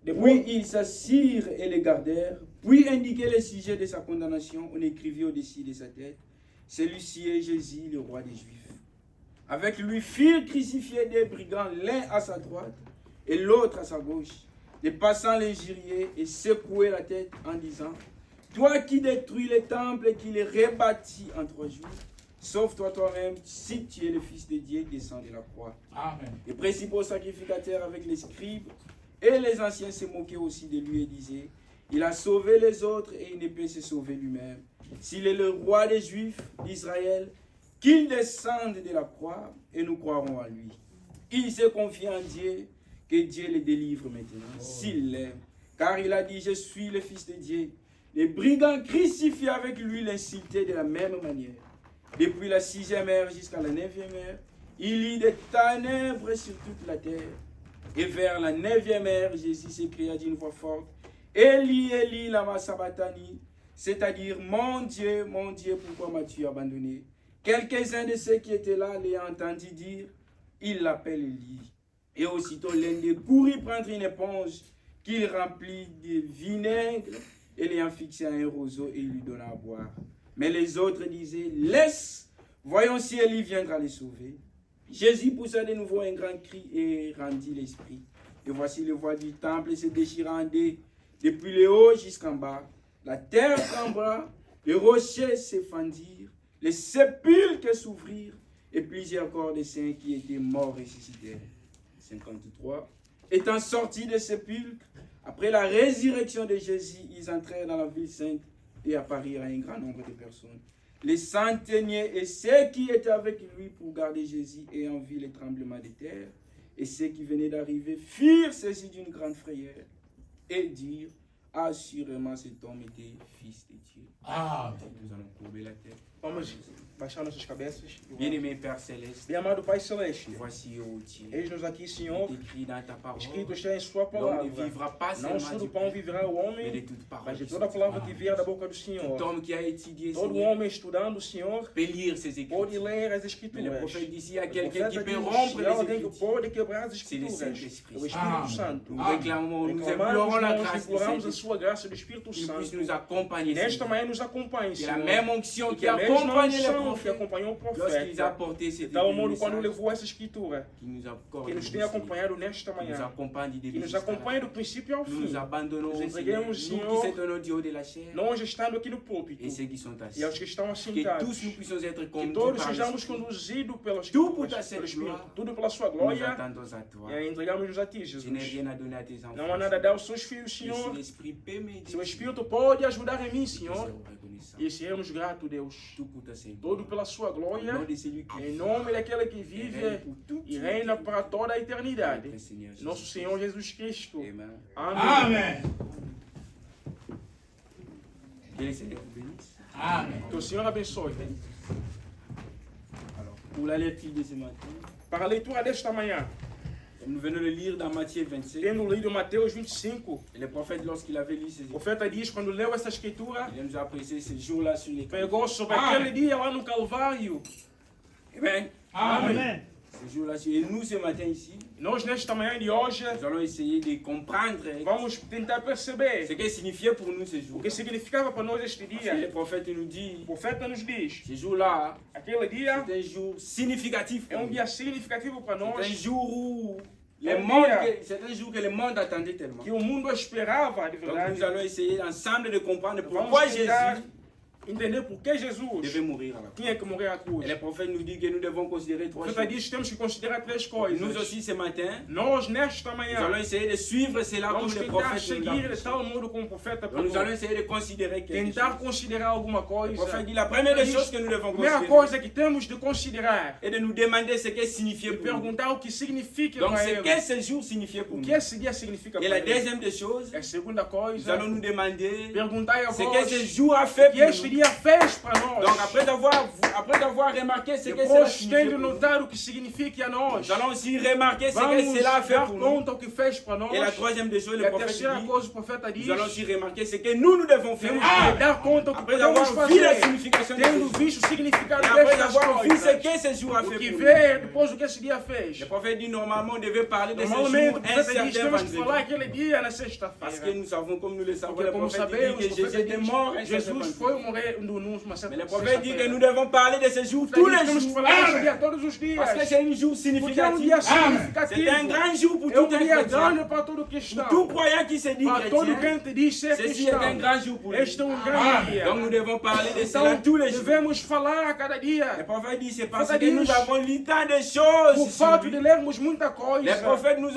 Puis ils s'assirent et les gardèrent. Puis indiquaient le sujet de sa condamnation. On écrivit au-dessus de sa tête: celui-ci est Jésus, le roi des Juifs. Avec lui firent crucifier des brigands, l'un à sa droite et l'autre à sa gauche. Les passants l'injuriaient et secouaient la tête en disant: toi qui détruis les temples et qui les rebâtis en 3 jours, sauve-toi toi-même, si tu es le Fils de Dieu, descends de la croix. Amen. Les principaux sacrificateurs avec les scribes et les anciens se moquaient aussi de lui et disaient: il a sauvé les autres et il ne peut se sauver lui-même. S'il est le roi des Juifs d'Israël, qu'il descende de la croix et nous croirons à lui. Il s'est confié en Dieu, que Dieu le délivre maintenant, s'il l'aime. Car il a dit: je suis le Fils de Dieu. Les brigands crucifiés avec lui l'insultaient de la même manière. Depuis la 6e heure jusqu'à la 9e heure, il y eut des ténèbres sur toute la terre. Et vers la 9e heure, Jésus s'écria d'une voix forte: Eli, Eli, lama sabachthani, c'est-à-dire: mon Dieu, pourquoi m'as-tu abandonné? Quelques-uns de ceux qui étaient là l'ayant entendu dire: il l'appelle Élie. Et aussitôt l'un d'eux courut prendre une éponge qu'il remplit de vinaigre et l'ayant fixé à un roseau, et il lui donna à boire. Mais les autres disaient: laisse, voyons si Élie viendra les sauver. Jésus poussa de nouveau un grand cri et rendit l'esprit. Et voici le voile du temple se déchirant en deux, depuis le haut jusqu'en bas. La terre trembla, les rochers se fendirent, les sépulcres s'ouvrirent, et plusieurs corps de saints qui étaient morts ressuscitèrent. 53. Étant sortis des sépulcres, après la résurrection de Jésus, ils entrèrent dans la ville sainte et apparurent à un grand nombre de personnes. Les centeniers et ceux qui étaient avec lui pour garder Jésus ayant vu les tremblements de terre, et ceux qui venaient d'arriver furent saisis d'une grande frayeur et dirent: assurément cet homme était Fils de Dieu. Amen. Nous allons courber la tête. Vamos baixar nossas cabeças. Bien-aimé Père Céleste, Bem-amado Pai Celeste, voici, ô Dieu, eis-nos aqui, Senhor, écrit dans ta parole, escrito está em Sua l'homme ne palavra. vivra pas Não seulement só do du pão pain, viverá o mais de homem, toute parole mas de qui toda a sortira. palavra que vier da boca do Senhor. Tout homme qui a étudié, Todo Seigneur, homem estudando, Senhor, peut lire ces pode écritures. ler as Mais le Escrituras. prophète d'ici, il y a O quelqu'un qui profeta peut diz, rompre e les alguém que écritures. pode quebrar as C'est le Escrituras. Saint-Esprit. É o Espírito Amen. Santo. Nous Amen. réclamons, nous Reclamamos, implorons la nós grâce du imploramos a Saint-Esprit Sua graça do Espírito qui puisse Santo. nous accompagner. Nesta Seigneur. manhã nos acompanhe, Que la Senhor. même onction E qui que a mesma accompagne les unção que prophètes acompanhou o lorsqu'ils profeta, apportaient ces de tal modo messages, quando levou essa Escritura, qui nous accorde, que nos tem acompanhado nesta qui nous manhã, accompagne du que début nos jusqu'à la acompanha fin. do princípio ao Nous fim. nous abandonnons Nos au Seigneur, nous entregamos, qui Senhor, sommes au Dieu de la chair nós estando aqui no púlpito, et ceux qui sont assis. e aos que estão Que assentados, tous nous puissions être que conduits todos par sejamos l'Esprit. conduzidos pelo Tudo por Espírito, ta pelo Espírito, glória. tudo pela Sua Nous glória, attendons à toi. e entregamos-nos a Ti, Je n'ai Jesus. rien à donner à tes enfants. Não há nada a dar aos Seus filhos, Mais si Senhor. l'Esprit peut m'aider, Seu Espírito pode ajudar em mim, je Senhor, serai reconnaissant. e seremos gratos, Deus. Tout pour ta Sainte Todo pela Sua Au nom glória, de celui qui em nome daquele que et vive règne pour tout e reina para toda a eternidade, notre Seigneur Jésus. nosso Senhor Jesus Cristo. Amen. Amém. Amen. Que le Seigneur vous bénisse. Amen. Que o Senhor abençoe. Alors, pour la lecture de ce matin, Para a leitura desta manhã, comme nous venons de lire dans Matthieu 25, tendo lido Mateus 25, et le prophète, lorsqu'il avait lu ces o écritures, profeta diz, quando leu essa escritura, il nous a prêché ce jour-là sur les pregou sobre Amém. aquele dia lá no Calvário. Amen. Amen. Ce jour-là, et nous ce matin ici, Nós, nesta manhã de hoje, nous allons essayer de comprendre vamos tentar perceber ce que signifiait pour nous ce o jour. que significava para nós este Le dia. prophète nous dit, O profeta nos diz, ce jour-là, aquele dia c'est un jour significatif. é dia significativo para C'est un nós, jour où c'est un jour que le monde attendait tellement. que o mundo esperava, de Donc nous verdade. allons essayer ensemble de comprendre Vamos pourquoi tentar Jésus entender por que Jesus devait mourir à la croix. tinha que morrer à cruz. Et le prophète nous dit que nous devons considérer O trois profeta choses. diz que temos que considerar três coisas. Nous aussi ce matin, Nós, nesta nous manhã, allons essayer de suivre cela comme vamos le tentar prophète nous seguir l'a de prêché. tal modo como o profeta Donc nous allons pregou. essayer de considérer quelque Tentar chose. considerar alguma Le coisa. prophète dit la première des choses que nous devons A primeira considérer coisa que temos de considerar est de nous demander ce que é signifiait pour nous. perguntar o que significa Donc para ce ele. que ce jour signifiait pour O nous. que esse dia significa Et para la ele. deuxième des choses, A segunda nous coisa, allons nous demander perguntar a ce que vós ce jour a fait o que pour este nous. dia fez para nós. Donc après avoir remarqué ce que cela Depois signifie, tendo pour nous, notado o que significa a nós, nous allons aussi remarquer ce que vamos cela a fait dar pour nous. conta o que fez para nós. Et la troisième des choses, E le a prophète terceira dit, coisa o profeta diz, nous allons aussi remarquer ce que nous devons faire. temos que dar conta o que Après podemos avoir vu la fazer, signification de tendo Jésus, visto o significado et après destas avoir vu ce coisas, que ce jour a o fait que pour nous. vê depois do que esse dia fez. Le prophète dit normalement on devait parler de ce jour Normalmente o un profeta diz, certain temos que falar vendredi. aquele dia na Parce que sexta-feira. nous savons, comme nous le savons, Porque le como prophète sabemos, dit o que Jésus profeta était diz, mort un certain Jesus vendredi. foi morrer numa certa Mais le prophète dit que sexta-feira. nous devons parler de ce jour tous les Temos que jours. falar desse dia todos os dias. Parce que c'est un jour Porque é um significatif. dia C'est significativo. un grand jour pour É tout um un dia chrétien. grande para todo cristão. Pour tout croyant qui se dit Para todo chrétien, crente diz ser ceci est un cristão. grand jour pour lui. Este é um grande dia. Donc nous devons parler de cela Então tous les jours. devemos falar a cada Le dia. prophète dit c'est parce Prophète que nous dit, avons lu tant de Por choses sur fato lui. de lermos muita coisa. Les prophètes nous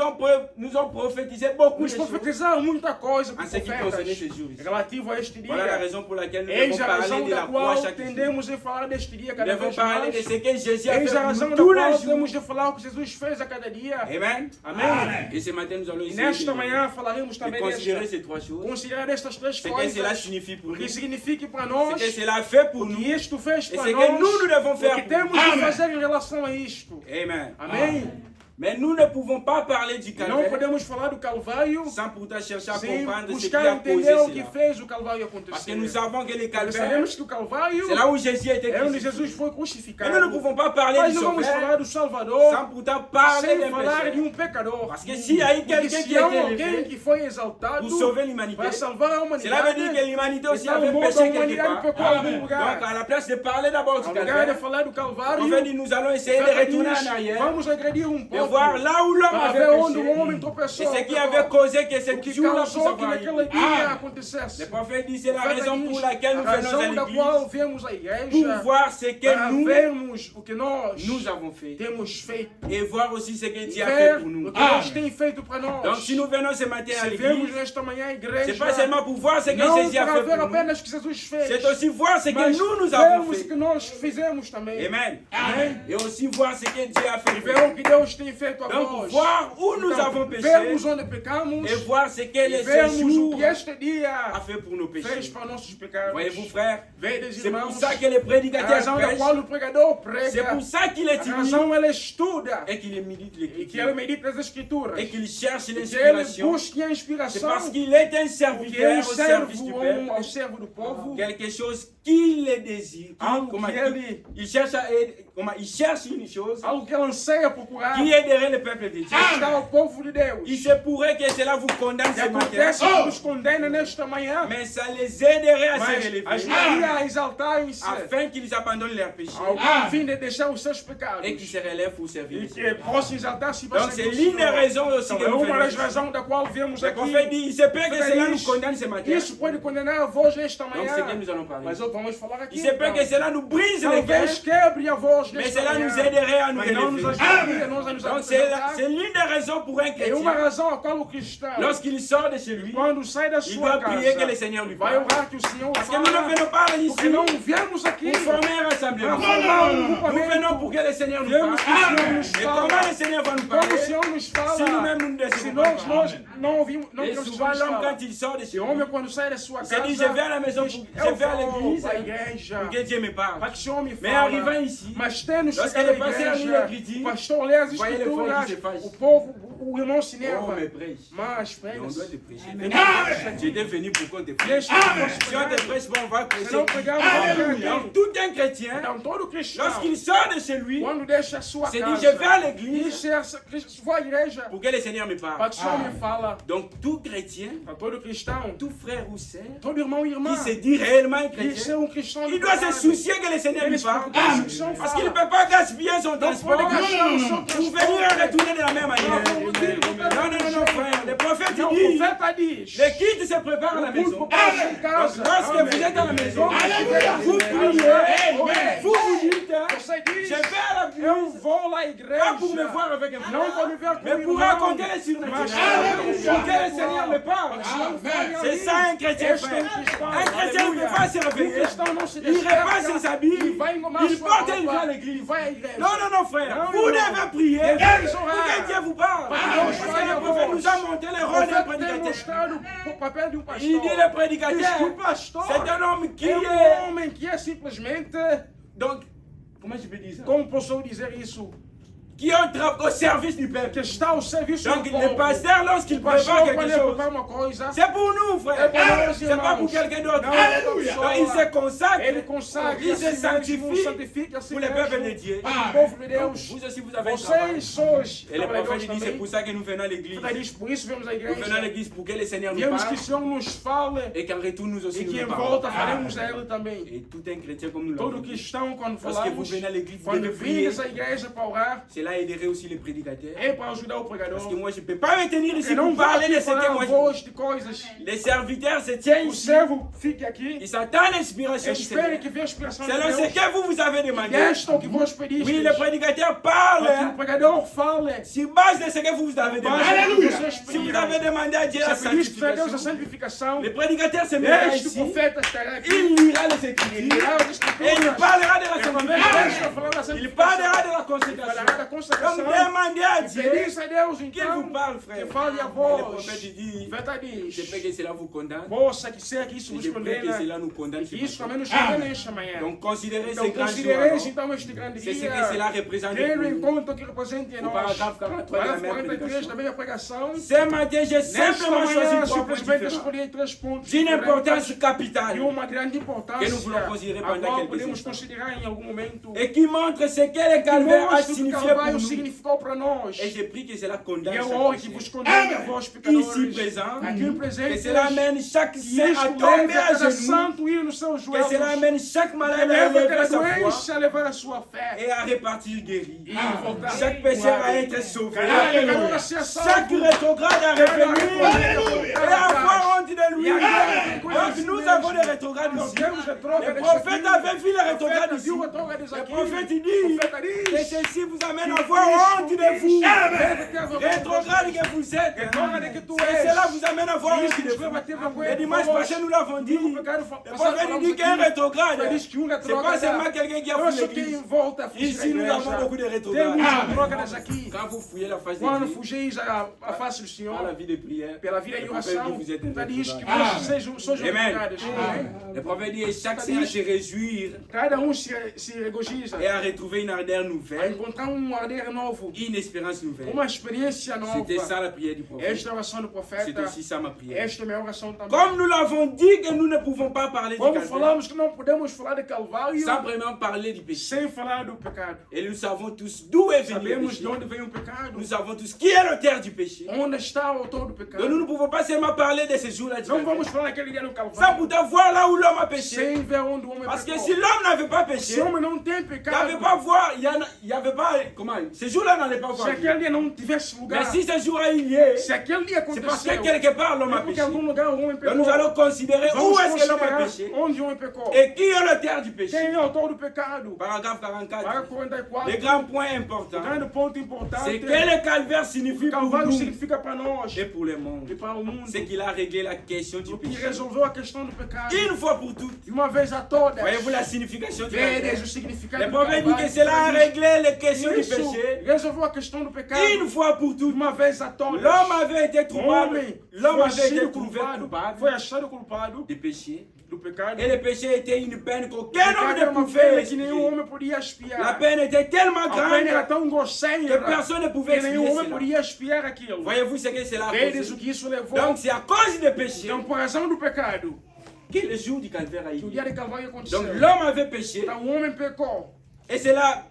ont prophétisé beaucoup de Nos choses profetizaram muita coisa en por ce qui concernait profetas ces jours. relativo a este dia. Voilà la raison pour laquelle nous Eis devons a parler razão de da la croix qual chaque jour. tendemos a falar deste dia Nous cada devons vez parler de mais. ce que Jésus a Eis a fait razão pour da nous tous les qual jours. temos de falar o que Jesus fez a cada dia. Amen. Amém. Et ce matin, nous allons E essayer nesta manhã falaremos de também considérer desta. ces trois choses. Considerar estas três Ce que cela coisas. signifie pour O nous. que Ce significa para nós. que cela a fait pour O nous. que isto fez Et para ce que nous nós. devons O faire que pour temos nous. de fazer em relação a isto. Amen. Amém. Mais nous ne pouvons pas parler du Não calvaire podemos falar do Calvário sans pourtant chercher à sem comprendre ce qui buscar a causé entender o que cela. fez o Calvário Parce que acontecer. nous savons que le Nós calvaire, sabemos que o Calvário c'est là où Jésus a été é onde crucifié. Jesus foi Mais crucificado. nous ne pouvons pas parler Mas du não vamos sauveur falar do Salvador sans pourtant parler sem d'un falar de pécheur. pecador. Parce que s'il y a eu Porque quelqu'un se qui a há été alguém élevé que foi exaltado pour sauver l'humanité, para salvar a cela humanidade, veut dire que l'humanité aussi então avait o mundo, a péché quelque humanidade part. pecou em algum Donc lugar. à la place de parler d'abord du Ao lugar de calvaire, falar do on Calvário, fait dire nous allons essayer de retourner en arrière, vamos agredir de pouco voir là où l'homme para avait ver onde o péché. homem Et tropeçou. ce qui avait causé que O ce que jour-là puisse causou que avoir naquele lieu. dia acontecesse. Le prophète dit c'est la O profeta raison diz, pour laquelle nous a venons razão da à qual l'église viemos à pour igreja voir ce para que nous vermos o que nós avons fait temos feito. et voir aussi ce que Dieu a Ver fait pour o nous. que Deus tem feito para nós. Donc si nous venons ce matin à Se vemos l'église, nesta manhã a c'est igreja, pas seulement pour voir ce que não Jésus a para fait ver pour nous, apenas o que Jesus fez, c'est aussi voir ce que mas nous avons vemos o fait. que nós fizemos também. Amen. Amém. Et aussi voir ce que Dieu a fait E pour ver nous. o que Deus tem feito a Donc nós. voir où nous Então, avons péché vermos onde pecamos et voir ce que e le vermos o séjour que este a dia fait pour nos fez péchés. para nossos pecados. Voyez-vous frères, Vedes, c'est pour irmãos, ça que les a prédicateurs razão da prêchent, qual o pregador c'est prega, pour ça qu'il a étudie razão ele estuda et qu'il médite e que l'écriture ele medita as escrituras, et qu'il cherche que ele l'inspiration. busque a C'est inspiração, parce qu'il est un que ele serviteur au service du serve peuple. ao servo do povo, Quelque chose qu'il le désire. algo Comment que ele, il cherche à aider- comment il cherche une chose algo que ele anseia procurar, qui aiderait le peuple de Dieu. está ao povo de Deus. Il se pourrait que cela vous condamne E ce matin, acontece que nos condena nesta manhã, mais ça les aiderait à se mas relever ajudaria a exaltarem-se afin qu'ils abandonnent leurs péchés ao fim de deixar os seus pecados et qu'ils se relèvent pour servir e le Seigneur. que possam exaltar-se para Donc c'est servir o l'une des Senhor. raisons aussi Então, que é nous uma das venons. razões da qual vemos Le aqui. prophète dit, il se peut que cela nous condamne ce matin. Isso pode condenar a voz esta Donc manhã. c'est que nous allons parler. Mas vamos falar aqui. Il se peut que cela nous brise les Talvez cœurs, quebre a voz mais nesta cela manhã. nous aiderait à nous Mas não nos relever. ajudaria, nós a nos Donc apresentar. c'est l'une des raisons pour un É uma chrétien, razão a qual o cristão, lorsqu'il sort de chez lui, quando sai da il sua doit prier que le casa, Seigneur lui vai parle. orar que o Senhor Parce que nous ne fala. venons pas Porque ici não viemos aqui pour former un rassemblement. para formar Nous grupamento. venons pour que le Seigneur nous Viemos que o parle. Senhor nos Et fala. comment le Seigneur va nous Como o parler Senhor nos fala. si nous-mêmes nous ne Se décidons pas? nós não ouvimos, não Et queremos que souvent nos l'homme fala. quand il sort de chez E o lui, homem quando sai da sua il casa, se dit je vais à la maison, diz, je vais à eu vou l'église à igreja pour que Dieu me parle. para que o Senhor me Mais fala. arrivant ici, Mas tendo lorsque chegado à ele passait à lire igreja, l'Écriture, o pastor lê as voyez le frère escrituras, qui se fâche. o povo, o irmão se oh neva. mais prêche. Mas Mais on prega-se. doit te prêcher. Tem Tu étais venu pour qu'on te que prêche. prêcher. Si on te prêche, bon, on va prêcher. Se não pregamos, não pregamos. Donc tout un chrétien, Então todo cristão, lorsqu'il sort de chez lui, quando deixa a sua se casa, dit je vais à l'église diz, vou à igreja pour que le Seigneur me para parle. que o Senhor me fala. Donc tout chrétien, Para todo cristão, tout frère ou sœur todo irmão e irmã, qui se dit réellement un que ser chrétien, cristão de il doit se verdade. soucier que le Seigneur Ele lui se parle. preocupa com o que o Senhor Parce qu'il ne fala. peut pas gaspiller son Não transport pode gastar o seu pour transporte. venir et retourner de la même manière. Não, vamos vir do mesmo Non, non, non, non, jeito. frère. Le prophète Não, o dit, profeta diz. le kit se prépare à la O culto maison. para em casa. Donc, lorsque vous êtes à la maison, vous priez, vous vous dites, Você diz, je vais à la eu l'église, vou lá à pas igreja. pour me voir avec un Não frère, para me ver com mais o pour irmão. raconter les surnaturels, pour que le Seigneur me parle. C'est ça un chrétien, frère. Un chrétien ne peut pas se réveiller. Il repasse ses habits, il porte et il va à l'église. Non, non, non, frère. Vous devez prier pour que Dieu vous parle. Parce que le prophète nous a montré le rôle d'un prédicateur. mostrado o papel de um pastor. Il dit le Diz que o prédicateur, pastor c'est un homme qui é est... homem que é simplesmente, Donc, comment je peux dire ça? como posso dizer isso, Qui est au service du peuple. que está ao serviço Donc, do le povo. pasteur, lorsqu'il O prépare pastor, quelque quando ele chose, prepara uma coisa, c'est pour nous, é frère. para nós, C'est pas pour irmãos. quelqu'un d'autre. Não é para outra Donc, il se pessoa. consacre Ele consagra, il se a si mesmo, sanctifie santifica a si pour le mesmo, peuple de Dieu. para o povo de Donc, Deus. vous aussi, vous avez un travail. Vocês sois Et le prophète trabalhadores dit, c'est também. pour ça que nous venons à l'église. Ele diz, por isso vemos a Nous venons à igreja. l'église pour que le Seigneur nous Viemos que parle o Senhor nos fale et qu'en retour, nous aussi e nous que em le parlons. volta faremos a Ele também. Et tout un chrétien comme nous Todo l'avons dit, cristão, quando lorsque vous falamos, venez à l'église, vous quando devez prier. vindes à igreja para orar, Cela aiderait aussi les prédicateurs. é para ajudar o Parce que pregador. moi, je ne peux pas me tenir ici Eu não pour vou parler de aqui ce que falar moi a je... voz de coisas. Les serviteurs se tiennent O ici. servo fique aqui, Ils s'attendent à l'inspiration du espere Seigneur. que venha a inspiração de Selon ce Deus. que vous avez demandé. Desta o que vos pedistes. Oui, le prédicateur Para que o parle pregador fale. sur base de ce que vous avez demandé. Alléluia. Si vous avez demandé à Dieu la Se pediste para Deus a sanctification, santificação, le prédicateur se mettra este ici, profeta estará aqui. il lira les Ele Écritures irá as et il escrituras. parlera de la Deixa eu sanctification. falar da Il santificação. parlera de la Falará consécration. da Donc consagração. demandez à E Dieu pedis a Deus qu'il então vous parle, frère. que fale a Et le voz. prophète il dit, O profeta je diz: prie que cela vous condamne. possa que seja que isso Et vos je prie que condena. cela nous condamne. Que isso ce também matin. nos condena nesta manhã. Donc considérez Então ces grands jours. considereis alors. então este grande C'est ce dia. que cela représente Tendo pour em nous. conta o que representa em O nós. paragraphe 43 da Parágrafo minha 43 pregação. também a pregação. Ce matin, j'ai Nesta simplement choisi manhã, 3 points simplesmente différents. escolhi 3 pontos D'une diferentes importance capitale. e uma grande importância, Que nous voulons considérer a pendant qual quelques podemos instants. considerar em algum momento. Et qui montre ce que le calvaire a Mostra o que o signifié pour Calvário nous. significou para nós. Et j'ai pris que cela condamne E eu chaque oro que péché. vos condene a vós, pecadores, Ici présent, aqui presentes, que cela amène chaque que saint à isto tomber leve a à cada genoux. santo ir nos seus Que joelhos, cela amène chaque que malade à leve a élever cada sa foi doença a levar a sua fé et à repartir guéri. e voltar. Chaque pécheur à être sauvé. Pecador a ser salvo. Chaque rétrograde à revenir et à avoir honte de lui. Donc nous avons des rétrogrades Nós ici. temos a troca Le desse prophète aqui. avait vu les rétrogrades Profeta ici. viu a troca desse Le aqui. prophète dit Profeta que diz ceci vous amène à avoir honte de vous. deve ter vergonha. Rétrograde que vous êtes. Rétrograde que tu Et és. cela vous amène à avoir honte Isso de nos leva a vous. ter vergonha. Le dimanche passé, nous l'avons dit. Domingo pecado, Le prophète dit qu'un rétrograde, diz que c'est pas seulement quelqu'un qui a não fui é só quem l'église. volta a fugir Ici, nous da avons beaucoup de igreja. rétrogrades. Temos trocas aqui. Quand vous fouillez la face de Quando Dieu, fugis a face do par la Senhor, vie de prière, pela vida le em prophète oração, dit vous êtes un tu diz que rétrograde. vós sejam Amen. julgados. Amém? Le prophète dit, et chaque saint à se réjouir Cada se regozija et à retrouver une ardeur a nouvelle, encontrar arder novo, une espérance nouvelle. uma experiência nova. C'était ça la prière du prophète. Esta é a oração do C'est profeta. aussi ça ma prière. Esta é a minha oração também. Comme nous l'avons dit que nous ne pouvons pas parler du Como calvaire falamos que não podemos falar de Calvário sans vraiment parler du péché. sem falar do pecado. Et nous savons tous d'où est venu le Sabemos péché. de onde vem o pecado. Nous savons tous qui est l'auteur du péché. Onde está o autor do Donc nous pecado? ne pouvons pas seulement parler de ces jours-là du Não calvaire. vamos falar naquele dia do Sans Calvário pourtant voir là où l'homme a péché. sem ver onde o homem Parce que pecou. si l'homme n'avait pas Se péché, o homem não tem il n'y pecado, avait pas voir, il y avait pas, comment, ces jours-là n'allaient pas se voir Dieu. aquele dia não tivesse Mais lugar, si ce jour-là il y est, se aquele dia c'est parce que aconteceu, quelque part l'homme a é porque péché. em algum lugar o homem Donc pecou. nous allons considérer où Vamos est-ce que l'homme a considerar péché onde o homem pecou. et qui est l'auteur du péché. Quem é o autor do pecado? Paragraphe 44. Para 44, Le grand point o important, grande ponto importante, c'est que le calvaire signifie pour Calvário nous significa para nós et pour le monde. e para o mundo C'est qu'il a réglé la question du o que péché. resolveu a questão do pecado Une fois pour toutes. de uma vez a todas. Voyez-vous la signification du Vedes calvaire? o significado Le do prophète dit que Calvário. cela a réglé les questions du Isso péché. resolveu a questão do pecado Une fois pour de toutes. uma vez a todas. L'homme avait été O coupable. homem L'homme foi avait été achado trouvé culpado, coupable foi achado culpado du péché. do pecado. Et le péché était une peine O qu'aucun pecado homme era ne uma pouvait pena que nenhum expier. homem podia expiar. La peine était tellement A pena era grande tão que grosseira personne ne pouvait que nenhum expier homem cela. podia expiar aquilo. Voyez-vous ce que cela a Vedes o causé? que isso levou. Donc c'est à cause du péché Então, por razão do pecado, que le jour du calvaire a eu que o lieu. dia de Calvário aconteceu. Donc l'homme avait péché Então, o homem pecou. et cela...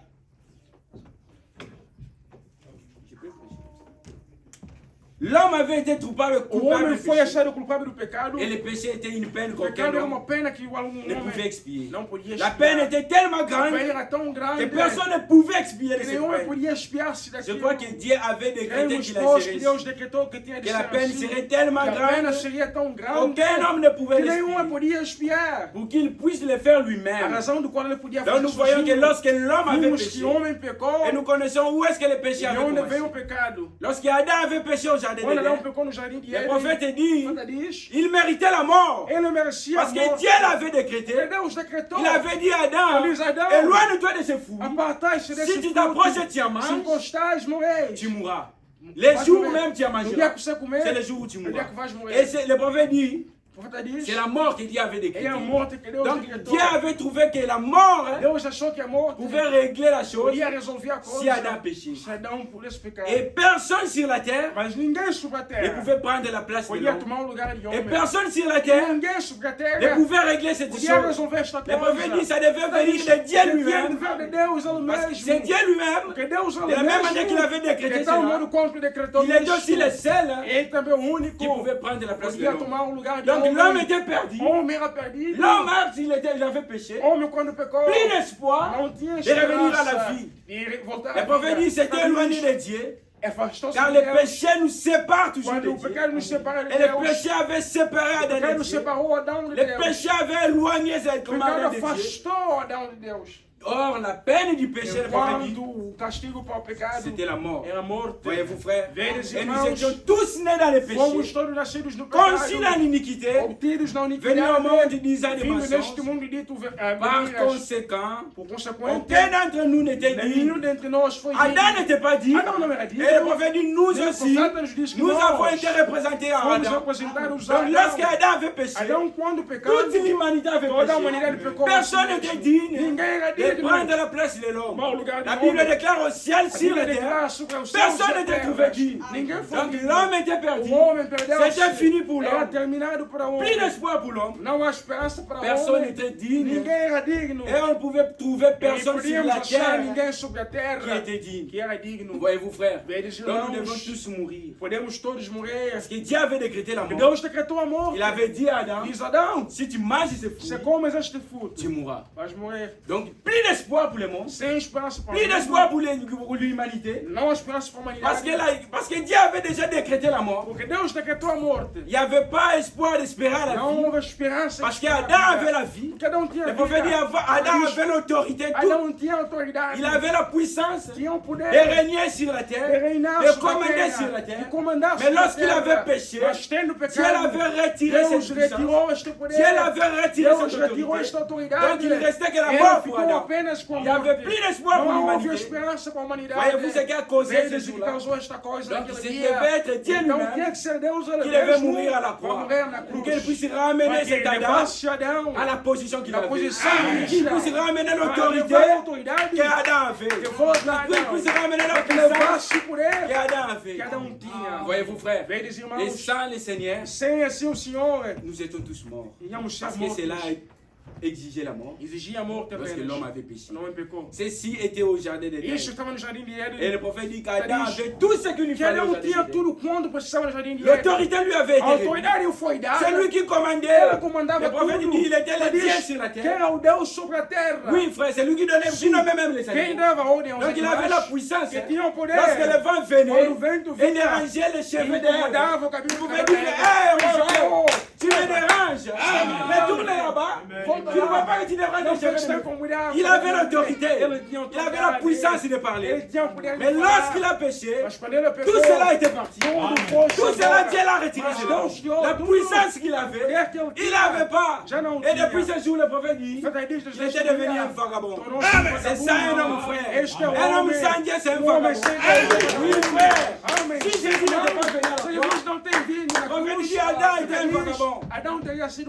L'homme avait été coupable O coupable homem du foi péché. achado culpado do pecado. Et le péché était une peine O qu'aucun pecado era uma homme pena que algum ne pouvait homem expier. não podia La expiar. peine était tellement A grande pena era tão grande que personne ne pouvait expier de que cette nenhum homem peine. podia expiar-se Je daquilo. crois que Dieu avait décrété Cremos, qu'il pois, serait que Deus decretou que tinha de que la ser peine assim, serait tellement que a pena grande seria tão grande qu'aucun homme ne pouvait que nenhum homem l'expier podia expiar. pour qu'il puisse le faire A lui-même. razão do qual ele podia Donc fazer nous voyons que sozinho. lorsque l'homme avait Vimos péché, que o homem pecou et nous connaissons où est-ce que le péché e avait onde veio o commencé. pecado. Lorsque Adam avait péché au jardin Quando Adão d'Éden, pecou no jardim de le Éden, prophète dit, Bíblia diz, il méritait la mort. ele merecia a Parce que morte. Dieu l'avait décrété. E Deus decretou. Il avait dit à Adam, Ele diz a Adão, éloigne-toi de ce fou. apartai-se desse Si tu fruto. t'approches et tu en Se manges, encostares, moreis. tu mourras. Les Vais jours comer. même tu as No mangé. dia que você comer, C'est le jour où tu no dia mourras. que vais morrer. Et le prophète dit, O profeta diz, c'est la mort que Dieu avait é décrétée. a morte que Deus Donc decretou. Dieu avait trouvé que la mort hein, Deus achou que a morte pouvait régler la chose podia resolver a si coisa Adam péchait. se Adão pudesse pecar. Et personne sur la terre Mas ninguém sobre a ne terra pouvait prendre la place de podia l'homme. tomar o lugar de Et homem. personne sur la terre Ninguém sobre a ne terra pouvait régler cette podia chose. resolver esta Le prophète dit coisa. ça devait venir de Dieu lui-même. De Deus ele Parce que mesmo. c'est Dieu lui-même. Porque Deus De ele la même manière mesmo. qu'il avait décrété De tal cela, modo quanto decretou il est isto, aussi le seul hein, ele também é o único qui pouvait prendre la place de podia l'homme. tomar o lugar de Donc l'homme homem. était perdu. Homem era perdido. L'homme, il avait péché, Homem quando pecou plus d'espoir não tinha de revenir à la esperança vie. de voltar Le à prophète dit vida. c'était éloigné de Dieu. Afastou-se Car de le Deus. péché nous sépare toujours de Quando o Dieu. pecado nos separa de Et le Deus, péché avait séparé o Adam pecado de nos Dieu. separou Adão de Le Deus. péché avait éloigné cette O pecado commande de Dieu. afastou Adão de Deus. Or, la peine du péché, le prophète dit, Quando o castigo para o pecado c'était la mort. era a morte. Voyez-vous, frères, Velhos et nous irmãos, étions tous nés dans le fomos péché, todos nascidos no pecado, conçus dans l'iniquité, obtidos na venus au monde iniquidade, disant des vindo mensonges. neste mundo dito Par mentiras. conséquent, Por consequente, aucun d'entre nous n'était digne. nenhum dentre nós foi Adam digno. n'était pas digne. Adão não era digno. Et le prophète dit, nous Nem o aussi, profeta nos diz que nous nós avons été représentés en fomos Adam. representados a Donc, lorsque Adão. Adam avait péché, Adão, quando pecamos, toute l'humanité avait toda a humanidade péché. pecou. Personne n'était digne Ninguém era de digno. prendre la place de l'homme. Tomar o lugar de La Bible homem. déclare au ciel, A sur la Bíblia terre, declara sobre o céu, personne sobre a n'était terra. trouvé digne. Ninguém foi Donc digno. l'homme était perdu. O homem perdeu-se. C'était fini pour Era l'homme. terminado para o Plus homem. d'espoir pour l'homme. Não há esperança para o Personne homem. n'était digne. Ninguém era digno. Et on ne pouvait trouver E personne sur podíamos la achar terre ninguém sobre a qui terra était digne. que era digno. Voyez-vous, frères, Velhos donc nous irmãos, devons tous mourir. podemos todos morrer. Parce que Dieu avait décrété la Porque mort. Deus decretou a morte. Il avait dit à Adam, Diz Adão, si tu manges ce você fruit, comes este fruto, tu mourras. vais morrer. Donc plus d'espoir pour le monde, Sem esperança para o plus mundo. d'espoir pour l'humanité. Não há esperança para a Parce humanidade. parce que Dieu avait déjà décrété la mort. Porque Deus decretou a morte. Il n'y avait pas espoir d'espérer à la Não vie. houve esperança. Parce de qu'Adam esperar. avait la vie. Porque Adão tinha Le prophète dit vida. Adam avait l'autorité. Adão tinha autoridade. Il avait la puissance Tinha o poder de régner sur la de terre, reinar de sobre a commander terra, sur la terre. de comandar Mais sobre a lorsqu'il terra. avait péché, Mas tendo Dieu pecado, avait retiré Deus cette puissance. retirou este poder. Dieu avait retiré Deus cette retirou autorité. esta autoridade. Donc il restait que la Ele mort pour ficou Adam. apenas com a Il n'y avait morte. plus d'espoir pour Não houve l'humanité. esperança para a humanidade. Voyez-vous ce qui a causé Veja ce o que jour-là. causou esta coisa Donc naquele ce dia. devait être Dieu Então lui-même tinha que ser Deus ele qui devait mesmo mourir à la para croix. morrer na Pour cruz. qu'il puisse ramener Para que cet ele Adam levasse Adão à la position qu'il na avait. posição Qu'il desta. puisse ramener Para l'autorité levar a autoridade que Adam avait. que fosse a Qu'il Adão. puisse ramener la Para que puissance levasse o poder que Adam avait. que Adão tinha. Voyez-vous, frères, Velhos et irmãos, sans le Seigneur, sem assim o Senhor, nous étions tous morts. íamos ser Parce que mortos. cela exigeait la mort. Exigia a morte Lorsque apenas. l'homme avait péché. O homem pecou. Ceci était au jardin Isso d'Éden. estava no jardim de Éden. Et le prophète dit qu'Adam avait tout ce qu'il lui Que fallait au Adão jardin tinha d'Éden. tudo quando precisava no jardim de Éden. L'autorité lui avait été A remise. autoridade lhe foi dada. C'est lui qui commandait. Ela comandava Le prophète tudo. dit il était le Ele Dieu diz sur la que terre. era o Deus sobre a terra. Oui, frère, c'est lui qui donnait, qui nommait même les Quem animaux. dava ordem aos Donc il avait la puissance. que tinha o poder. Lorsque le vent venait, Quando o vento il vinha, dérangeait les cheveux ele d'Ève. incomodava o cabelo Il do pouvait dire, hé, Roger, tu me déranges. Mais tourne là-bas. Tu ne vois pas que tu déranges les cheveux d'Ève. Il avait l'autorité. Il avait la puissance de parler. Mais lorsqu'il a péché, tout cela était parti. Tout cela, Dieu l'a retiré de l'homme. La puissance qu'il avait, il n'avait pas. Et depuis ce jour, le prophète dit, il était devenu un vagabond. C'est ça un homme, frère. Un homme sans Dieu, c'est un vagabond. Oui, frère. Si Jésus n'était pas venu à la croix, le prophète dit, Adam était un vagabond.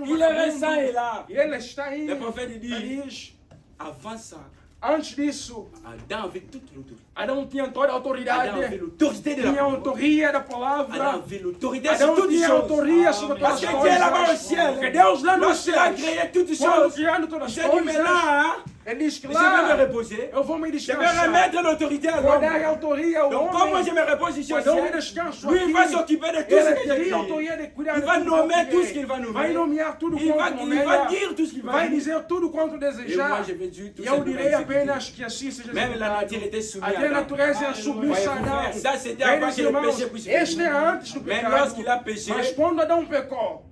Il est restant et là. Ele está aí. Le prophète dit, Diz, avant ça, antes disso, Adam avait toute l'autorité. Adão tinha toda a autoridade. Adam avait l'autorité de la Tinha a parole. autoria da Adam palavra. avait l'autorité sur Adão toutes tinha choses. autoria sobre todas Parce as que coisas. Dieu là-bas au ciel, Porque Deus lá no lorsqu'il a céu, créé toutes quando choses, criando il todas as s'est dit maintenant, coisas, hein, ele diz que je vais me lá reposer. eu vou me Je vais descansar. remettre l'autorité à Vou dar a l'homme. autoria ao Donc comme moi homem. je me repose ici au Quando eu me ciel, descanso lui il va aqui, s'occuper de tout ce ele que j'ai tem a créé. autoria de cuidar Il de va tudo nommer quanto tout ce é. qu'il va nommer. Vai nomear tudo Il va, quanto il va nomeia. dire tout ce qu'il va Vai dire. dizer tudo quanto Et moi desejar. je vais dire tout E ce eu qu'il direi va apenas exécuter. que assim seja Même la executado. nature était soumise Até a à Adam. natureza é submissa a Voyez-vous, Adão. frère, ça c'était avant Velhos que le irmãos, péché puisse este é venir. antes do Même pecado. lorsqu'il a péché, Mas quando Adão pecou,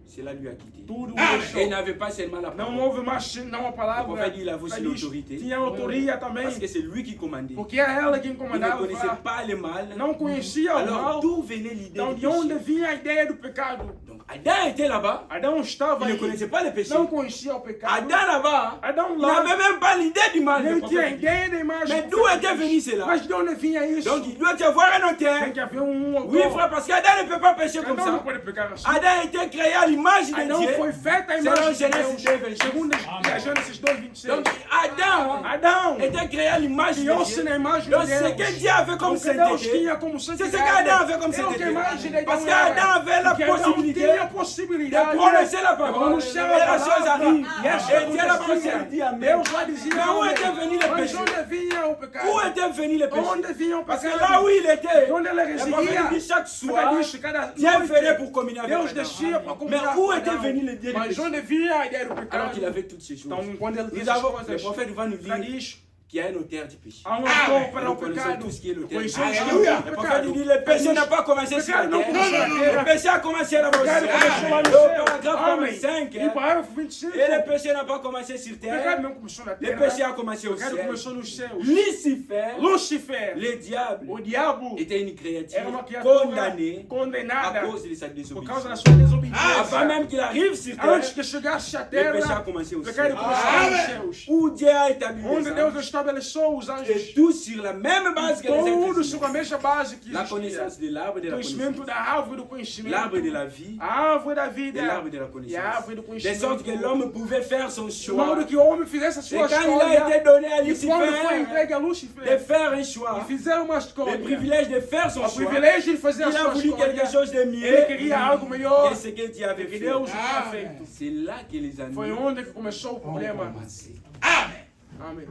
cela lui a quitté. tudo Et il deixou. n'avait pas seulement la Não parole. houve mais não a O palavra. prophète dit, il avait aussi Ele diz, l'autorité. tinha autoria também. Parce que c'est lui qui commandait. Porque é ela quem Il ne comandava. connaissait pas le mal. Não conhecia o Alors mal. d'où venait l'idée Então du de onde péché? vinha a ideia do pecado? Donc Adam était là-bas. Adão estava Il ne aí, connaissait pas le péché. não conhecia o pecado. Adam là-bas, Adão il lá, n'avait même pas l'idée du mal. le nem tinha prophète dit. ideia da imagem. Mais do d'où profeta était diz. venu cela? Mas de onde vinha isso? Donc il doit y avoir un Tem auteur. que haver autor. Oui, frère, parce qu'Adam ne peut pas pécher comme Adão não ça. pode pecar assim. Adam a été créé à l'image de Adão Dieu. foi feito à Selon imagem de Genèse Deus. 2, Segundo a Gênesis 2:26. Donc Adam Adão était créé à l'image de criou-se Dieu. na imagem de Donc Deus. ce que Dieu avait comme O que Deus sainteté, tinha como c'est santidade. ce qu'Adam avait comme É o que a sainteté. imagem de Adão Parce era. qu'Adam avait la Porque Adão possibilité tinha a de possibilidade prononcer la de parole. pronunciar Et a la chose palavra. arrive. E essa Et Dieu la acontecia. parole dit Amen. Deus lá dizia. Mais où était venu le Mas péché? onde vinha o pecado? Où était venu le péché? Onde vinha o Parce que pecado? là où il était, Onde ele le prophète residia? dit chaque soir, Cada Dieu noite, venait pour communier avec Deus Adam. descia para Mais comunhar où com était Adão. venu le Dieu du Mas péché? onde vinha a ideia do Alors pecado? qu'il avait toutes ces choses. Então, quando ele Nous fez as avons, le coisas, prophète va nous já dire diz, qu'il y a un auteur du péché. há autor para Nous o connaissons pecado. tout ce qui est l'auteur du péché. Conhecemos Alléluia. o Le prophète pecado. dit le péché n'a pas commencé sur la Pecado não terre. começou na Le terra. péché a commencé là-bas au Pecado ciel. começou lá no Le céu. paragraphe Amém. 25. E parágrafo 25. Et le péché n'a pas commencé sur O pecado terre. não começou na Le terra. péché a commencé O au pecado ciel. começou nos céus. Lucifer, Lúcifer, le diable, o diabo, était une créature era uma criatura condamnée à condenada cause de sa por causa da désobéissance. sua desobediência. Avant même qu'il arrive sur Antes terre, que chegasse à le péché a terra, commencé o au pecado ciel. começou lá nos céus. Où Dieu a établi Onde les Deus anges. estabeleceu os Et anjos. tout sur la même base que les Todos êtres sobre a mesma base que La existia. connaissance de l'arbre de O la conhecimento connaissance. da árvore do conhecimento. L'arbre de la vie A árvore da et vida. l'arbre de la E a connaissance. árvore do De conhecimento. sorte que l'homme pouvait faire son De choix. modo que o homem fizesse a Et sua quand il a escolha. été donné à E quando foi Lucifer entregue a de Lúcifer, faire un e choix, fizeram uma le escolha. privilège de faire son O choix, privilégio de fazer a il a sua voulu quelque escolha. chose de Ele mieux queria algo melhor que ce que Dieu avait que fait. Deus tinha feito. C'est là que les Foi années onde que começou o ont problema. commencé. Amém.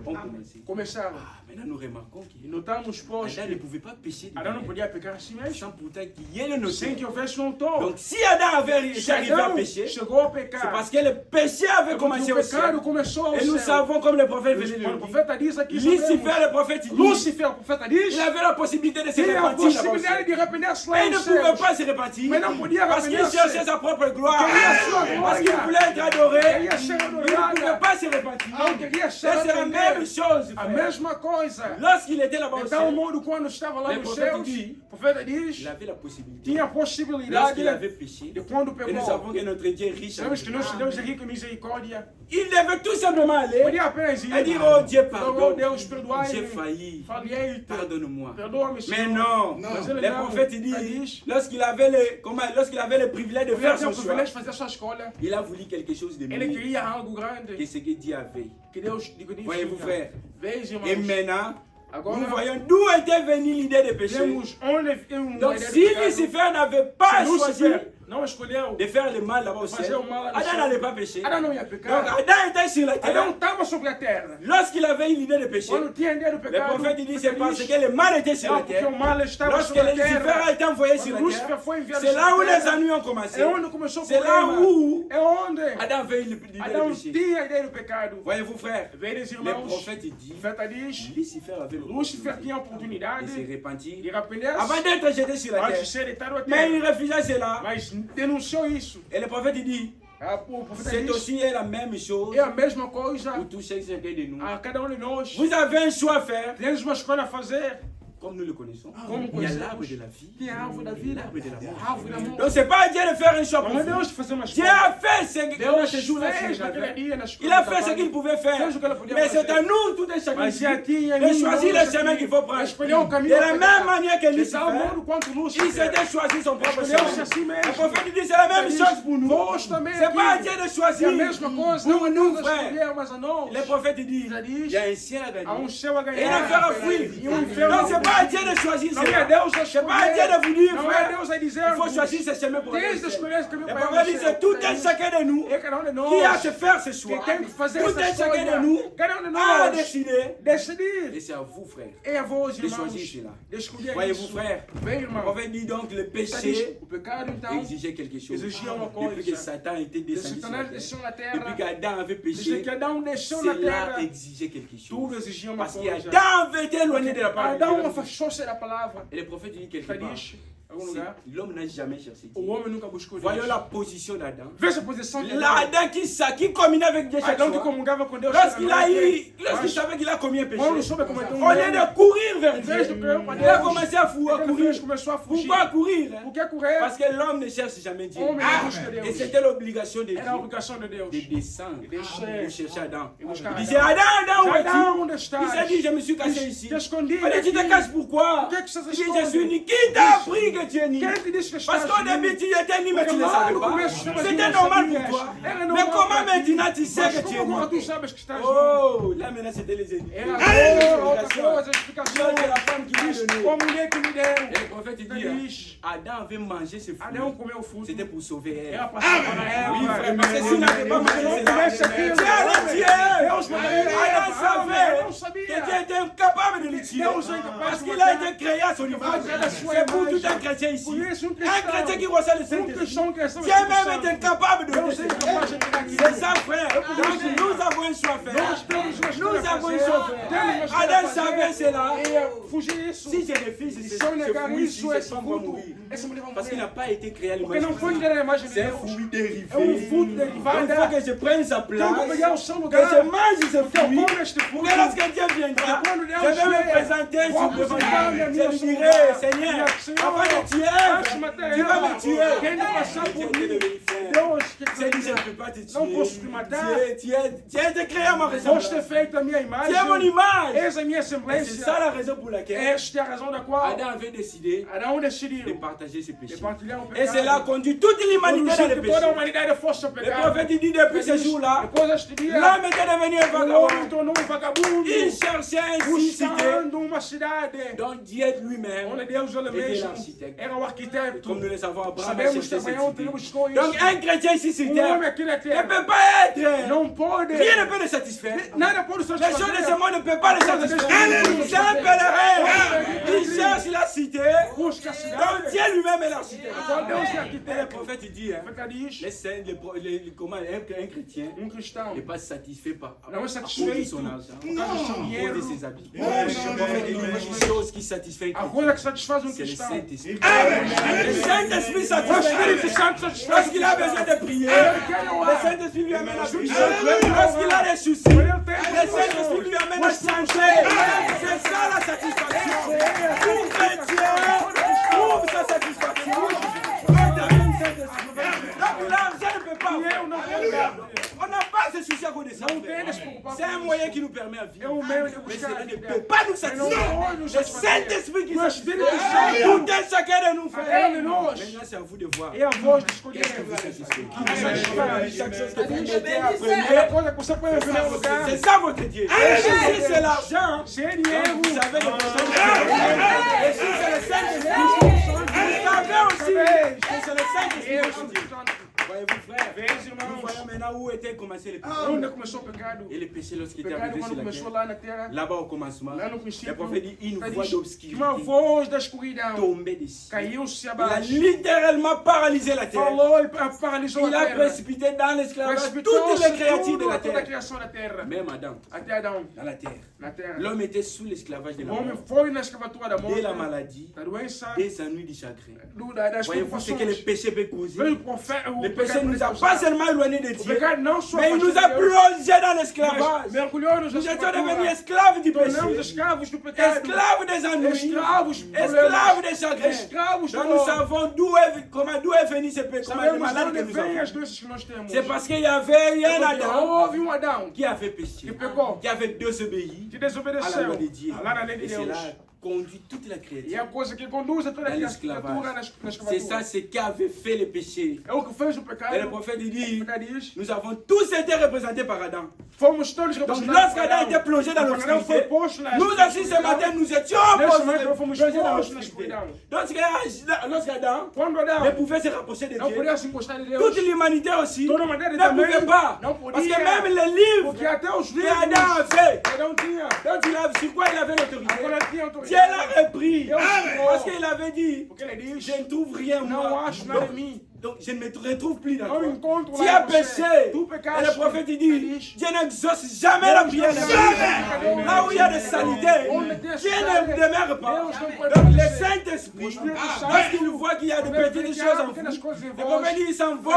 Ont commencé. Começaram. Ah, maintenant nous remarquons E que notamos, pois, Adam ne que pouvait pas pécher de Adão não lui-même podia pecar a si mesmo sans pourtant qu'il y ait le sem notaire. que houvesse um autor. Donc si Adam avait Se été arrivé à Adão pécher, chegou a c'est pecar, parce que le péché avait é porque commencé o au ciel. pecado começou ao Et nous céu. savons, comme le prophète venait de Quando o le dire, profeta diz aqui, Lucifer, sabemos, le prophète, il dit, Lúcifer, o profeta diz, il avait la possibilité de se tinha a repentir là-bas au possibilidade ciel. de arrepender-se lá Mais il ne nos pouvait céus. pas se repentir Mais não podia parce qu'il arrepender-se. cherchait sa propre gloire. Queria a sua Parce qu'il glória. voulait être adoré. Queria ser Il ne adorado. pouvait pas se repentir. Não queria Et ser c'est la même arrependido. chose, A frère. mesma coisa. Lorsqu'il était là-bas au Então, o ciel, mundo, quando estava lá Le nos profeta céus, dit, o profeta diz, il avait la possibilité. tinha a possibilidade Lorsqu'il avait péché, de quando et nous pegou. savons que notre Dieu est riche. en Sabemos que nosso Deus é miséricorde. rico em misericórdia. Il devait tout simplement aller Podia apenas ir et dire, oh Dieu, Oh pardon, Deus, perdoai-me. j'ai failli, Falhei-te. pardonne-moi. Perdoa-me, Mais Senhor. non, Mas ele le não. prophète Ele dit, diz, lorsqu'il avait le privilège de ele faire tinha son o choix, privilégio de fazer a sua escolha. il a voulu quelque chose de Ele mieux queria algo grande que ce que Dieu avait. que Deus diz. Voyez-vous, frère. Veja, Et irmãos. maintenant, Agora, nous voyons d'où était venue l'idée de péché. temos onde temos Donc, uma ideia si do pecado. Lucifer n'avait pas Se choisi Lúcifer não escolheu, de faire le mal là-bas au fazer ciel, o mal lá no Adam céu, n'allait pas pécher. Adão não ia Donc, pecar. Adam était sur la Adão terre. estava sobre a terra. Lorsqu'il avait une idée de péché, Quando tinha a ideia do le pecado, prophète dit o c'est profeta parce diz, que le mal était sur não, la porque terre. o mal estava Lorsque sobre a Lucifer terra. a été envoyé sur Quando la Lúcifer terre, foi enviado c'est sobre là a où les terra, ennuis ont commencé. é onde começou o C'est là problema. où É onde Adam avait l'idée de Adão péché. tinha a ideia do pecado. Voyez-vous, frère, Veres, le irmãos, prophète o dit profeta diz, Lucifer avait Lúcifer tinha a de oportunidade se de repentir arrepender-se avant d'être jeté sur la antes de terre. ser deitado a Mais il terra. refusait cela. Mas denunciou isso. Et le prophète dit O profeta c'est diz, aussi la même chose é a mesma coisa pour tous chacun de nous. a cada de nós. Vous avez un choix à faire, Temos uma escolha a fazer. comme nous le connaissons. Como Il y a conhecemos. l'arbre de la vie, Tem a árvore da vida, l'arbre de la mort. a árvore da morte. Donc c'est pas à Dieu de faire un choix pour Não é vous. Deus de fazer uma Dieu escolha. a fait ce que dans Deus ce jour-là sur le fez naquele jardin. dia na escolha. Il a do fait ce trabalho. qu'il pouvait faire. Fez o que ele podia Mais c'est fazer. à nous, tout un chacun, Mas é a ti e a de mim, choisir nós le chemin aqui, qu'il faut prendre. escolher o De caminho la a même pegar. manière que De tal Lucifer, modo quanto il Lúcifer s'était choisi son propre escolheu-se chemin. a si Le mesmo. prophète dit c'est la même chose pour nous. Vós também C'est pas à aqui. Dieu de É a choisir. mesma coisa. Pour Não é nous, nós a frère. escolher, mas a nós. Le prophète dit Já il diz, y a un ciel à há gagner. céu a Et un ganhar. enfer à fuir. E inferno Donc a c'est pas à Dieu de choisir Não é cela. Deus a C'est pas à Dieu de vous dire, Não é frère. Deus a dizer. Il faut choisir ce chemin pour aller au Tens de ciel. escolher esse caminho Le para prophète dit ir ao c'est tout céu. un chacun de nous É cada de nós. qui a à se faire ce choix. Que tem que fazer Tout essa un chacun escolha. de nous Cada de a nós décidé. decidir. Et c'est à vous, frère. É a vós, De irmãos, choisir cela. de escolher Voyez-vous, isso. frère. Bem, Le irmão. prophète dit donc le Está péché diz, o pecado, então, exigeait quelque chose. exigia uma Depuis que coisa. Satan était De descendu sur la Satanás terre, desceu na depuis terra. qu'Adam avait Desde péché, que Adão desceu na cela terra, exigeait quelque chose. tudo exigia uma Parce coisa. qu'Adam avait été éloigné de la part de Adão Dieu. afastou-se da palavra. Et le prophète dit quelque Está part, diz, L'homme n'a jamais cherché O Dieu. homem nunca buscou Deus. Voyons la position d'Adam. Veja a posição de Adão. L'Adam qui communait avec Dieu chaque Adão que fois. comungava com Deus. Lorsqu'il savait qu'il a commis un péché, Quando soube que cometeu au lieu de courir vers Em vez de Dieu, correr para il a Deus, commencé à o que ele courir. fez? Começou a fugir. Pourquoi courir? Hein? Por que correr? Parce que l'homme ne cherche jamais Dieu. Homem não busca Deus. Et c'était l'obligation de Dieu Era a obrigação de Deus. de descendre Descer. pour chercher Adam. E buscar Il disait Adam, où es-tu? Adão, onde Il estás? s'est dit, je me suis caché ici. Te escondi. On dit, tu te caches pourquoi? Por que você se Il dit, esconde? je suis ni. Qui t'a appris que tu es ni? Quem te disse que Parce estás qu'au nu? début, tu étais ni, mais tu ne le Porque lá savais no pas. começo, você C'était não normal sabias. pour toi. Era Mais normal comment para ti. maintenant tu sais Mas que tu es como agora tu ni? sabes que estás nu? Oh, là maintenant, c'était les ennemis. Era outra Explication. coisa, explicação. C'est la femme qui m'a donné. Com a mulher que me Et deu. le prophète il dit, Diz, Adam avait mangé ce fruit. Adão comeu o fruto. C'était pour sauver Era Ève. para salvar Eva. Oui, frère, parce que s'il n'avait pas mangé Não cela, comesse aquilo. tu allais tuer. Deus mandaria Adam Eva. savait Não sabia. que tu étais incapable de le tuer. Deus é incapaz Parce de qu'il matar. a été créé à son image. C'est pour tout un chrétien ici. Por isso, Un chrétien qui reçoit le Saint-Esprit. cristão que recebe Tu o es même Espírito été incapable de Deus le é tuer. incapaz de tirar aquilo. C'est ça, frère. Donc nous avons un choix à faire. Nós temos uma Nous escolha a avons un fazer. choix à faire. Temos uma escolha Adam a savait fazer. cela. E fugir isso. Si je refuse E ce se eu negar fruit, isso, cette esse femme va fruto, mourir. essa mulher vai Parce qu'il n'a morrer. pas été créé à Porque l'image não de foi Dieu. criada a imagem de C'est un Deus. fruit dérivé. É um fruto Donc derivado. il faut que je prenne sa place. Tenho que pegar o seu Que lugar. je mange ce Que eu fruit. como este Pour fruto. que lorsque Dieu viendra, Quando Deus je vais me vier, présenter sur vou le devant apresentar lui. minha Je minha lui lugar. dirai, Seigneur, Senhor, avant de tuer, antes de matar tu vas Eva, me tuer. quem vai passar Dieu por te mim? le vérifie. Deus que C'est dit, je ne peux pas te tuer. Não posso te matar. Tu as été créé à ma Foste ressemblance. feito a minha Tu imagem. es mon image. Eis a minha Et c'est ça semblância. la raison pour laquelle Esta é a razão da qual Adam avait décidé Adão de decidiu partager ses péchés. de partilhar o Et pecado. cela conduit toute l'humanité dans le Conduziu que toda a péché. humanidade fosse ao Le pecado. prophète il dit depuis ce jour-là, Depois deste dia, l'homme était devenu un o homem vagabond. tornou um vagabundo, Il cherchait une cité buscando uma cidade dont Dieu lui-même onde Deus ele était mesmo l'architecte. era o arquiteto. Comme nous le savons, Abraham a Sabemos cherché que Abraão cette temos cité. coisas. Donc un chrétien ici sur Um terre homem aqui na ne terra peut pas être. não pode. Rien ne peut le satisfaire. Nada pode Les choses de ce satisfazer. monde ne peuvent pas le satisfaire. C'est un pèlerin. Il cherche la cité Busca a dont cidade. Dieu lui-même est l'architecte. Quando Deus é Et le arquiteto, prophète il dit, hein, fica diz, les saints, comment un chrétien cristão n'est pas satisfait par não é à cause de satisfeito son argent, por causa do seu à cause de dinheiro. ses habits. Le prophète dit une chose qui satisfait un A chrétien, coisa que satisfaz c'est le cristão. Saint-Esprit. Le Saint-Esprit O satisfait. Espírito Santo satisfaz Lorsqu'il a besoin de prier, le Saint-Esprit lui amène à prier. Lorsqu'il a des soucis, le Saint-Esprit lui amène à changer. C'est ça la satisfaction. Tout chrétien trouve sa satisfaction. Donc l'argent ne peut pas. On n'a pas ce souci à cause de ça. C'est un moyen qui nous permet à vivre. Mais cela ne peut pas nous satisfaire. Le Saint-Esprit qui satisfait. Tout un chacun de nous fait. Maintenant, c'est à vous de voir. É a voz de escolher. Qu'est-ce que vous satisfait? Chaque chose que vous mettez à É a premier, coisa que você põe em primeiro lugar. c'est ça votre Dieu. Si c'est l'argent, Se é donc dinheiro, vous savez le besoin de et si c'est le Saint-Esprit, vous savez aussi que c'est le Saint-Esprit votre Dieu. Voyez-vous, frère, nous voyons maintenant où était commencé le péché. onde começou o pecado? Et le péché lorsqu'il O était pecado arrivé quando sur la começou terre, lá na terra, là-bas au commencement, lá no le princípio, prophète dit une ele voix diz, d'obscurité uma voz da escuridão tombait des cieux. caiu-se Il a abaixo, littéralement paralysé la terre. falou e paralisou Il a a terra. précipité dans l'esclavage Precipitou toutes les créatures de tudo, la toda a terre. criação da terra. Même Adam, Até Adão, dans la terre. na terra. L'homme était sous l'esclavage de O la homem mort, foi na escravatura da de morte, la maladie, da doença, des ennuis, du chagrin. das Voyez-vous ce que le preocupações. péché peut causer. Veio o Le péché pecado nous a nos pas causar. seulement éloignés de O Dieu, pecado não só mais il nous a afastou de Deus, plongés dans mas l'esclavage. mergulhou nos Nous étions devenus escravatura. esclaves du Tornamos péché, escravos do pecado. esclaves des ennuis, Escravos de problemas. esclaves des chagrins. Escravos Donc de nous dor. savons d'où est venu ce péché, comment les Sabemos de malades onde que nous vêm avons. as doenças que nós temos. C'est parce qu'il y avait un Porque Adam houve Adão qui avait péché, que pecou, qui avait désobéi que à la desobedeceu loi de Dieu. lá na lei de Et Deus. cela conduit toute la E créature. a coisa que conduz a toda a Dans criatura l'esclavage. na C'est escravatura. ça ce qui avait fait le péché. É o que fez o Et le pecado. prophète il O dit, pecado diz, nous avons tous été représentés par Adam. fomos todos Donc representados por lorsqu'Adam était Adão. plongé dans Quando Adão foi l'obscurité, posto na nous aussi ce matin nous étions plongés dans l'obscurité. escuridão. Donc lorsqu'Adam Quando ne Adão pouvait se rapprocher de não Dieu, podia se encostar de Deus, toute l'humanité aussi toda a humanidade ne também pouvait pas. não Parce que podia. même les livres Porque até os livros qu'Adam a fait, Adão tinha. sur quoi il avait l'autorité, Agora tinha Dieu autoridade. l'a repris. Deus tirou. Parce qu'il avait dit, Porque ele diz, je ne trouve rien não moi. acho nada em mim. Donc je ne me retrouve plus dans Não toi. encontro Tu lá as em você. péché. Tu Et pecaste. le prophète il dit, Diz, Dieu n'exauce jamais la prière. Jamais. Là où il y a des saletés, Onde tem Dieu cidade, ne demeure pas. Deus não pode Donc le acontecer. Saint-Esprit, O Espírito Santo, lorsqu'il voit qu'il y a des quando petites ele choses en pequenas vous, coisas em le vós, prophète dit, il s'envole.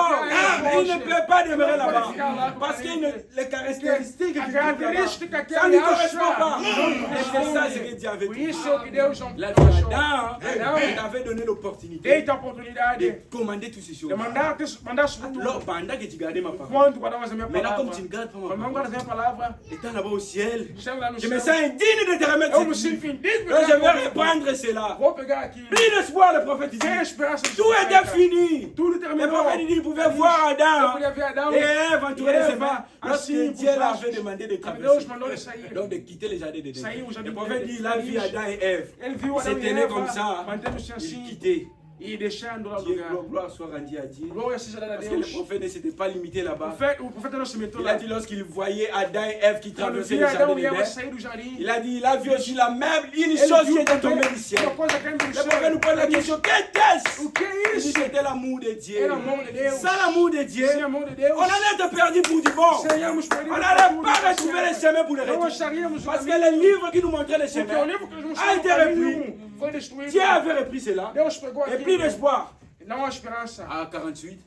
Il ne peut pas demeurer là-bas. Parce que les caractéristiques a du característica que ça ne ele correspond pas. acha, Et c'est ça ce que Dieu avait por dit. isso é o que Deus não La achou. Adam, Adão, il avait donné l'opportunité dei-te a oportunidade de commander toutes ces choses. de mandar tudo. Alors, pendant que tu gardais ma parole, Quando guardavas a minha maintenant comme palavra, tu ne gardes pas ma quando não parole, guardas a minha palavra, étant là-bas au ciel, chega lá no je me céu, sens indigne de te remettre eu me cette sinto vie. indigno. Donc je vais reprendre cela. Vou pegar aquilo. Plus d'espoir, le prophète dit. Sem esperança de Tout était fini. Tudo Le terminou. prophète dit, il pouvait voir Eu Adam podia ver Adão et Ève entourer les Eva, semins lorsque assim, Dieu por leur baixo. avait demandé de Deus traverser. mandou ele sair. Donc de quitter les jardins de Sair o Dieu. jardim Le prophète de dit, il a vu Adam et Ève. Ele viu Ils Adão se e tenaient comme Eva ça. mantendo-se Ils assim quittaient. e deixando lá o Dieu, lugar. gloire soit rendue à Dieu. Glória seja dada a Parce que le Deus. prophète ne s'était pas limité là-bas. O profeta não se meteu Il a lá. dit lorsqu'il voyait Adam et Ève qui Quando traversaient via les jardins Adão de e Eva Dieu, sair do jardim, il a dit, il a vu aussi la même, une ele chose qui viu était também tombée du ciel. uma coisa caindo do Le prophète nous céu. pose la question, qu'était-ce? O que é Il dit, isso? c'était l'amour de Dieu. Era amor de Deus. Sans l'amour de Dieu, Sem amor de Deus, on allait être perdu pour du bon. seríamos perdidos. On n'allait pas retrouver les chemins pour les Não retrouver. acharíamos o Parce que caminho. le livre qui nous montrait les Porque o chemins livro que nos a été mostrava o repris. caminho foi destruído. Dieu avait repris cela. Deus pegou Et plus aquilo. d'espoir. Não há esperança. À 48,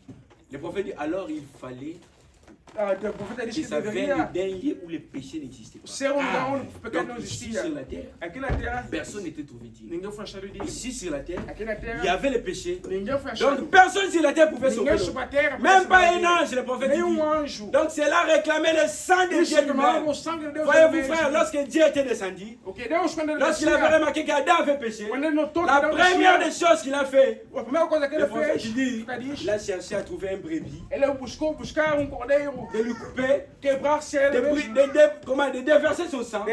le prophète dit, alors il fallait O profeta que disse que ça vienne deveria d'un lieu où le péché n'existait pas. ser lugar onde o pecado não Donc ici existia. sur la terre, Aqui na terra, personne n'était trouvé digne. ninguém foi achado digno. Ici sur la terre, Aqui na il y terra, avait le péché. ninguém foi achado. Donc personne sur la terre pouvait sauver Ninguém l'autre. sobre a terra. Même pas parece un ange, le prophète dit. nenhum anjo. Donc cela réclamait le sang de Isso Dieu tomava lui-même. o sangue de Deus. Voyez-vous mesmo. frère, lorsque Dieu était descendu, O que Deus, quando ele lorsqu'il avait descia, remarqué qu'Adam avait péché, quando ele notou que la Adão première des descia, choses qu'il a fait, a primeira coisa que le ele prophète fez, dit, fica diz, il a cherché à trouver un brebis, ele buscar cordeiro, de lui couper, quebrar-se ele mesmo, de déverser son sang.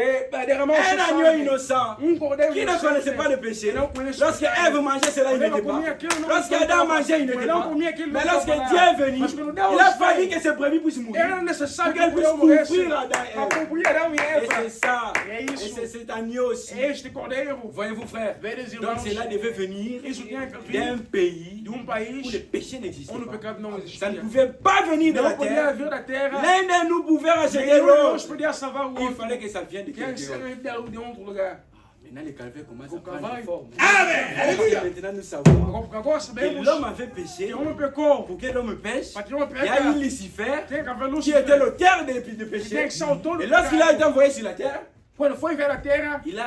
derramar o seu Un agneau sangue. innocent Cordeiro qui ne inocente. connaissait pas le péché. Não conhecia o Lorsque pecado. Ève mangeait cela, il Quando n'était ela comia pas. aquilo, não Lorsque estava. Adam mangeait, il n'était Quando ela pas. comia aquilo, Mais não lorsque estava Dieu lá. est venu, Mas quando Deus il a veio, fallu que ce brebis puisse mourir. era necessário Pour qu'elle que puisse eu morresse couvrir Adam et para Ève. cobrir Adão e Et Eva. c'est ça. É Et isso. c'est cet agneau aussi. Este cordeiro, Voyez-vous, frère. Vedes Donc irmãos, cela devait venir isso tinha que vir d'un pays de où país le péché n'existait onde o pas. pecado não Ça existia. ne pouvait pas venir de la Não podia terre. vir da terra. L'un de nous pouvait racheter Nenhum de nós l'autre. podia salvar o Il outro. fallait que ça vienne de Tinha que quelque ser part. de outro lugar. Maintenant, le calvaire commence O à prendre cavalo. forme. Amen. Maintenant, nous savons Agora que sabemos l'homme avait péché. que o homem pecou. Pour que l'homme pêche, Para que o homem il y a eu peca, Lucifer tem que haver qui Lúcifer. était l'auteur de Tem péché. que ser autor do Et lorsqu'il a pecado. été envoyé sur la terre, Quando foi ver a terra, il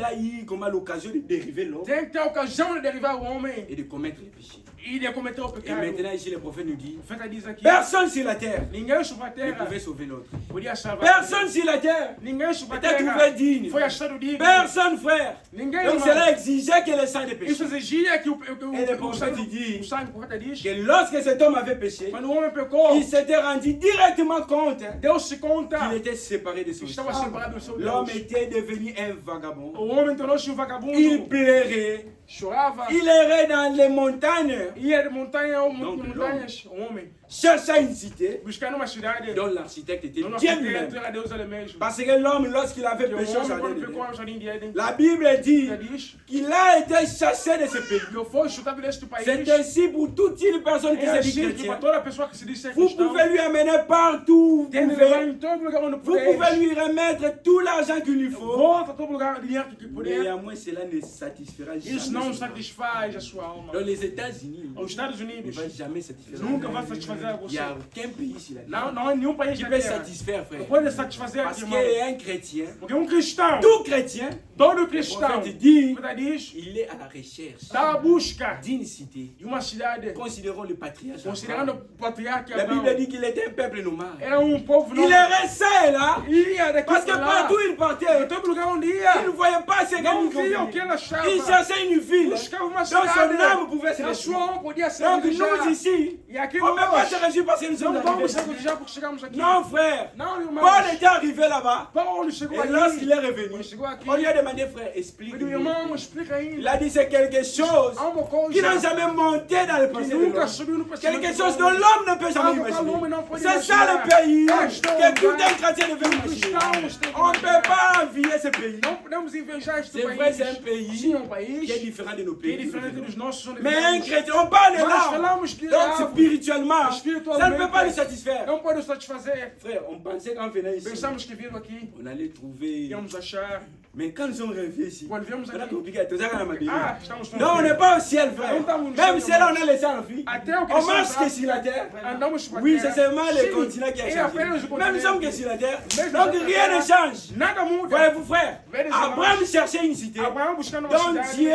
a eu comme l'occasion de dériver l'homme tem que ter a ocasião de derivar o homem et de commettre le péché. e de cometer o Et pecado. maintenant, ici, le prophète nous dit, O profeta diz aqui, personne sur la terre ninguém sobre a ne terra pouvait sauver l'autre. podia salvar. Personne sur la terre Ninguém sobre a était trouvé terra digne. foi achado digno. Personne, frère. Ninguém, Donc irmão. cela exigeait que le sang de péché. Isso exigia que o Et le prophète il dit o sangue, o profeta diz, que lorsque cet homme avait péché, quando o homem pecou, il s'était rendu directement compte Deus se conta qu'il était séparé de son que estava sang. separado do seu L'homme Deus. était devenu un vagabond. O homem tornou-se Il vagabundo, pleurait. chorava, Il errait dans les montagnes, ia de montanha a Não, montanhas, o homem, cherchant une cité buscando uma cidade, dont l'architecte était onde Dieu lui-même. era Deus ele mesmo. Parce que l'homme, lorsqu'il avait Que o péché au homem, jardin quando d'Éden, pecou no jardim de Éden, la Bible dit ele diz qu'il a été chassé de ce pays. que foi chutado deste país. C'est ainsi pour toute une personne qui É se dit assim que chrétien. para toda pessoa que se diz ser Vous cristão, pouvez lui amener partout où tem vous que levar pouvez. em todo lugar onde Vous pouvez puder. lui remettre tout l'argent qu'il lui faut. Volta a todo lugar de dinheiro que Mais puder. néanmoins, cela ne satisfera jamais. Isso não son âme. satisfaz a sua alma. Dans les États-Unis, Os Estados il ne Unidos va jamais satisfaire. nunca vai satisfazer a Il n'y você. a aucun pays sur la terre Não há nenhum país qui na peut terra satisfaire, que frère. pode satisfazer Parce aqui, qu'il irmão. est un chrétien, Porque cristão, tout chrétien, todo le cristão, prophète dit, a profeta diz, il est à la recherche está à busca d'une cité. de uma cidade, Considérons le patriarche. considerando Abraham. o patriarca La Abraão. Bible dit qu'il était un peuple nomade. Era povo Il errait ça et là, ia daqui parce que para lá. partout il partait, Em todo lugar onde ia, il ne voyait pas ce não qu'il via o que voulait. ele achava. Il cherchait une ville Buscava uma dont son cidade. âme pouvait se A réjouir. sua alma podia ser Donc nous religiosa. ici, E aqui on ne peut pas nós se réjouir parce que nous sommes não vamos ser arrivés. religiosos porque chegamos aqui. Non frère, Não, irmãos. Paul était arrivé là-bas Paulo chegou et lorsqu'il aqui. est revenu, Quando chegou aqui, on lui a demandé frère, pediu, explique-nous. irmão, explica aí. Il a dit c'est quelque chose Há uma qui n'a coisa jamais monté dans le que passé de nunca l'homme. subiu no pensamento Quelque do chose dont homem. l'homme ne peut jamais Algo que l'homme imaginer. não pode C'est ça imaginar. le pays Este que tout lugar un chrétien devait que imaginer. cristãos têm que On ne peut pas pas envier ce pays. Não podemos invejar este C'est país. vrai, c'est un pays Sim, um qui est país différent de nos que é pays. diferente dos nossos. São Mais un diferentes. chrétien, on parle Mas là. falamos de Donc algo spirituellement, espiritualmente, ça ne peut pas nous satisfaire. não pode nos satisfazer. Frère, on pensait qu'en venant ici, Pensamos que vindo aqui, on allait trouver. íamos achar. Mais quand nous sommes revenus ici, Quando viemos on a aqui, compliqué. Tout ça, on a marqué. ah, estamos com Non, on n'est pas au ciel, frère. Não estamos no Même céu, si là, on a laissé en vie. Até o que On estamos marche lá, que sur la terre. andamos sobre a Oui, terra. c'est seulement le Sim, continent qui a é apenas o changé. Même continente. nous sommes que sur la terre. Mesmo Donc sobre a rien ne terra, change. Nada muda. Voyez-vous, frère, Vêem, Abraham cherchait une cité Abraão buscando uma dont cidade Dieu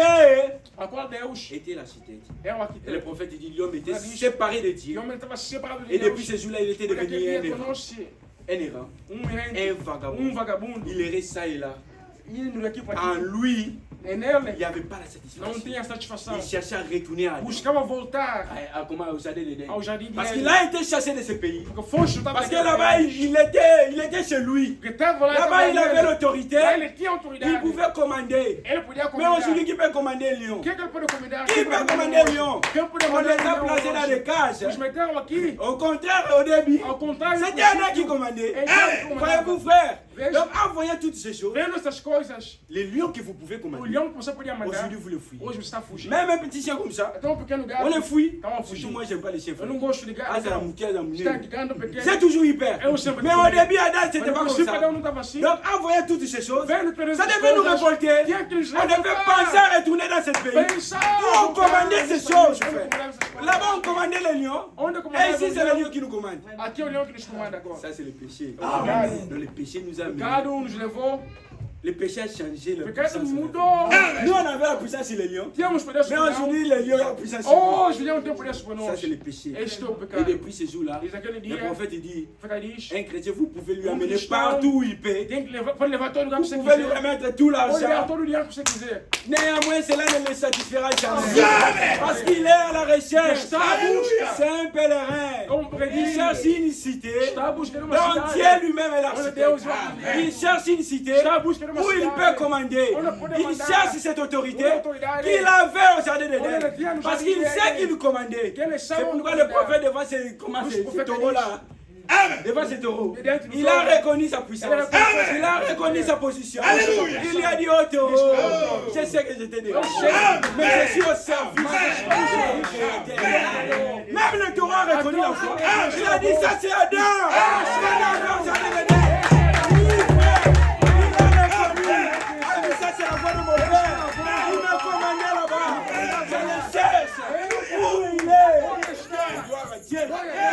a qual Deus était l'architecte. é o Et le arquiteto. prophète dit l'homme était Ele diz- séparé de E Dieu. o homem estava separado de Et Deus. depuis ce jour-là, il était Porque devenu aquele un dia errant. tornou-se Un errante, vagabond. vagabundo. Il errait ça et là. Indo daqui para En aqui. lui, E il nele n'y avait pas la não satisfaction. tinha satisfação. Il cherchait à retourner à Dieu. Buscava voltar Comment au jardin d'Éden. ao jardim de Parce qu'il Éden. a été chassé de ce pays. Porque foi chutado Parce que daquele là-bas, país. il était chez lui. Porque estava lá, Là-bas, il avait Lá l'autorité. ele tinha autoridade. Il pouvait commander. Ele podia Mais comandar. aujourd'hui, qui peut commander un lion? O que ele pode comandar? Qui peut commander un lion? Quem pode On mandar les a placés dans des cages. Os meteram aqui. Au contraire, au début, Ao contrário, c'était un homme qui commandait. Voyez-vous, frère? Donc, envoyez toutes ces choses. Vendo essas coisas, Les lions que vous pouvez o commander, leão que você podia mandar, aujourd'hui, vous le fouillez. hoje você está fugindo. Même un petit chien comme ça, Então um pequeno gato, on le fouille. Tá uma Surtout fugindo. moi, j'aime pas les chiens. Eu não gosto de Ah, c'est la gato. mouquette, la Está mouquette. de gato pequeno. C'est toujours hyper. Eu sempre Mais au début, Adam, c'était Mas pas no comme princípio Adão ça. não estava assim. Donc, envoyez toutes ces choses. Vendo todas Ça essas devait nous coisas, révolter. tinha que nos On devait revoltar. penser à retourner dans ce pays. Pensar, Où on commandait ces choses, Onde frère. comandava essas coisas? Là-bas, on commandait les lions. Onde Et comandava ici, o c'est les leão? lions qui nous commandent. Aqui é o leão que nos comanda agora. Ça, c'est le péché. Amen. Donc, le péché nous a O mis. gado nos levou. Le péché a changé O la pecado puissance. mudou. Nous, on avait la puissance sur les lions. Tínhamos poder Mais sobre o leão. aujourd'hui, les lions ont la puissance sur nous. Hoje o leão tem poder sobre Ça, nós. c'est le péché. Este é o Et pecado. depuis ce jour-là, E naquele le dia, prophète il dit o profeta diz, un chrétien, vous pouvez lui Um amener cristão partout où il peut. tem que levar, pode levar todo lugar que Vous você pouvez lui quiser. remettre tout Pode levar l'argent. todo o dinheiro que você quiser. Néanmoins, cela ne le satisfera jamais. Parce qu'il est à la recherche. Está à busca. C'est un pèlerin. Como Il predisse, cherche une cité está à busca de uma dont cidade. Dieu lui-même est Onde Deus l'architecte. vai. Il cherche une cité Está à busca de uma où il cidade. peut commander. Onde pode Il mandar. cherche cette autorité Uma autoridade. qu'il avait au jardin Onde ele tinha d'Éden. no Parce jardim qu'il de sait Éden. qu'il commandait. Que ele C'est sabe pourquoi onde le comandar. prophète devant ce prophète taureau-là. Devant ce taureau, Et d'être il a taureau. reconnu sa puissance. Il a reconnu. Il a reconnu sa position. Alléluia. Il lui a dit, oh taureau, je sais que je t'ai dérangé. Mais je suis au service. Même le taureau a reconnu la foi. Il a dit, ça c'est Adam. Adam, ça c'est Adam. Oui, frère. Il a reconnu. Il a dit, ça c'est la voix de mon père. Il m'a commandé là-bas. Je le cherche. Où il est? Gloire à Dieu.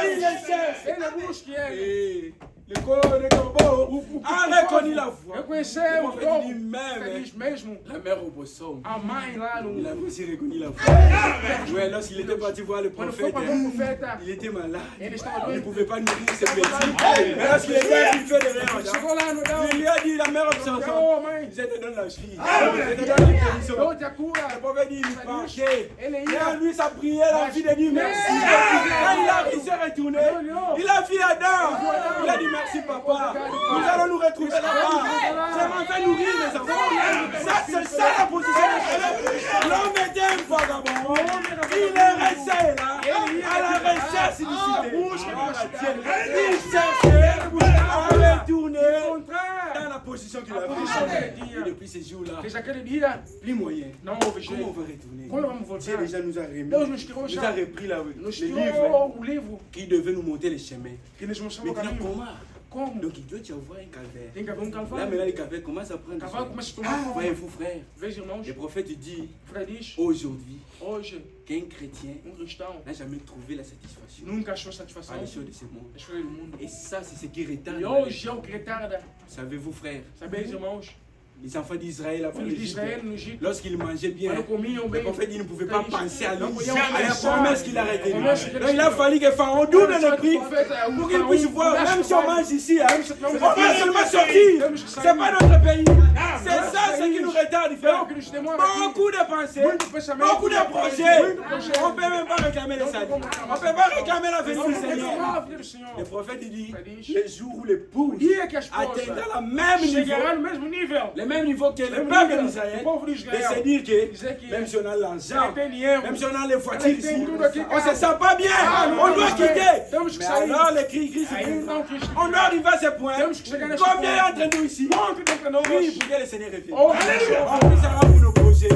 Il le cherche. Ele busca ele. Et le corbeau a reconnu la voix. Reconheceu Le o prophète dom. dit même, Ele diz mesmo. la mère au bossum, A mãe lá il no. avait aussi reconnu la voix. Ouais, lorsqu'il était parti voir le Quando foi prophète, para ver o profeta, il était malade. ele estava Il ne doente. pouvait pas nourrir ses petits. Mais lorsqu'il est venu, il fait des rêves. Chegou lá no Adão. Il lui a dit, la mère observante, Oh, mãe. je te donne la fille. Je te donne la guérison. Eu te a cura. Le prophète dit, il partait. Ele Et ia. en lui, sa prière, la fille a dit merci. Quand il s'est retourné, il a vu Adam. Il a dit merci papa. Nous allons nous retrouver là-bas. Je m'en vais nourrir mes enfants. Ça, c'est ça la position de l'homme était un vagabond. Il est resté là, à la recherche d'une cité. Il cherchait à retourner dans la position qu'il avait. Et depuis ces jours-là, Desde aquele dia, plus moyen. não houve Comment on jeito. va retourner? Como vamos Dieu voltar? déjà nous a remis, Deus nos tirou nous a já. repris Nos le livre tirou o livro qui devait nous montrer les chemins. que nos mostrava o Maintenant, caminho. comment? Como? Donc il doit y avoir un calvaire. Tem que haver um Là calvário. maintenant, le calvaire commence à prendre O cavalo son- começa a tomar forma. Voyez-vous, frère, Veja, irmãos, le prophète dit o Frei diz, aujourd'hui hoje, qu'un chrétien cristão n'a jamais trouvé la satisfaction nunca achou satisfação à les choses de ce monde. das coisas do mundo. Et ça, c'est ce qui retarde. E hoje é o que retarda. Savez-vous, frère, Sabeis, irmãos, les enfants d'Israël après filhos de l'Égypte, Israel no Egito, lorsqu'ils mangeaient bien, quando comiam le bem, prophète dit, ne pouvait pas penser à lui, Não podiam à la pensar. promesse qu'il a retenue. Promesse que ele Donc il a fallu que Pharaon double le prix profeta, pour qu'il puisse voir, même si on mange ici, hein, não on va seulement sortir. C'est pas notre pays. C'est ça ce qui nous retarde, é o frère. que nos demora aqui. Beaucoup de pensées, Muito pensamento, beaucoup de projets. muito projeto. On ne peut même pas réclamer les saluts. On ne peut pas réclamer la venue Não du tem Seigneur. como, filho do Senhor. Le prophète il dit, Ele diz, le jour où l'épouse o dia que a atteindra esposa le même chegará niveau, no mesmo nível, le même niveau que le Mesmo peuple nível, d'Israël, o povo de de se Israel, dire que dizer que même si on a l'argent, ela tem dinheiro, même si on a les voitures ela tem ici, tudo aqui, on ne se sent pas bien, Ah, on doit não, quitter. Temos que Mais sair. alors, les cris, c'est Ainda bon. não quis. On doit arriver à ce point. Temos que chegar neste Combien ponto. est entre nous ici? Quanto entre nós? Oui, pour que le Seigneur revienne. Oh, On puisse pour nos projets.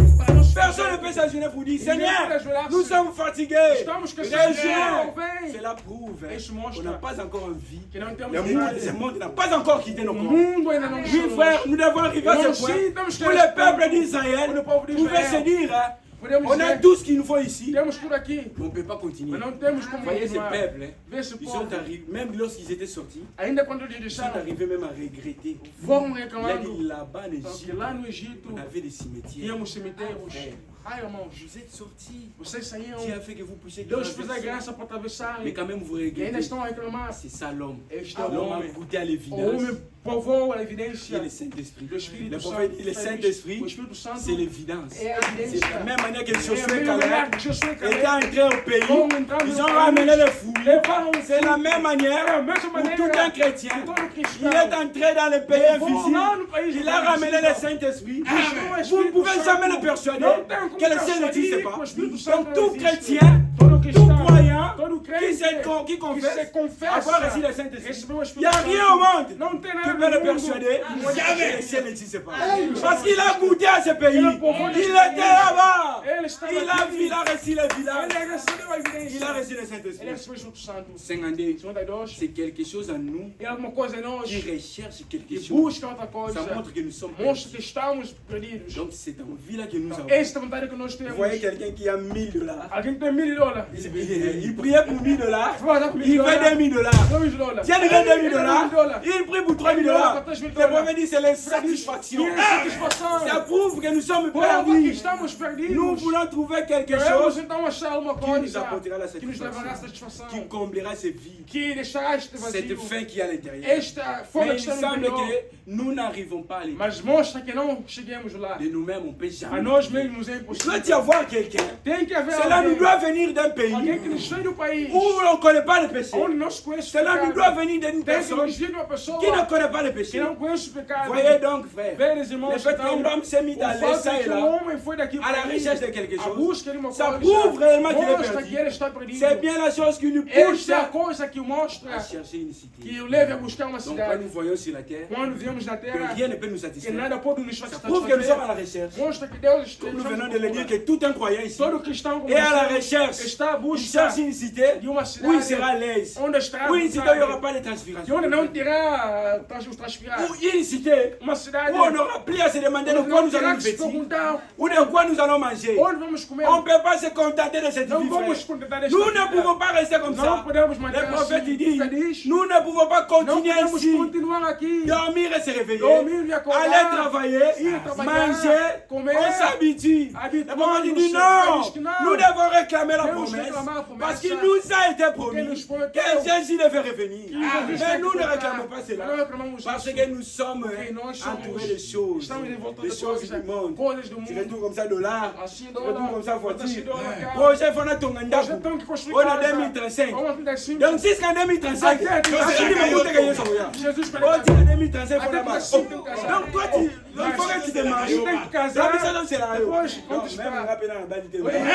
Personne ne peut s'agenouiller pour dire, Seigneur, nous sommes fatigués. Estamos Reviens. cansados. Vem. Cela prouve hein, Isso mostra qu'on n'a pas encore envie. que não temos Le monde, ce monde n'a pas encore quitté nos O corps. mundo ainda não Oui, frère, nous devons arriver à Não, ce point sim, temos que où le responder. peuple d'Israël Pour le peuple pouvait d'Israël. se dire, hein, Podemos on a dizer, tout ce qu'il nous faut ici, temos tudo aqui, mais on ne peut pas continuer. mas não temos como Vous voyez ces continuar. peuples, hein, Vê esse ils povo, sont arrivés, même lorsqu'ils étaient sortis, ainda quando eles ils sont deixaram, arrivés même à regretter. foram Il a reclamando. dit là-bas en Porque Égypte, lá no Egito, on avait des cimetières. tínhamos cemitérios. Frère, Ai, irmãos, vous êtes sortis. vocês saíram, Dieu a fait que vous puissiez Deus fez a traverser. graça para atravessar, Mais quand même, vous e ainda regrettez. estão a reclamar. C'est ça l'homme. Este é o L'homme a homem. goûté à O l'évidence. homem provou a Qui evidência est le Saint-Esprit. do Espírito Le Santo. prophète dit le Saint-Esprit, O Espírito Santo c'est l'évidence. é a C'est evidência. de la même manière que É a Josué mesma Caleb maneira que Josué était Caleb entré au pays, vão entrar ils no ont país, ramené les fouilles. levaram o C'est la même É a manière mesma pour maneira tout un chrétien. que todo Il cristão est entré dans le pays levou invisible. lá no país Il a ramené le Saint-Esprit. Vous ne pouvez jamais le persuader Não tem como que le Ciel n'existe persuadir pas. que o Espírito Santo Donc não tout existe. chrétien, Todo tout cristão, croyant todo qui crente qui que confesse se confessa avoir reçu le Saint-Esprit, recebeu o il Espírito n'y a Santo. rien au monde Não tem qui nada peut no le mundo persuader Jamais. que le ciel n'existe pas. Parce qu'il a goûté à ce pays. Il était là-bas. Ele estava Il a aqui. vu, il a reçu le village. Ele recebeu a evidência. Il a reçu le Ele Saint-Esprit. recebeu o Espírito Santo. 52. 52. C'est quelque chose en nous É alguma coisa em nós qui recherche quelque que chose. busca outra coisa. Ça montre que nous sommes Mostra perdus. que estamos perdidos. Donc c'est en vie-là que nous avons. Esta vontade que nós Vous temos. voyez quelqu'un qui a $1000. Alguém que tem $1.000. Il priait pour $1000. Vai dar com Il veut $2000. $2.000. Tiens, il veut $2000. Il prie pour $3000. Le prophète dit c'est l'insatisfaction. Ça prouve que nous sommes Prova que perdus. estamos perdidos. Nous voulons trouver quelque Queremos chose então achar uma qui nous coisa apportera la que nos levará à satisfaction, satisfação. qui comblera ces vies, Que deixará este cette vazio. faim qui est à l'intérieur. Esta fome Mais que il está no semble interior. que nous n'arrivons pas à l'état. Mas mostra que não cheguemos lá. De nous-mêmes, on ne peut A jamais. nós mesmos é Il doit y impossível. avoir quelqu'un. Tem que haver Cela nous alguém. doit venir d'un Alguém pays que nos veio do país. où on ne connaît pas le péché. Onde não se conhece o Cela nous pecado. doit venir d'une Tem que personne nos vir de uma pessoa qui ne connaît pas le que péché. não conhece o pecado. Voyez donc, frère, Vês, irmãos, le fait que então, l'homme s'est mis o d'aller fato ça é et que o là, homem foi daqui à la para recherche de quelque a chose, busca de uma ça coisa. prouve réellement qu'il est Mostra que perdu. ele está perdido. C'est bien la chose qui nous pousse Esta é a coisa que o mostra à chercher une cité. que o leve a buscar uma Donc quand cidade. nous voyons sur la terre, Quando viemos na que terra, rien ne peut nous que satisfaire. nada pode nos Ça prouve que nous sommes à satisfazer. la recherche. Mostra que Deus Comme nous venons de le dire, que tout un croyant ici todo cristão est à la recherche. está à Il busca cherche une cité de uma où il cidade sera à l'aise. onde estará Où une cité où il n'y aura vontade, pas de de transpiration. onde não terá os transpirar. Où une cité Uma cidade où on n'aura plus à se demander de onde quoi não nous allons terá nous que se vêtir. perguntar Ou de quoi nous allons manger. onde vamos comer. On ne peut pas se contenter de cette Não vie, vamos frère. contentar desta Nous ne vida. pouvons pas rester comme Não ça. podemos Le manter prophète il assim. dit, Feliz. nous ne pouvons pas Não continuer podemos ici, continuar aqui. dormir et se réveiller, Dormir e acordar. aller travailler, Ir trabalhar, manger, comer. on s'habitue. Le Habituar-nos, prophète il dit Senhor, non, diz que não. nous devons réclamer la Devemos promesse, reclamar a promessa. parce qu'il nous a été promis nos prometeu que Jésus devait revenir. Jesus Mais nous ne vai réclamons pas Não cela, reclamamos parce isso. que nous sommes Porque nós somos- entourés de choses, Estamos em volta des de choses coisas, du monde. coisas do Tu mundo. retournes comme ça $, Assim, tu retournes comme ça assim, voiture. dólar, carro. Projet Fona Tonganda. Nós temos que construir On est en casa. 2035. Vamos até 35. Donc jusqu'en 2035, Até tu as fini de monter gagner son voyage. Jesus On para dit en 2035, il faut Até la marche. 35 tem que casar. Donc toi, il faut que tu te maries. Tu tem que casar. Donc ça, donc, c'est la Depois, Donc, quando même esperar. on rappelle dans la balle du Oui. thème.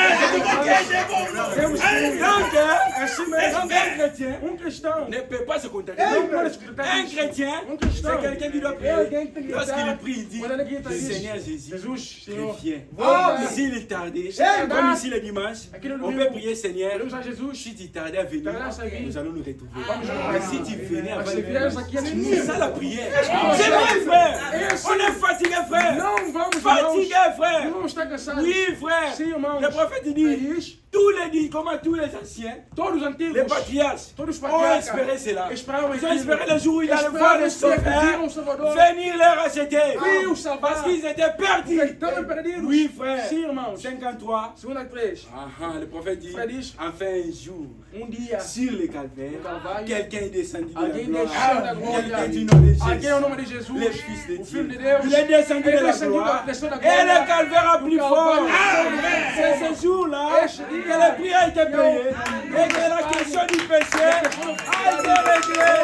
Temos que Donc, assim donc, mesmo. un chrétien Cristão ne peut pas se contenter. não pode se contentar Un disso. chrétien, Cristão c'est quelqu'un qui doit é prier. alguém que tem que Lorsqu'il gritar. prie, il dit, Quando ele grita, diz, Seigneur Jésus, Jesus, Senhor, reviens. volta. S'il est tardé, tardar. comme ici le dimanche, Aqui no on domingo, peut prier, Seigneur, Podemos a Jesus. si tu tardais à venir, Tardasse à vir. nous allons nous retrouver. Vamos nos Mais encontrar. si tu venais Mas avant se le vieres dimanche, aqui antes de c'est mim, ça la prière. Ah, C'est vrai, frère. É assim. On est fatigué, frère. não vamos, Fatigué, irmãos. frère. Não vamos estar cansados. Oui, frère. Sim, irmãos. Le prophète il dit, Feliz. tous les anciens, Todos os antigos. les patriarches, Todos os ont patriarcas. espéré cela. Esperavam Ils ont aquilo. espéré le jour où ils allaient Esperavam voir le esse dia que Sauveur viram o Salvador. venir les racheter. Viu o salvar. Parce qu'ils étaient perdus. Estavam perdidos. Oui, frère. Sim, irmãos. 53. Segunda 3. Le prophète dit, Frère dit, enfin un jour, dia, sur le calvaire, Calvaire, quelqu'un est descendu de la alguém gloire. desceu da glória. Quelqu'un du nom de Alguém ao Jésus. nome de Jesus. Le Fils de O Dieu. Filho de Deus. Il est descendu de Ele la desceu gloire. desceu da Et glória. le calvaire a E o plus fort. Calvaire C'est ce jour-là Esse que dia. le prix a été payé et que la question du péché a été réglée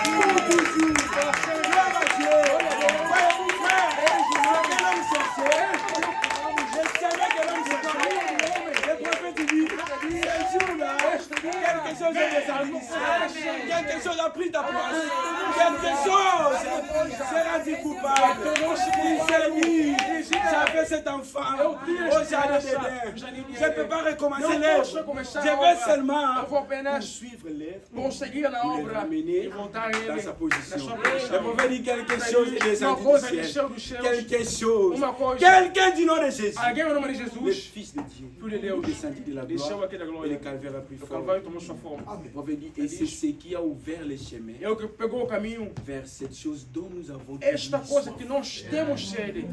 pour toujours. Gloire à Dieu. Voyez-vous, frère, ce que l'homme cherchait, je savais que l'homme cherchait. Le prophète dit, ce jour-là, quelque chose des ambitions. Quelque chose a pris ta place. Quelque chose s'est rendu coupable. Il s'est dit, j'avais cet enfant au jardin d'Éden. Je ne peux pas recommencer l'œuvre. Je vais seulement poursuivre l'œuvre na pour le obra ramener e voltar dans ele sa position. na sua posição. Le prophète dit quelque chose des Uma coisa que antichrétiens. desceu dos céus, Quelque chose. uma coisa, Quelqu'un du nom de Jésus. alguém no nome de Le Jesus Fils de Dieu. Filho de Deus, Descendu de la desceu gloire. aqui da Et le glória. calvaire a pris O forme. Calvário tomou sua forma. Le prophète dit, et c'est ce qui a ouvert les chemins É o que pegou o caminho. vers cette chose dont nous avons Esta tous coisa soif. que nós temos sede.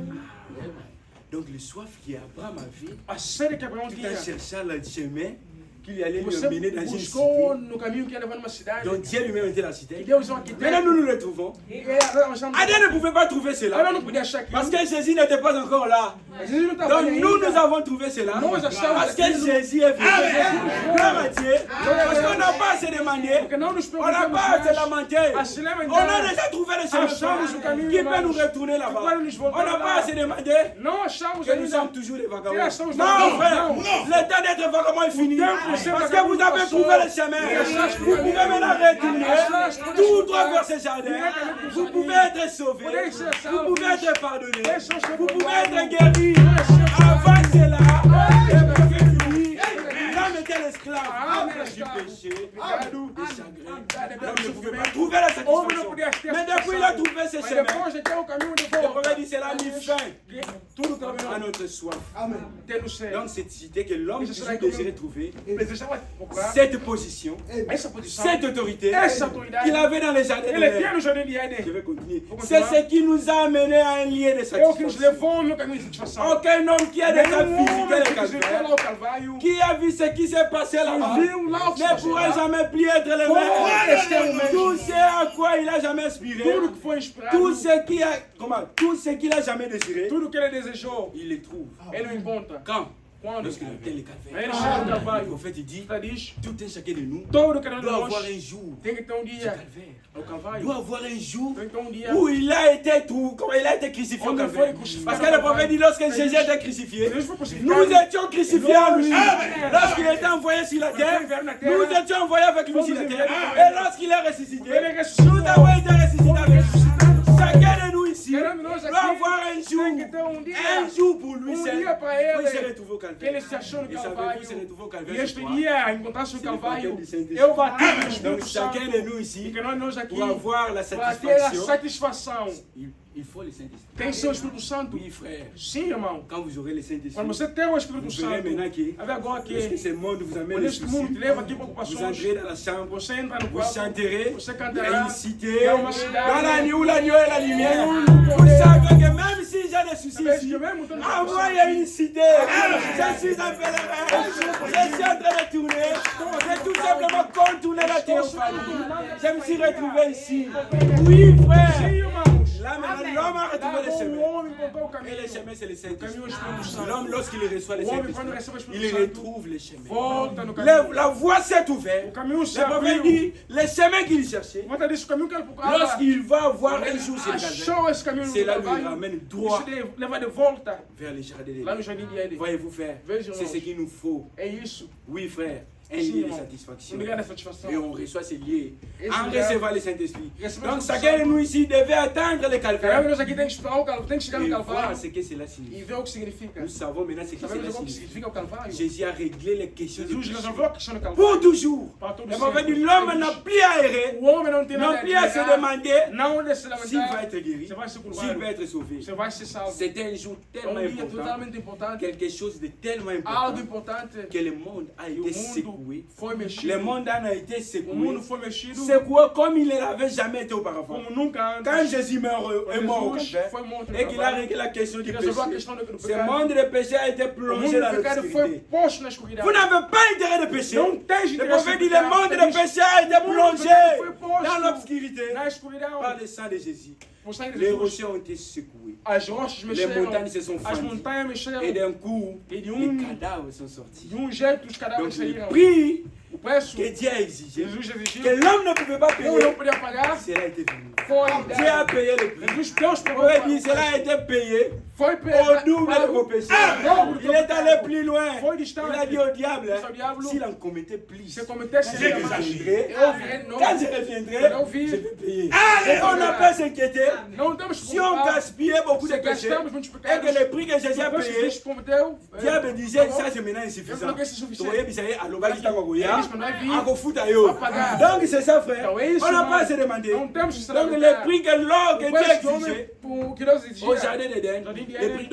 Donc le soif qui Abraham avait, A sede que Abraão tout tinha. en cherchant le chemin qu'il allait lui Você emmener dans une buscou cité no caminho que ia levar numa cidade. dont Dieu lui-même était la E cité. Deus é um Maintenant arquiteto. nous nous le trouvons. E nós vamos- Adam ne pouvait pas trouver cela Abraão não podia achar aquilo. parce que Jésus n'était pas encore là. Jesus não estava Donc aí nous, ainda. nous avons trouvé cela Nós achamos parce que aquilo. Jésus est venu. Gloire à Dieu. Parce qu'on n'a pas à se demander, Porque não nos on n'a pas à se lamenter. a se On a lamentar. déjà trouvé le chemin Achamos o caminho, qui peut irmãos. nous retourner là-bas. Que pode nos On voltar n'a lá. pas à se demander Não achamos que nous ainda. sommes toujours des vagabonds. Que somos Non, vagabonds. frère, Non. le temps d'être vagabond est fini. de ser Parce que vous vagabond avez passou. trouvé le chemin. Vous pouvez maintenant retourner tout droit vers ce jardin. Vous pouvez être sauvé. Vous pouvez être pardonné. Vous pouvez être guéri. Avant cela, le prophète dit, l'homme était l'esclave du péché, des chagrins. L'homme ne pouvait pas trouver la satisfaction. Mais depuis il a trouvé ce Mas chemin. depois de ter o caminho de Le volta, prophète dit, cela a mis fin tudo caminhou à notre soif. até no céu. Donc cette cité que l'homme Isso será toujours que désirait trouver, Desejava procurar cette position, essa posição. cette autorité Essa autoridade. qu'il avait dans les jardins de Ele tinha l'Éden. no jardim de Je Éden. vais continuer. Vou C'est continuar. ce qui nous a amené à un lien de É o que nos satisfaction. levou no caminho de satisfação. Aucun homme qui a déjà Nenhum visité homem le que visitou calvaire, lá o Calvário, qui a vu ce qui s'est passé là-bas, viu lá o que se ne pourra passou lá. jamais plus être le Este é o même. mesmo. Tout ce à quoi il a jamais aspiré, Tudo que foi inspirado, tout ce qu'il a, tout ce qu'il a jamais désiré, tudo que ele desejou, il les trouve. ele o encontra. Quand Quando? Lorsqu'il atteint le Aí calvaire. ele chega no Le Calvário. prophète il dit, Está diz, tout un chacun de nous todo cada um de doit avoir nós un jour tem que ter um du dia calvaire. no Calvário. Doit avoir un jour Tem que ter um dia où il a été tout, comment il a été crucifié au onde ele calvaire. foi crucificado. Parce que le prophète dit, lorsque Jésus était crucifié, Jesus foi crucificado. nous étions crucifiés en lui. Amen. Lorsqu'il était envoyé sur la terre, nous étions envoyés avec lui sur la terre. Et lorsqu'il est ressuscité, Ele ressuscitou. nous avons été ressuscités avec lui. Chacun de nous ici Cada um de nós doit aqui avoir un jour, tem que ter um dia. un jour pour lui seul. dia para ele. Où il s'est retrouvé au Que ele calvaire. se achou no Et savez-vous, Calvário. il s'est retrouvé au E calvaire. este sur quoi? dia, encontrar-se no C'est le Calvário, baptême du Saint-Esprit. eu bati no Donc Espírito chacun Santo. de nous E ici, que nós aqui, pour avoir la para ter a satisfaction, satisfação, il faut le Saint-Esprit. tem seu Espírito Santo. Oui, frère. Sim, irmão. Quand vous aurez le Quando Saint-Esprit, você tem o Espírito vous verrez Santo, maintenant que a ver agora lorsque que ce monde vous amène quando les este mundo te soucis, leva aqui vous preocupações, entrez dans la chambre, você entra no vous quarto, chanterez, você il y a cantará, une cité, é uma cidade, dans la nuit où la nuit est la lumière. Vous savez que même si j'ai des soucis talvez ici, que mesmo tendo à moi il y a une cité. Je suis un pèlerin. Je suis en train de tourner. J'ai tout simplement contourné la théophanie. Je me suis retrouvé ici. Oui, frère. Sim, irmãos. Là maintenant, l'homme a retrouvé le Lá o chemin. homem encontrou o Et caminho. le chemin, c'est le O caminho é o Saint-Esprit. Espírito Santo. L'homme, lorsqu'il reçoit le O homem, quando recebe o Saint-Esprit, Espírito il Santo, retrouve le chemin. volta no caminho. La voie s'est ouverte. O caminho se Le prophète abriu. dit, le chemin qu'il cherchait, Mata disse o caminho que ele procurava. lorsqu'il va avoir un jour sur le calvaire, Achou esse caminho no c'est là où il Calvário. ramène droit Isso leva de volta vers les jardins lá d'Éden. no jardim de Éden. Voyez-vous, frère, Veja, c'est ce qu'il nous faut. É isso. Oui, frère, un Sim, lieu de irmão. satisfaction. Um lugar de satisfação. Et on reçoit ce lieu Esse en lugar- recevant le Saint-Esprit. Recebemos Donc o chacun de Santo. nous ici devait atteindre le Caramba, calvaire nós aqui tem que esperar o Calvário, tem que chegar et no voir Calvário ce que cela e signifie. ver o que significa. Nous savons maintenant ce que Sabemos cela o que signifie. significa o Calvário. Jésus a réglé les questions du Jesus péché. resolveu a questão do Pour Calvário. toujours. Para todo Le prophète dit, sempre. l'homme n'a plus à errer, O homem não tem n'a nada plus à se demander Não de se s'il va lamentar. être guéri, Você vai ser s'il curvado. va être sauvé. Você vai ser salvo. C'était un jour É tellement um dia important, totalmente importante. quelque chose de tellement Algo important importante. que le monde a E o été secoué. mundo foi mexido. Le monde en a été O secoué. mundo foi mexido Secoué comme il ne l'avait jamais été auparavant. como nunca Quand antes. Jésus est mort au Jesus calvaire foi morto no et qu'il a Calvário. réglé la question du E resolveu a péché, questão do ce pecado. monde de péché a été O plongé mundo dans do pecado foi l'obscurité. posto na escuridão. Vous n'avez pas intérêt de pécher. Não tens Le interesse prophète no dit le pecado. monde de péché a été O mundo do plongé pecado foi posto dans l'obscurité na escuridão par le sang de Jésus. por sangue de les Jesus, rochers ont été secoués. as rochas Les montagnes mexeram, se sont as fendues. montanhas Et mexeram, d'un coup, et de les cadavres sont sortis. um jeito os Donc cadáveres le saíram. prix O preço que Dieu a exigé, Jesus exigiu, que l'homme ne pouvait pas eu não payer, podia pagar, cela a été venu. foi Dieu a dado. payé le prix. Jesus, Deus On pagou aurait o dit, cela a preço. été payé Foi au double de vos pago. péchés. Dobro do Il teu est allé pecado. plus loin. Foi Il distante. a dit au diable, Disse ao diabo, s'il en commettait plus, se cometesse quand je erro, reviendrai, eu ouvirei de novo. quand je reviendrai, Não vi. je vais payer. Et on n'a pas s'inquiéter. Não temos que Si on gaspillait beaucoup de se péchés, gastamos muitos et pecados, que le prix que Jésus a depois que payé, Cristo cometeu, diable disait, ça c'est maintenant eu insuffisant. falei que isso é Vous suficiente. voyez, vous savez, à l'obali tangoya, Eles não é vir. à Kofuta yo. Apagar. Donc c'est ça, frère. Então é isso, On n'a pas à irmão. se demander. Não temos que se Donc le lamentar. prix que l'or que O Dieu preço do exigeait homem que Deus exigia, au jardin d'Éden, Jardim de le Éden. prix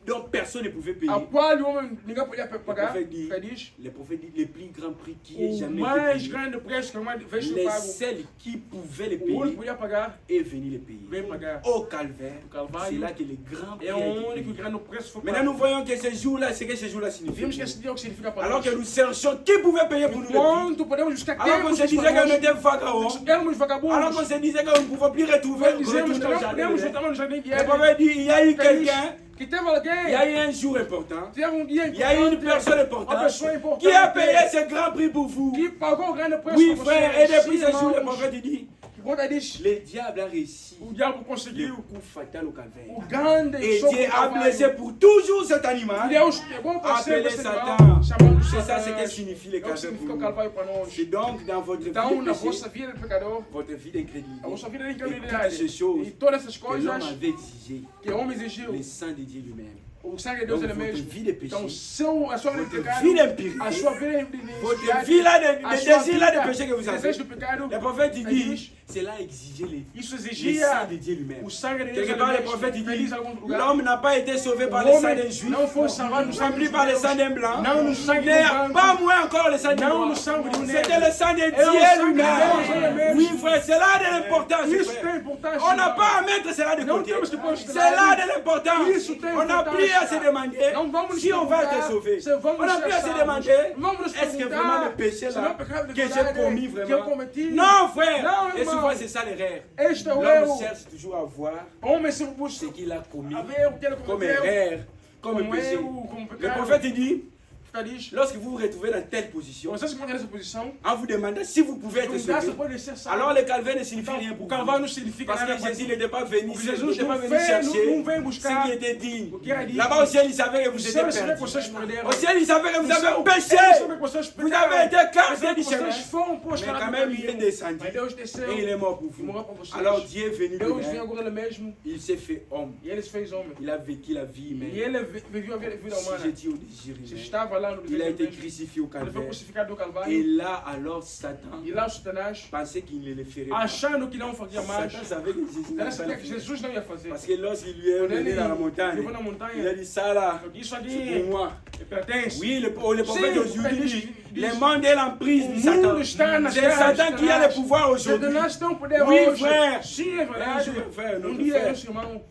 dont personne ne pouvait payer. a qual o homem ninguém podia pagar, prophète dit, feliz, le prophète dit, le plus grand prix qui ait o jamais mais été payé. grande preço que uma vez foi Les pago, seuls qui pouvaient le o único que payer podia pagar, est venu le payer. vem pagar. Au calvaire, O Calvário c'est là que le grand prix é a o été único payé. grande preço foi Maintenant, nous pago. voyons que ce jour-là, c'est que ce jour-là signifie. Vimos que esse dia é o que significa para Alors nós. que nous cherchons qui pouvait payer pour nous le prix. Quanto podemos buscar Alors qu'on se disait qu'on était vagabonds. éramos vagabundos. Alors qu'on se disait qu'on ne pouvait plus retrouver Dizemos que au não jardin podemos d'Éden. voltar no jardim de Le Éden. prophète dit, il y a eu quelqu'un, Que teve il y a alguém, eu un jour important, teve dia il y a eu une personne uma importante pessoa importante qui a payé ce grand prix pour vous. que pagou o grande preço Oui, por frère, você. et depuis Sim, ce jour, le irmãos. prophète il dit, Que quando ele diz, le diable a réussi o diabo le conseguiu coup fatal au calvaire. o grande Et soco Dieu do a Calvário. blessé pour toujours cet animal. Deus pegou para Appelez sempre esse Satan. animal, chamando C'est ça ce que Satanás. signifie le É o que calvaire significa pour o nous. Calvário para nós. C'est donc dans votre vie Então, de na péché, vossa vida de pecador, votre vie d'incrédulité, a vossa vida de et toutes incredulidade, ces choses e todas essas que l'homme coisas avait exigé, que o homem exigiu, le sang de Dieu lui-même. o sangue de Deus Donc ele votre mesmo. vie de péché, Então, a sua vida de votre pecado, vie d'impurité, a sua vida de votre vie là, de a sua désir là de vida, péché que vous avez. desejo do pecado, Le prophète il ele dit, diz, cela a exigé isso le sang exigia de Dieu lui-même. o sangue de Deus Quelque ele part, le mesmo. prophète il Feliz dit, em algum lugar. l'homme n'a pas été sauvé par O le sang d'un homem juif, não foi salvado no non sangue plus dos par le judeus, sang d'un blanc, não no sangue mais do branco, pas moins encore le sang du não noir. no sangue do C'était negro. le sang de É o Dieu sangue de Deus lui-même. ele Oui, mesmo. frère, c'est là de l'importance. Isso frère. tem importância. On n'a irmão. pas à mettre cela de Não côté. temos que pôr isso de C'est lado. là de l'importance. Isso tem On n'a plus à se importância. demander Não vamos nos si on va être perguntar sauvé. se vamos On n'a ser plus à se salvos. demander Vamos nos est-ce que perguntar vraiment le péché se não é là pecado de que j'ai verdade commis que eu vraiment. cometi. Non, frère. Non, Et irmão. souvent c'est ça l'erreur. Este é o L'homme erro. cherche toujours à voir Homem se ce busca qu'il a commis a ver o que ele comme cometeu, erreur, comme como péché. erro, como Le pecado. prophète il dit, Fica diz, lorsque vous vous retrouvez dans telle position, você se encontra nessa posição, en vous demandant si vous pouvez être perguntar se sauvé, pode ser salvo. alors le calvaire ne signifie rien O pour Calvário vous. não significa Parce nada que para Jésus ti. n'était pas venu, Porque il Jesus n'était pas não venu vem, chercher não vem ce buscar qui était digne. o que era digno. Là-bas au ciel, il savait que O vous céu étiez sabia que perdus. vocês perderam. Au ciel, il savait que vous O céu- avez Ele péché. sabia que vocês Vous pecaram. avez été cassés Mas du chemin. vocês foram postos Mais lá quand no même, il est caminho. descendu. Mas Deus desceu. Et il est mort pour E vous. morreu por vocês. Alors Dieu est venu de Deus vem loin. agora ele mesmo Il s'est fait homme. e ele se fez homem. Il a vécu la vie E humaine. ele viveu a vida Si humana. j'ai dit au désir Se humain, estava lá no il a desejo été mesmo. crucifié au Ele foi calvaire. crucificado no Et Calvário. là, alors, Satan E lá o Satanás, pensait qu'il ne le ferait pas. achando que não fazia mais, Satan savait que Jésus ele n'allait pas sabia le que faire. Jesus não ia fazer. Parce que lorsqu'il lui est Quando venu ele dans la montagne, levou na il a montanha, dit ça là, eu disse c'est ali, pour moi. pertence. Oui, le prophète Sim, aujourd'hui ele dit, diz, le monde est l'emprise o du Satan. mundo está nas C'est garras de Satan qui a le Satanás. pouvoir aujourd'hui. Satanás tem o poder Oui, hoje. frère. Sim, é verdade. Frère, notre dia, frère. nosso irmão,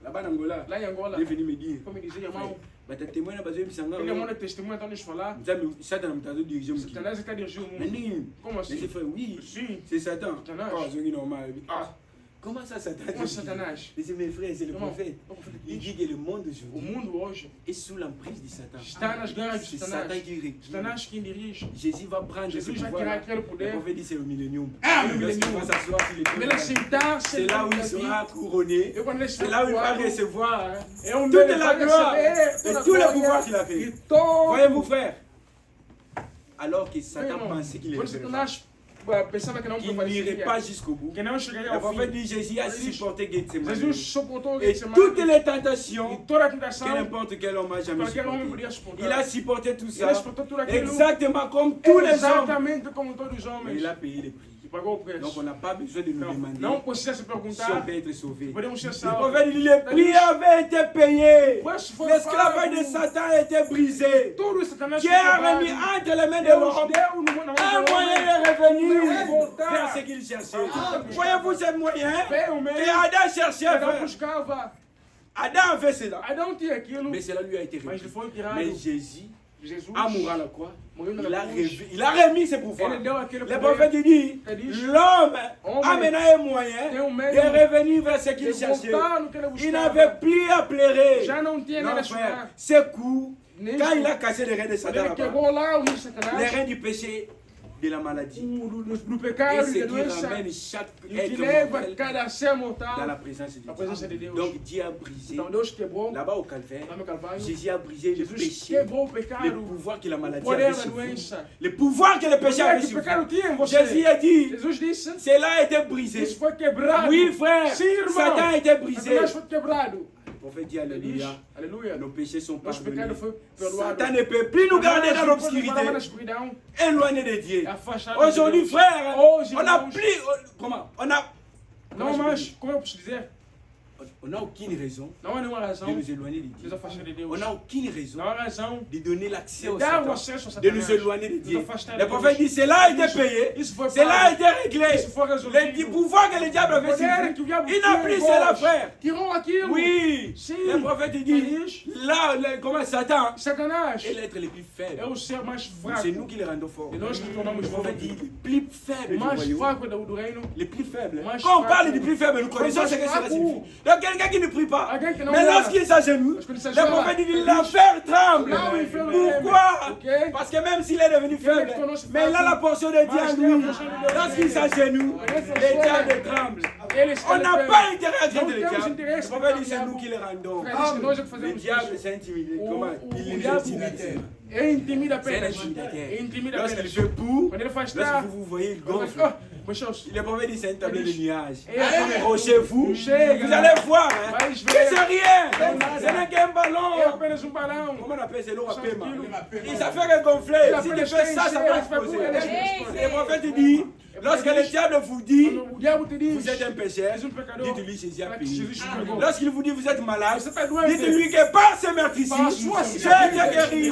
Là-bas en Angola, lá em Angola, il est venu me dire, como me dizia, irmão, bah, t'as témoin là, parce que Satan, ele é um testemunho, então nos falar, Satan m'a dirigé mon qui. Satanás está dirigindo o Mais mundo. non, Como mais assim? c'est frère, oui, Sim, c'est Satan. Satan. Oh, c'est normal. Ah, comment ça Satan? como Satanás? Mais c'est mes frères, c'est le Irmão, prophète. o profeta Il diz, dit que le monde o aujourd'hui mundo hoje est sous l'emprise du Satan. está nas garras de C'est Satanás. Satan qui règne. Satanás quem dirige. Jésus va prendre ce Jesus vai pouvoir. tirar aquele Le poder. prophète dit c'est le millénium. Ah, le Lorsqu'il millénium. va s'asseoir sur les Quando ele sentar, c'est là où il sera couronné. Eu quando ele C'est là où il va recevoir é um toute la gloire et tout le pouvoir qu'il a E fait. todo. Voyez-vous, frère, alors que Satan Irmão, pensait qu'il quando ne Satanás pensava que não n'irait pas jusqu'au bout. que não chegaria Le ao prophète fim. dit Jésus a supporté Gethsemane. Jesus suportou o Et Getsemane. toutes les E tentations toda a que tentação n'importe quel homme a jamais qualquer homem supporté. podia suportar. Il a supporté tout Ele ça suportou tudo aquilo. exactement comme tous les hommes. Exatamente como todos os Mais homens. il a payé le prix. E pagou o Donc preço. on n'a pas besoin de nous Não, demander não precisa se si on perguntar. peut être sauvé. Podemos ser Le salvos. prophète dit le prix avait été payé. O preço foi L'esclavage de pago. Satan a été brisé. Tudo Satanás Dieu a remis entre les mains de Deus l'homme deu no na un mão do moyen homem. de revenir Voltar. vers ce qu'il cherchait. Voyez-vous ce moyen Veio que mesmo. Adam cherchait à Adão faire. buscava. Adam a fait cela. Adão tinha aquilo. Mais cela lui a été Mas remis. ele foi tirado. Mais Jésus Jesus à mourir à la croix, morreu na cruz. il a remis ses pouvoirs. Ele deu aquele Le poder. prophète dit, l'homme a maintenant un moyen de revenir vers ce qu'il de cherchait. voltar no que ele Il buscava. n'avait plus à pleurer. Já não tinha Non, nada a frère, chorar. ces coups, Nem quand isso. il a cassé les reins de Quando Satan ele là-bas, quebrou lá o livro de les Satanás, reins du péché, de la maladie, do et pecado, ce da qui doença, ramène chaque e que être leva mortel cada ser dans mortal la présence de na presença de Dieu. Deus. Donc Dieu a brisé, Então Deus quebrou là-bas au calvaire, lá no Calvário. Jésus a brisé le Jesus péché, quebrou o le pecado, pouvoir que la o maladie poder avait da sur vous, doença. le pouvoir que le O péché poder avait que o sur pecado vous. tinha em Jésus você. a dit, Jesus disse, cela a été brisé. isso foi quebrado. Oui frère, Sim, irmão. Satan a été brisé. Satanás foi quebrado. Le prophète dit Ele diz, alléluia, aleluia, nos péchés sont nosso pardonnés. pecado foi perdoado. Satan ne peut plus nous garder dans Satanás não pode nos guardar na l'obscurité, escuridão, éloigné de Dieu. afastado de Aujourd'hui, Deus. frère, Hoje, on n'a irmãos, plus. Comment? On a. Não mais, como eu posso dizer, On n'a aucune raison não há nenhuma razão de de nous éloigner de nos Dieu. afastar de Deus. On n'a aucune raison Não há razão de donner l'accès au de dar o Satan, acesso a de Satanás. nous éloigner de Dieu. Nos afastar de Le prophète Deus. dit cela a été payé, Isso foi cela a pago. été réglé. Isso foi resolvido. Le pouvoir que le diable avait sur Poder que o vous, diabo il n'a tinha plus em cela, vós. frère. Tirou aquilo. Oui, Sim. le prophète dit là, comment Satan Satanás est l'être le plus é faible. o ser mais fraco. C'est nous qui le rendons fort. E nós que tornamos Le prophète forte. dit le plus faible O du mais royaume. fraco do reino. Les plus faibles. Moi, je Quand on suis parle fraco. du plus faible, nous connaissons Moi, ce je que suis cela fraco. signifie. Donc quelqu'un qui ne prie pas, Alguém que não mais ora. lorsqu'il s'agenouille, Parce que il le s'agenouille. prophète dit l'enfer tremble. Là où il fait le Pourquoi? Ok. Parce que même s'il est devenu faible, mais il a la portion de Dieu en lui. Lorsqu'il s'agenouille, les diables tremblent. Eles On n'a pas intérêt à traiter Não le temos diable. interesse Le prophète no dit c'est diabo. nous qui le rendons. Frère, diz que nós é que Le fazemos diable isso. s'est intimidé. O- Comment? o Il est diabo intimidateur. intimida C'est un apenas. intimidateur. Intimida Lorsqu'il apenas. fait pour, Quando ele faz lorsque tá, vous voyez, il gonfle. Ah, Moisés, Le prophète dit c'est un tableau de nuages. É, Approchez-vous, Chega. vous allez voir. Hein. Vai Que ver. c'est rien, nada. ce n'est qu'un é ballon. apenas balão. Comment on appelle c'est l'eau à Só paiement. aquilo. Et ça fait que gonfler. Il Si tu appelle fais ça, ça va il fait exploser. pour elle, elle Le prophète dit, lorsque le diable vous dit, Quando o diabo te diz, vous êtes un pécheur, és pecador, dites-lui Jésus a fala que payé. Jesus pagou. Lorsqu'il vous dit vous êtes malade, Você tá doente. dites-lui que par ce meurtrissure, Par sua Dieu cicatrice. t'a guéri.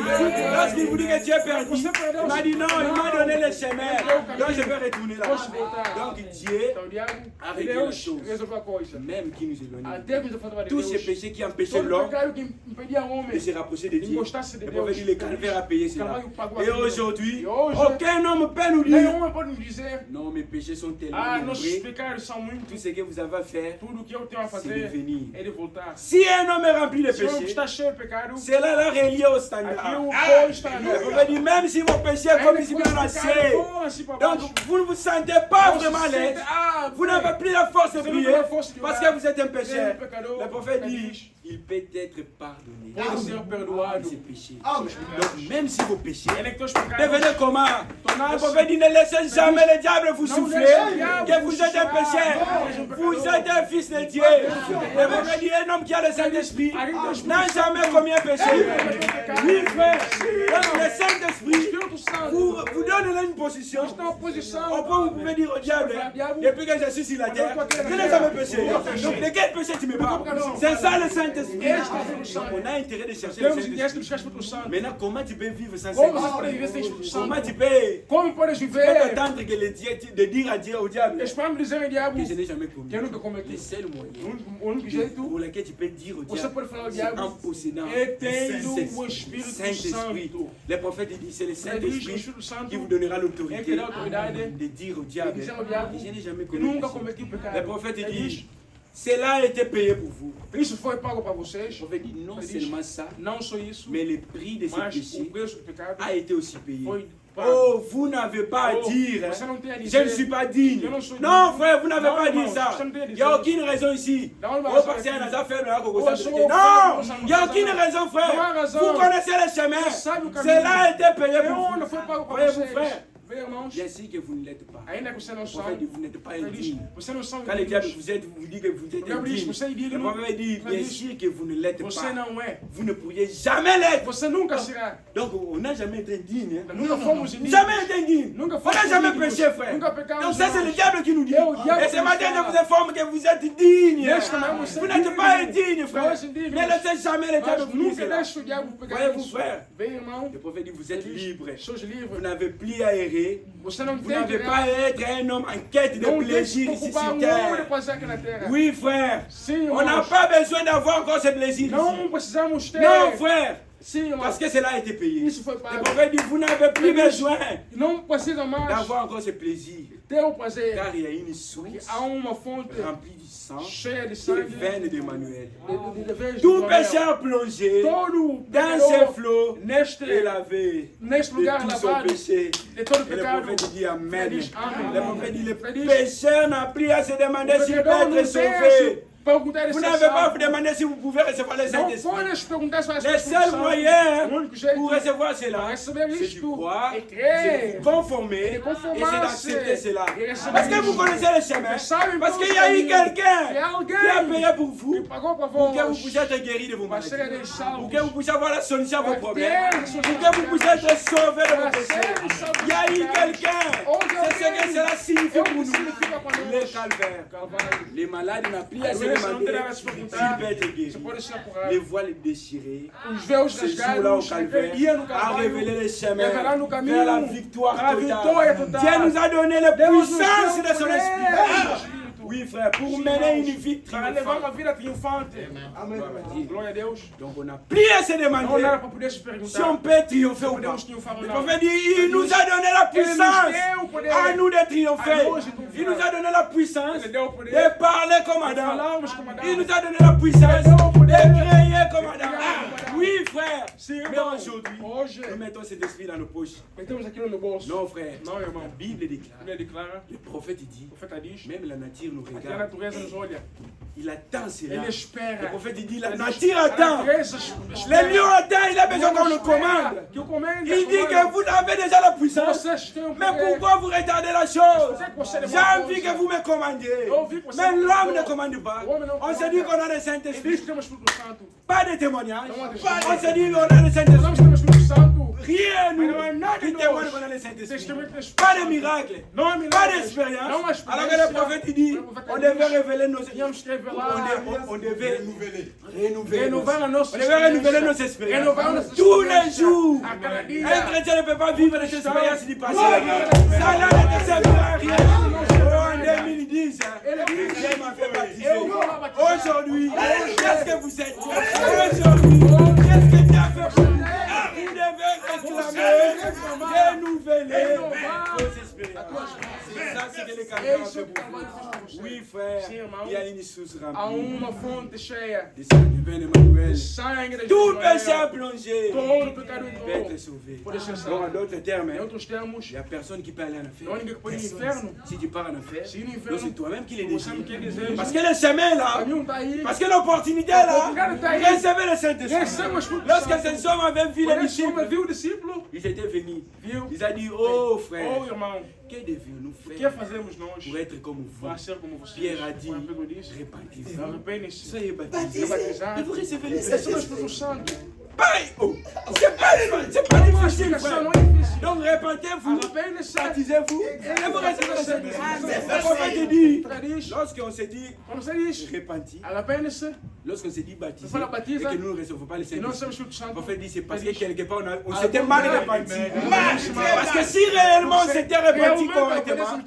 Lorsqu'il vous dit que tu es perdu, Você perdeu il m'a dit non, il m'a donné le chemin. Não. Donc je vais retourner là. Posso voltar. Donc Dieu, Então o diabo, Arreglei la Deus chose. resolveu a coisa. même qui nous éloigne, Até que nos afastava de tous ces Deus. péchés qui empêchaient Todo l'homme pecado que impedia o de homem se rapprocher de de Dieu. encostasse de Le Deus. prophète dit le calvaire a payé cela. Calvário pagou Et aquilo. aujourd'hui, E hoje, aucun homme peut nous nenhum dire homem pode nos dizer, non, mes péchés sont tellement nossos nombreux. pecados são Tout muitos. ce que vous avez à faire, Tudo o que eu tenho a c'est de fazer venir. é de voltar. Si un homme est rempli de Se eu péchés, está cheio de pecado, cela l'a relié au aqui standard. o pó está Le no prophète dit même si vos péchés Ainda comme que ici os bien pecados lancés, vão assim para donc baixo, vous ne vous sentez pas não se vraiment sente, l'aise. ah, Vous n'avez plus la force de Você não prier tem a força de parce orar. que vous êtes un Você é pécheur. pecador, Le prophète ele dit diz, il peut être pardonné. pode ser perdoado. Ses péchés. Donc même si vos péchés Ele é que teus pecados devenez comment? Le tornaram-se. prophète dit ne laissez jamais le diable vous Non, souffler laissez le diable que vous vous êtes un souffler. pécheur. Non, Vous êtes un fils de Dieu. Le prophète dit un homme qui a le Saint-Esprit n'a jamais commis un péché. Oui frère. Donc le Saint-Esprit Espírito Santo vous donne là une position. está em posição. Au point où vous pouvez dire au diable, depuis que je suis sur la terre, je n'ai jamais péché. Donc de quel péché tu me parles? C'est ça le Saint-Esprit. Donc on a intérêt de chercher le Temos interesse Saint-Esprit. de buscar o Espírito Santo. Maintenant, comment tu peux vivre sans Como você pode viver sem Saint-Esprit? Espírito Comment Santo? tu peux Como podes viver? attendre que le Dieu, de dire à Dieu, au diable, Esperamos dizer ao diabo que je n'ai jamais commis? que eu nunca Le cometi. seul moyen O único jeito, pour lequel tu peux dire au você diable, pode falar ao c'est en diabo possédant é le tendo o Saint-Esprit. Espírito Saint-Esprit. Santo. Le prophète dit, c'est le Ele diz que o Saint-Esprit Espírito Santo qui vous donnera é que l'autorité dá autoridade de dire au diable, de dizer ao diabo que je n'ai jamais que commis nunca péché. cometi Le pecado. prophète Ele dit, diz, cela a été payé pour vous. isso foi pago para Le vocês. prophète dit, non Ele diz, seulement ça, não só isso, mais le prix de ces mas o péchés preço do pecado a été aussi payé. foi pago. Oh, vous n'avez pas à Oh, dire, hein, você não tem a je dizer, ne suis pas digne. Eu não sou Non, digne. frère, vous n'avez Non, pas à dire irmão, ça. você não tem a Il n'y dizer. a aucune raison ici. Da onde vai Oh, sair parce qu'il y a aqui? un hasard faible là, Oh, sou eu, non, sou eu, il n'y a sou eu. aucune raison, Não há frère. razão. Vous connaissez le chemin. Você sabe o caminho. Cela a été payé Eu pour não vous. foi pago para Voyez-vous, vocês. frère, Vê, irmãos, bien sûr que vous ne l'êtes pas. ainda que você não Le são, prophète dit, vous n'êtes pas ele diz, indigne. você não são Quand le diable dignos. vous dit que vous êtes Diabo diz, indigne, você é le indigno. prophète dit, Ele bien diz, sûr que vous ne l'êtes você pas. não é. Vous ne pourriez jamais l'être. Você nunca será. Donc, on n'a jamais été indigne. Hein. Nunca fomos indignos. Jamais été indigne. Nunca On fomos n'a jamais indignos. péché, frère. Nunca pecamos. Donc, ça, c'est le diable qui nous dit. É o diabo Et que ce nos matin, je fala. vous informe que vous êtes digne. Neste momento, você Vous é n'êtes pas digno. indigne, frère. Nós indignos. Ne laissez jamais le diable Mas vous dire nunca cela. deixe o diabo pegar Voyez-vous, isso. frère. Vem, irmão. Le prophète dit, vous êtes Ele diz, libre. sois Vous livre. n'avez plus à errer. Você não Vous tem n'avez que pas à être un homme en quête de não tem que plaisir se ici ocupar sur um homem de terre. prazer aqui na terra. Oui, frère. Sim, On n'a irmãos. pas besoin d'avoir encore ce plaisir ici. Não precisamos ter. Non, frère. Sim, irmão. Parce que cela a été payé. Isso foi Le pago. prophète dit, vous n'avez plus besoin Não precisa mais d'avoir encore ce plaisir. ter o prazer. Car il y a une source Há uma fonte remplie du sang cheia de qui sangue. veine d'Emmanuel. De vez Tout pécheur plongé todo dans ces pecador flots neste, est lavé neste de lugar tout son lavado péché. de todo Et le pecado. prophète dit Amen. Ele diz amém. Le prophète dit, le Ele diz, pécheur n'a plus à se demander o s'il peut pecador não être tem sauvé. perguntar Vous se n'avez pas à salvo. vous demander si vous pouvez recevoir le Não Saint-Esprit. pode se perguntar se vai Le seul moyen O único jeito pour recevoir para cela, receber c'est de isto croire, é c'est de crer. vous conformer Et de conformer, et c'est d'accepter c'est- cela. et recevoir Parce que vous isto. connaissez le chemin. Vous savez Parce tout qu'il y ce a eu caminho. quelqu'un Il y a alguém qui a payé pour vous que pagou para pour que vous vós. puissiez être guéri de vos Para maladies. serem Pour salvos. que vous puissiez avoir la solution à vos Para problèmes. ter a solução Pour que vous puissiez être sauvé de vos Para péchés. serem salvos. Il y a eu quelqu'un. C'est ce que cela signifie É o pour que nous. significa para Le nós. calvaire. Calvário. Les malades n'ont plus à se As doenças não demander terão a se s'il perguntar peut être se guéri. pode ser curado. Les voiles déchirées. Os véus Ce jour-là au rasgados, calvaire naquele dia no a Calvário, révélé le chemin révélando o caminho vers la victoire para a totale. vitória total. Dieu nous a donné la Deus nos puissance deu de son poder esprit. do Espírito. Oui frère, pour Sim, mener irmãos, une vie para levar uma triomphante. vida triunfante. Gloire à Dieu. Glória a Deus. Donc on n'a plus à se Não nada demander para poder se si on perguntar. peut triompher ou pas. Podemos triunfar ou Le não. prophète dit, il nous a donné la Ele nos puissance deu o poder. à nous de triompher. A nós de triunfar. Il nous a donné la puissance Ele deu o poder. de parler comme Adam. Falarmos como Adão. Il nous a donné la puissance Ele deu o de poder. créer comme Adam. Criar como Adão. Oui frère, Sim, mais irmão. aujourd'hui, Hoje, nous mettons cet esprit dans nos poches. metemos aquilo no bolso. Non frère, Não, irmão. la Bible déclare, A Bíblia declara, le prophète dit, o profeta diz, même la nature nous que a regarde. natureza nos olha. Il attend cela. Ele Le espera. prophète dit, la Ele nature diz, a attend. natureza Le espera. lion attend, il a besoin qu'on le commande. Que eu comendo. Il dit que vous avez déjà la puissance. Vocês têm o Mais poder. pourquoi vous retardez la chose? Você que você J'ai envie que vous me commandiez. Eu ouvi que você Mais me l'homme comandou. ne commande pas. O homem não On se comanda. dit qu'on a le Ele diz Saint-Esprit. que temos Espírito Santo. Pas de témoignage. Não há On testemunho. se dit qu'on a le Nós Saint-Esprit. temos Espírito Santo. Rien nous Mas não há nada qui em témoigne nós. qu'on a le Saint-Esprit. Testemunho do Espírito Pas de Santo. miracle. Não há Pas milagres. d'expérience. Não há Alors que le prophète il dit, on devait révéler nos Tínhamos que revelar. on devait renouveler Renovar a nossa on devait renouveler nos expériences. Renovar nossas Tous les experiências. jours. A cada dia. Un chrétien ne peut pas vivre les expériences du passé. Glória. Ça là ne te servira à rien. Oh, en 2010, Ele diz, Dieu m'a fait baptiser. eu vou lá batizar. Aujourd'hui, qu'est-ce que vous êtes? Aujourd'hui, qu'est-ce que Dieu a fait pour vous? Vous devez réclamer, renouveler vos expériences. C'est ça ce que les Calvaires ont fait pour vous. Oui, frère, il y a une source Há remplie. uma fonte cheia. Du sang du vin d'Emmanuel. Sangue de Tout Jesus. pécheur plongé Todo pecado peut être entrou. sauvé. Pode ser Donc, salvo. en d'autres termes, Em outros termos, il n'y a personne qui peut aller en enfer. não há ninguém que pode ir no inferno. Si tu pars en enfer, Se ir no donc inferno, c'est toi-même qui les você não quer décides. dizer. Parce que le chemin est O là. caminho está aí. Parce que l'opportunité est là. L'opportunité est aí. Recevez le Saint-Esprit. Receba o Espírito Lorsque Santo. ces hommes avaient vu les Quando esse homem disciples, viu o discípulo, ils étaient venus. viu. Ils ont dit, oh Oh, frère, irmão, que devions-nous o que faire fazemos nós pour être comme vous? para ser como vocês? Pierre a dit, Como Pedro disse, repentez-vous. arrependem-se. Soyez baptisés. Ser batizado. Et vous recevez le Receba o Saint-Esprit. Espírito Santo. Pareil. Oh, c'est pas difficile, Explicação frère. não é difícil. Donc repentez-vous, Arrependem-se. baptisez-vous et vous recevez le Saint-Esprit. Arrependez-se. Le prophète dit, Pedro diz, lorsqu'on se dit quando você diz, repenti, arrepende-se, lorsqu'on se dit baptisé Fala et baptiza, que nous ne recevons pas le e não Saint-Esprit, recebemos o Espírito le Santo. prophète dit c'est parce que Diz, quelque part on Ah, s'était bon, mal Deus. repenti. Mal. Parce que si réellement on s'était repenti correctement,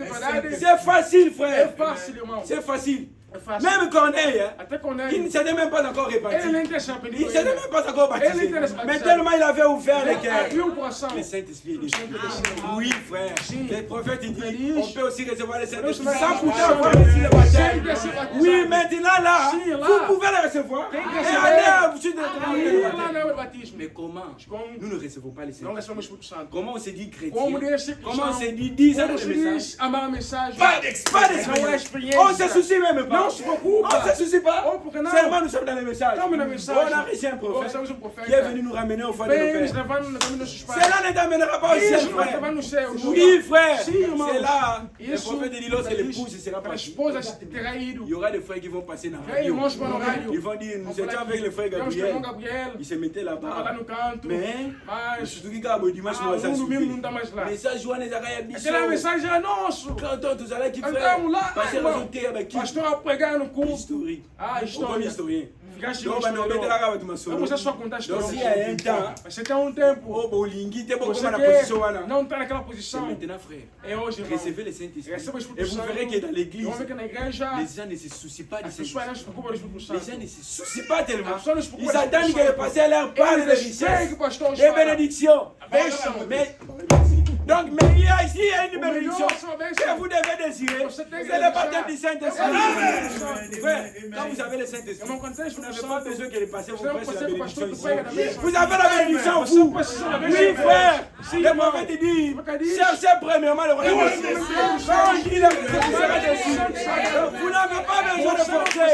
c'est facile É frère. fácil, irmão. C'est facile. É fácil. Même Corneille, hein, Até quando il ne s'était même pas encore repenti. ele nem quer se Il arrepender. ne s'était même pas encore baptisé. Ele interessa Mais batizar. tellement il avait ouvert les Ele cœurs. abriu o coração. Le Saint-Esprit est O Santo descendu. desceu. Oui, frère. Sim. Les prophètes ils Ele disent diz, on peut aussi recevoir le Saint-Esprit Deus sans vai pourtant receber. avoir reçu le baptême. Sem ter sido batizado. Oui, maintenant là, Sim, lá. vous pouvez le recevoir. Tem que Et receber. allez à vous suite de Aí lá não é o batismo. Mais comment Como nous ne recevons pas le não Saint-Esprit? recebemos o Espírito Santo. Comment on se dit chrétien? Como desse Comment on se cristão. dit 10 ans Como de se message? diz amar a mensagem. Pas d'expérience. Não é experiência. On se soucie même pas. Não se preocupa. On se soucie pas. Oh, porque não? Seulement nous sommes dans le message. Estamos no mensagem. On a reçu un prophète Recebemos um profeta. qui est venu nous ramener au fond de nos Vem nos pères. levando no caminho dos nossos pais. Cela ne t'amènera pas au ciel, Isso vai levar frère. nos céus. Oui, frère. Sim, irmão. C'est là. Le Isso. prophète dit lorsque l'épouse sera A partie, esposa terá ido. il y aura des frères qui vont passer dans la Vem, radio. irmãos, para o rádio. Ils vont dire, nous étions avec le frère Vamos com o irmão Gabriel. Gabriel. Il se mettait Estava lá là-bas. no canto. Mais, Mas surtout que quand le dimanche, nous no domingo não allons está mais lá. Mais ça, Joanne, ça va y Aquela mensagem era nosso. Quand on tous allait qui Entramos frère, lá, parce que irmão. nous sommes avec qui? Pastor pregar no culto. Historique. Ah, Aucun história. historien. Ficaste Donc, on met la gamme de ma solo. Vamos só contar a história. Donc, s'il y a un temps, Mas você tem um tempo. oh, bolingi, t'es beaucoup Você dans la position. quer não está naquela C'est posição. maintenant, frère. É hoje, irmão. Recevez le Saint-Esprit. Receba o Espírito Et vous Santo. verrez que dans l'église, Vamos ver que na igreja les gens ne se soucient pas du as pessoas não Saint-Esprit. se preocupam do Espírito Les Santo. gens ne se soucient pas tellement. As pessoas não se preocupam Ils do attendent Espírito que le Santo. pasteur leur parle de Eles esperam richesse, que o pastor de fale. bénédictions. Bênção. Mais, donc, mais il y a ici une melhor bénédiction são a bênção. que vous devez désirer. Você tem que C'est le baptême du Saint-Esprit. Amen. Frère, quand vous avez le Saint-Esprit, Irmão, quando tem o vous Espírito n'avez pas Santo, besoin que le pasteur vous você não prêche la precisa que o bénédiction pastor te ici. pregue da bênção. Vous avez la bénédiction, Você vous. precisa da Oui, bênção. frère. Sim, Le irmão. prophète dit, Porque diz, cherchez premièrement le royaume de Sim, Dieu. irmão. Quand il est vous serez dessus. Vous n'avez pas besoin de forcer.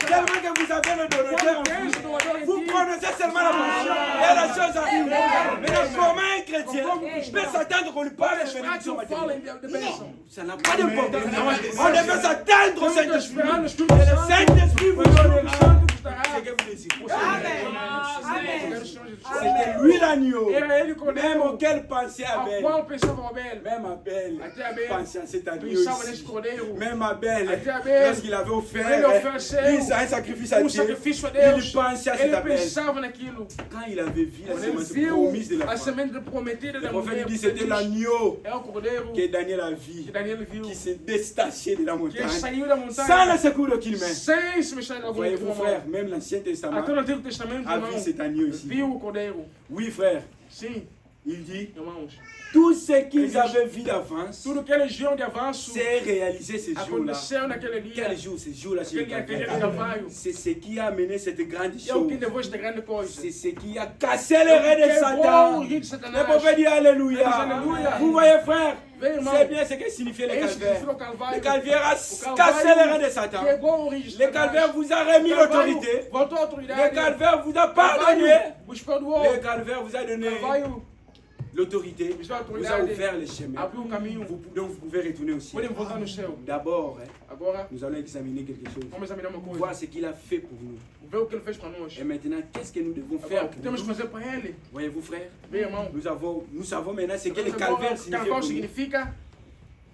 Tellement que vous avez le donateur en vous. Vous prononcez seulement la bouche et la chose arrive. Mais comment un chrétien peut s'attendre qu'on lui parle de bénédiction matérielle? Ça n'a pas d'importance. On devait s'attendre au Saint-Esprit. Et le Saint-Esprit vous donnera ce que vous désirez. C'était lui l'agneau. Era ele o Même cordeiro, auquel pensait ao Abel. qual pensava Abel. Même Abel Até Abel pensait à cet agneau pensava nesse ici. cordeiro. Même Abel, Até Abel, lorsqu'il avait offert ele ofereceu un sacrifice à Dieu, sacrifício a il Deus. pensait à cet Ele Abel. pensava naquilo. Quand il avait vu la Quando ele semence viu promise de la a femme, semente prometida le da prophète mulher, dit c'était l'agneau é o cordeiro que Daniel a vu, que Daniel viu, qui s'est détaché de la que montagne, saiu da sans montanha le secours d'aucune main. sem se mexer na Voyez-vous, frère, même l'Ancien Testament Até no Antigo Testamento, a vu irmão, cet agneau ici. viu o cordeiro. Oui, frère, Sim, il dit irmãos. tout ce qu'ils avaient vu d'avance Tudo que eles viam de avanço s'est réalisé ces jours-là. aconteceu naquele dia. Quel jour, ces jours-là sur le Aquele dia Calvaire. de Calvário. C'est ce qui a amené cette grande E é o que chose. levou esta grande coisa. C'est ce qui a cassé les reins de Quebrou Satan. o rio de Le Satanás. prophète dit Alléluia. Alléluia. Vous voyez, frère, Vem, irmão. c'est bien ce que signifiait le É isso que significa calvaire. o Calvário. Le calvaire a O cassé les reins de Satan. quebrou o rio de Le Satanás. calvaire vous a remis O Calvário l'autorité. voltou a Le autoridade. calvaire vous a O pardonné. Calvário vos perdoou. Le calvaire vous a donné O Calvário l'autorité. vos deu a Vous a autoridade. ouvert les chemins. Abriu o caminho. Donc vous pouvez retourner aussi. Podem voltar no céu. D'abord, Agora, nous allons examiner quelque chose. vamos examinar uma coisa. Voir ce qu'il a fait pour nous. Ver o que ele fez para nós. Et maintenant, qu'est-ce que nous devons Agora, faire o que pour temos nous? que fazer para ele? Voyez-vous, frère, Vem, irmão. nous savons maintenant ce que le Agora, calvaire o signifie Carvalho pour nous. significa.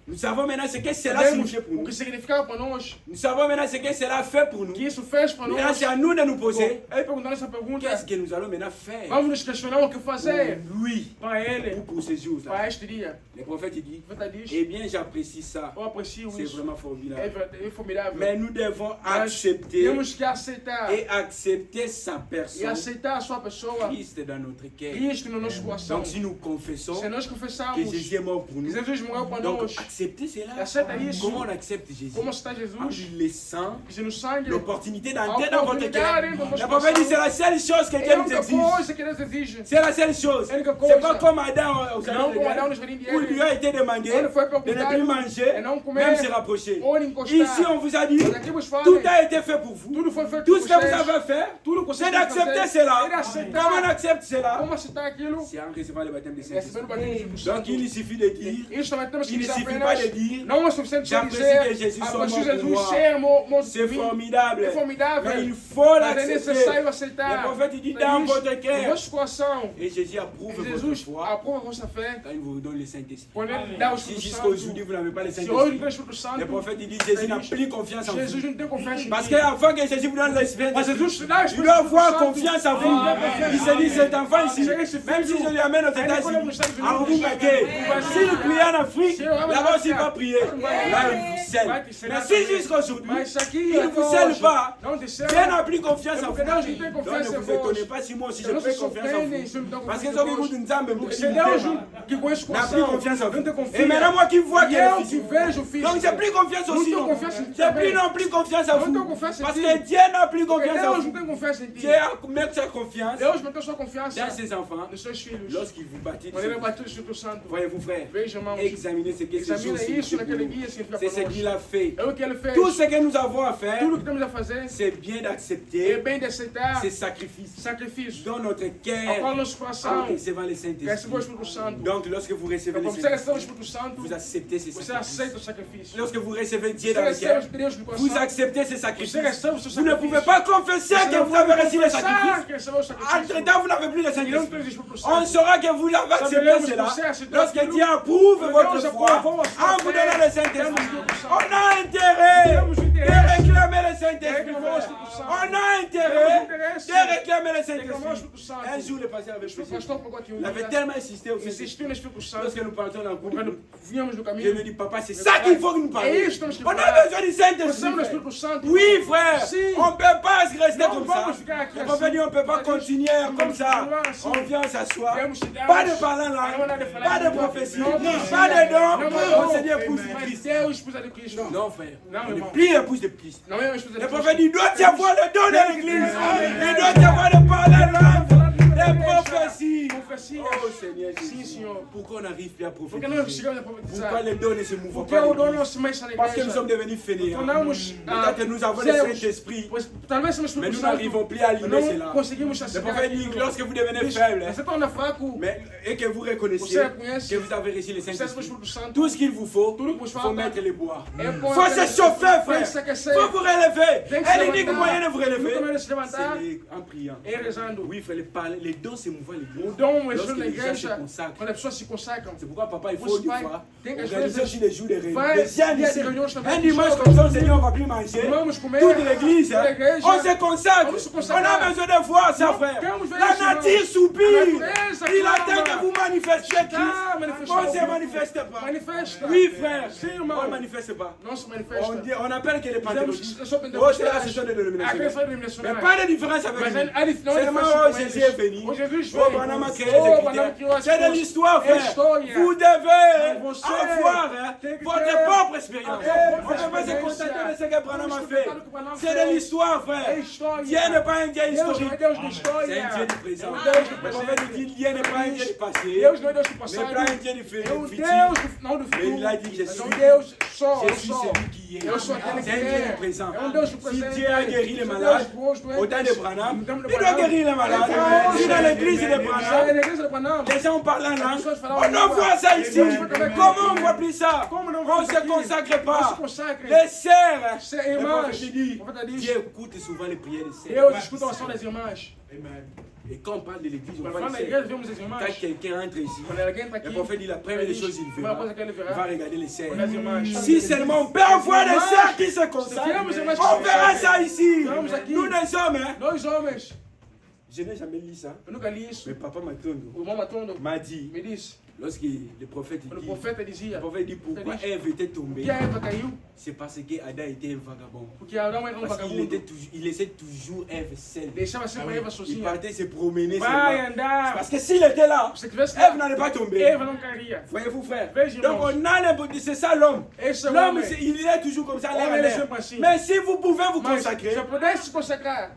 Nous savons maintenant ce que cela Sabemos signifie pour o nous. que significava para nós. Nous savons maintenant ce que cela fait pour nous. Que isso fez para Maintenant, nós. c'est à nous de nous poser. Aí perguntando essa pergunta, Qu'est-ce que nous allons maintenant faire vamos nos questionar o que fazer pour lui para ele, ou pour ces jours-là? para este dia. Le prophète il dit, O profeta diz, eh bien j'apprécie ça. eu aprecio C'est isso, vraiment é formidable. formidável. Mais nous devons Mas accepter temos que aceitar et accepter sa e personne, aceitar a sua pessoa, Christ dans notre cœur. Cristo no nosso coração. Donc si nous confessons Se nós que confessarmos Jésus est mort pour que nous, Jesus morreu para donc nós, accepter cela. aceita isso. Comment on accepte Jésus? Como está En Jesus? lui laissant Que no sangue, l'opportunité a d'entrer dans votre cœur. oportunidade do Le nosso prophète dit c'est coração. la seule chose que Dieu É a nous única exige. coisa que Deus exige. C'est la seule chose. É a única C'est pas coisa. comme Adam au Não jardin como Adão d'Éden, nos jardim de où il lui Éden, a été demandé ele foi de ne plus perguntado manger, e não même comer se rapprocher. ou encostar. Ici, on vous a dit, Mas aqui vos fala, tout a été fait pour vous. tudo foi feito Tout por ce que vous vocês. avez fait, Tudo que vocês c'est d'accepter têm que fazer é cela. aceitar. Comment on accepte cela? Como aceitar aquilo? C'est en recevant le baptême de Recebendo Saint-Esprit. o batismo do Donc, Santo. il suffit de dire, Isso também temos que il ne dizer suffit pas apenas. de dire, Não é suficiente só j'apprécie dizer, que Jésus soit aprecio mort pour Jesus moi. ser morto C'est por mim. formidable. É formidável. Mais il faut Mas é necessário l'accepter. aceitar. Le prophète il dit Mas dans isso, votre no cœur. vosso coração. Et Jésus approuve E votre Jesus foi aprova a vossa fé. quand il vous donne le Saint-Esprit. Quando ele dá o Si Espírito jusqu'à aujourd'hui Santo. vous n'avez pas le Se hoje Saint-Esprit, não tem o Espírito Santo, le prophète il dit Jésus n'a plus confiance en Jesus vous. não tem confiança em Parce ti. qu'avant que Jésus vous donne l'Esprit, Mas Jesus te dá o il Espírito doit avoir Santo. confiance en vous. Amen. Il se dit cet enfant ici, Amen. même si je lui amène aux États-Unis, Amen. en Ougoubaké, s'il prie en Afrique, là-bas aussi il va prier. Là il vous scelle. Mais si jusqu'aujourd'hui, Mas isso aqui il ne vous scelle pas, não te Dieu serve. n'a plus confiance en vous. Porque Deus não tem Donc confiança ne em vous vós. étonnez pas si moi aussi je Não se fais confiance en surpreendem se eu não tenho vous. Parce que confiança ceux em qui vós. vous disent, Porque se Deus que conhece o n'a plus coração, confiance en vous. não te Et confia. maintenant moi qui vois E qu'il est eu le que Fils. vejo o Filho. Donc j'ai plus confiance aussi. Não tenho Non. confiança em ti J'ai plus também. non plus confiance en Não tenho vous. confiança em Parce ti. que Dieu n'a plus Porque confiance en Deus vous. não tem confiança em ti. Dieu met sa confiance Deus meteu sua confiança dans ses enfants nos seus filhos. lorsqu'il vous baptise. Quando ele bateu o Espírito Santo. Voyez-vous frère, Veja, irmãos. examinez ce que ce jour Examina signifie isso pour naquele nous. dia significa C'est para ce nós. qu'il a fait. É o que ele fez. Tout ce que nous avons à faire, Tudo que temos a fazer c'est bien é d'accepter bem de aceitar ces sacrifices sacrifício. dans notre Ao cœur qual nosso en coração recevant le recebeu o Saint-Esprit. Espírito Santo. Donc lorsque vous recevez Então, le quando você recebe o Saint-Esprit, Espírito Santo, vous acceptez ces você aceita o sacrifices. sacrifício. Lorsque vous recevez Dieu Você dans le recebe cœur, Deus no vous coração. acceptez ces Você sacrifices. recebe o seu Vous ne sacrifício. pouvez pas confesser Você que não vous avez pode reçu le confessar sacrifice. que recebeu o sacrifício. Entre-temps, vous n'avez plus le E não tem o Saint-Esprit. Espírito On Santo. saura que vous avez accepté Saberemos cela que você aceitou lorsque aquilo. Dieu approuve Porque votre Deus foi aprovou a sua en vous fé. donnant le Dando o Saint-Esprit. Espírito Santo. On a intérêt Temos o de interesse réclamer Saint-Esprit, Reclamamos frère. o Espírito Santo. On a intérêt Temos interesse de réclamer le reclamamos o Saint-Esprit. Espírito Santo. Un jour, le pasteur avait O prêché. pastor pegou aqui um Il avait dia, tellement insisté au Saint-Esprit. insistiu no Espírito Santo. Lorsque nous partons dans le cours, Quando vínhamos no je caminho, lui dis, papa, c'est ça qu'il faut que nous é parlions. isso que temos que On a falar. besoin du Precisamos do Saint-Esprit. Espírito Santo. Oui, frère. Sim. On ne peut pas rester Non, comme ça. vamos ficar aqui Le prophète dit, on ne peut pas assim. continuer Vamos comme ça. continuar assim. On vient s'asseoir. Viemos chegar, Pas de parler en não langue. nada de falar Pas em de língua. prophétie. Não, Pas de não, dons. não. On s'est dit épouse de Mas Christ. Deus esposa de Cristo. Non, frère. Non, On n'est irmão. plus épouse de Christ. Não é a esposa de Le Cristo. prophète dit, il doit y avoir le don de l'église. Il doit y avoir le parler en langue. Les prophéties. Profecia. Oh Seigneur Sim, Jésus. Senhor. Pourquoi on n'arrive plus à Porque não prophétiser? chegamos a Pourquoi profetizar. les dons ne se mouvent Porque pas o dans dono l'église? não se mexe na Parce que nous igreja. sommes devenus fainéants. Tornamos Peut-être que nous avons le cegos. Saint-Esprit, Pois talvez somos mais Espírito nous Santo. n'arrivons plus à aligner cela. Não conseguimos Le chegar prophète dit que aqui. lorsque vous devenez faible Você torna fraco. et que vous reconnaissiez Você reconhece. que vous avez reçu le Você é o Saint-Esprit, Espírito Santo. tout ce qu'il vous faut, Tudo que vos il faut falta mettre les bois. é Il pôr faut se chauffer, frère. Tem que se aquecer. Il faut vous relever. Tem que Et se l'unique levantar. moyen de vous O único relever, meio de se levantar c'est en priant. é rezando. Oui, frère, les dons se mouvent à l'église. O dom é Lorsque na les gens se igreja. consacrent. Quando as pessoas se consacram. C'est pourquoi papa, il faut Você une vai, fois tem que às organiser vezes aussi des jours de réunion. vai, Des gens dia de ici. reuniões também. Un dimanche comme ça, au Seigneur, on ne va plus manger. Vamos comer. Toute l'église, Toda a igreja. on se consacre. Vamos se On consagrar. a besoin de voir ça, Não, frère. queremos ver La isso, nature irmão. soupire. A natureza Il clama. attend que vous manifestiez Está Christ. manifestando. On ne se manifeste pas. Manifesta. Oui, frère. Sim, irmão. On ne manifeste pas. Não se manifesta. On appelle que les pentecôtistes. Eu sou Oh, c'est la session de Aqui é dénomination. só denominação. Mais pas de différence avec Mas nous. a diferença Seulement, é oh, Jésus est venu. O Jesus Oh, veio. Branham a créé Oh, ces Branham criou critères. as C'est de coisas. l'histoire, É frère. história. Vous devez Você avoir tem que votre ter propre expérience. a On ne peut pas se experiência. contenter de ce que Branham a fait. Vamos se contentar C'est do que de l'histoire, frère. É história. Dieu n'est pas un Dieu Deus não historique. é Deus da C'est história. un Dieu du présent. É um Deus do Le prophète presente. dit Dieu n'est pas un Dieu du passé. Deus não é Deus do Mais passado. pas un Dieu du É um futur. Deus não do Mais il futuro. a dit que je Mas é um suis. Deus só. Je Eu suis sou. celui qui est. Eu sou aquele que C'est un Dieu du é. présent. É um Deus do Si presente. Dieu a guéri les Se malades, Deus pôs doentes, au temps de Branham, no tempo de il doit Branham, guérir les malades. Ele Si dans l'église de Já Branham, na igreja de Branham. les gens parlent en langue, pessoas falavam on doit língua. voir ça ici. Amen. Comment on voit plus ça? Como não On vamos ne se aqui? consacre Não se pas. consacrem. Les sœurs, Ser le irmãs. prophète dit, O profeta diz. Dieu écoute souvent les prières des sœurs. Deus escuta a oração das irmãs. Et quand on parle de l'église, on Quando parle fala da des igreja, sœurs. vemos as irmãs. Quand quelqu'un entre ici, Quando alguém está aqui, le prophète dit la première des choses, il primeira verra. coisa que ele Il va verá. regarder les sœurs. Olha as irmãs. Si seulement on peut avoir des sœurs qui se Se consacrent, tivermos irmãs que on se verra consacrem, ça ici. Vamos aqui. Nous les hommes, hein. Nós homens, Je n'ai jamais lu ça. eu nunca li isso. Mais papa Matondo O irmão Matondo m'a dit, me disse, lorsque le prophète quando o dit, profeta dizia le prophète dit pourquoi Ele Ève était tombée, que a Eva caiu, c'est parce qu'Adam était un vagabond. porque Adão era Parce qu'il vagabundo. il laissait toujours Ève seule. Deixava sempre a Eva Il sozinha. partait se promener Vai seulement. andar. Parce que s'il était là, Se tivesse Ève n'allait pas tomber. Eva não cairia. Voyez-vous, frère. Veja, Donc irmãos. on a l'impression, c'est ça l'homme. Esse é o L'homme, homem. il est toujours comme ça, l'air à Homem, ele é l'air. sempre assim. Mais si vous pouvez vous Mas consacrer, se eu pudesse se consagrar,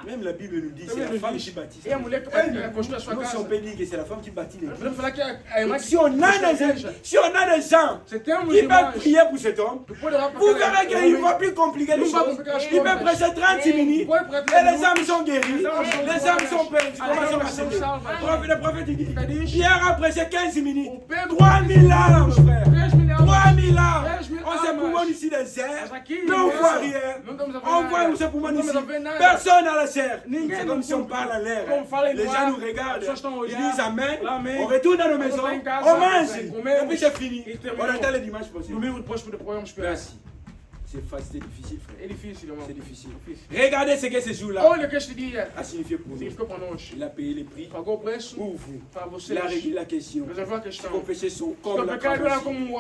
même la Bible nous dit, c'est Também la nos femme diz. qui bâtit. É a mulher que vai construir a sua Nous, si on casa. peut dire que c'est la femme qui bâtit l'église. Podemos falar que a irmã que Si on a si on a des gens Se temos qui peuvent irmãs prier pour cet homme, que podem orar para vous aquela verrez qu'il ne va homem, plus compliquer les Não vai choses. complicar as Il peut coisas. prêcher 30 minutes Pode pregar et les 30 âmes sont guéries. Les âmes sont Les âmes guéries. sont peintes. Comment As sont almas são rachetés? salvas. Le prophète il dit, Ele diz, Pierre a prêché 15 minutes. o Pedro 3000 âmes, frère. 3 mil almas. 3000 âmes. 3 mil On se almas. poumonne ici des airs. Mas aqui, Mais on nessa, voit rien. não estamos a ver On nada. voit où se poumonne Não ici. estamos a ver nada. Personne n'a la chair. Ninguém C'est não comme si on culpa. parle en l'air. Como fala em Les no gens ar, nous regardent. as pessoas estão a Ils olhar. disent Amen. Amém. On retourne dans nos Vamos maisons. lá em casa. On mange. Comemos. Et puis c'est fini. E On terminamos. attend le dimanche prochain. Domingo depois podemos esperar. Merci. C'est difficile, frère. É difícil, irmão. C'est difficile. Difícil. Regardez ce que ce jour-là Olha o que este dia a signifié pour nous. significou para nós. Il a payé les prix Pagou o preço pour vous. para vocês. Il a réglé la question. Resolveu a Vos questão. péchés sont Porque comme o la pecado era cramoisie. como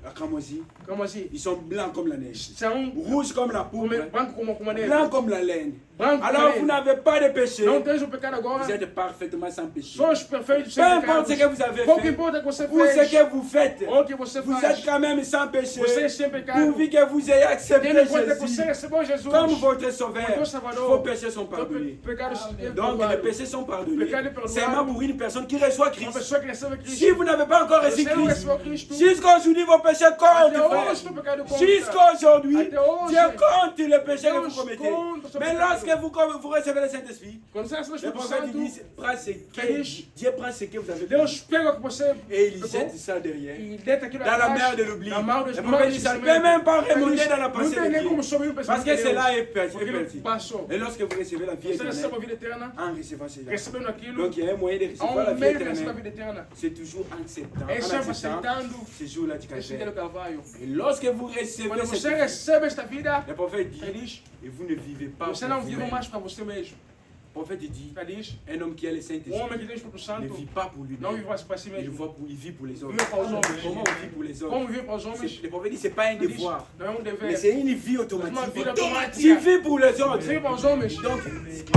La cramoisie. como assim? Ils sont blancs comme la neige. São Rouges comme la poudre. branco como a neve. Blancs comme la laine. Branco como a Alors vous neve. n'avez pas de péché. Não tens o pecado agora. Vous êtes parfaitement sans péché. Somos perfeitos Peu sem importe ce que pecados. vous avez Pouco fait. importa o que você Ou ce fez. que vous faites. Ou o que você Vous faz. êtes quand même sans péché. Você é sem pecado. Pourvu que vous ayez accepté Tendo em conta que você Jésus recebeu Jesus. comme votre sauveur. Como Salvador. Vos péchés sont Seu pardonnés. pecados Donc les péchés sont pardonnés. Pecado é perdoado. Seulement pour une personne qui reçoit Uma Christ. pessoa que recebe Cristo. Si vous n'avez pas encore reçu Você não Christ, recebeu Cristo. jusqu'à aujourd'hui vos péchés comptent, Até frère. hoje o pecado conta. Jusqu'à aujourd'hui, Até hoje. Dieu compte les péchés que Deus vous commettez. conta o seu Mais pecado. lorsque vous recevez le Saint-Esprit, Quando você recebe o le Espírito prophète Santo, dit, prends ce Feliz. que Dieu prend ce que vous avez fait Deus pega o que você et il pegou jette ça derrière. e deita aquilo Dans la atrás, mer de l'oubli. na mar do Le prophète dit, ça ne peut même pas remonter dans la pensée Não tem nem de como Dieu. subir o Parce pensamento que de Deus. cela est Porque ele perdu. passou. Et lorsque vous recevez la vie Você recebe a éternelle, vida eterna, en recevant cela, recebendo aquilo, donc il y a un moyen de há recevoir la vie meio de receber a éternelle. vida eterna. C'est toujours en acceptant, É en sempre acceptant aceitando ce jour-là du esse calvaire. vida do Calvário. Et lorsque vous recevez Quando você cette vie, recebe esta vida, le prophète dit, ele diz, et vous ne vivez pas você pour não vive vous-même. mais para você mesmo. Le prophète dit, Ele diz, un homme qui a le Saint-Esprit homem que tem o Espírito ne Santo vit pas pour não lui-même. vive mais para si Il, mesmo. il vit pour les autres. Vive para os homens. Comment on vit pour les autres? Como viver para os homens? Le prophète dit, c'est pas un Ele diz, devoir, não é um mais dever. c'est une vie Uma automatique. vida Tu automática. vis pour les autres. Vive para os homens. Donc,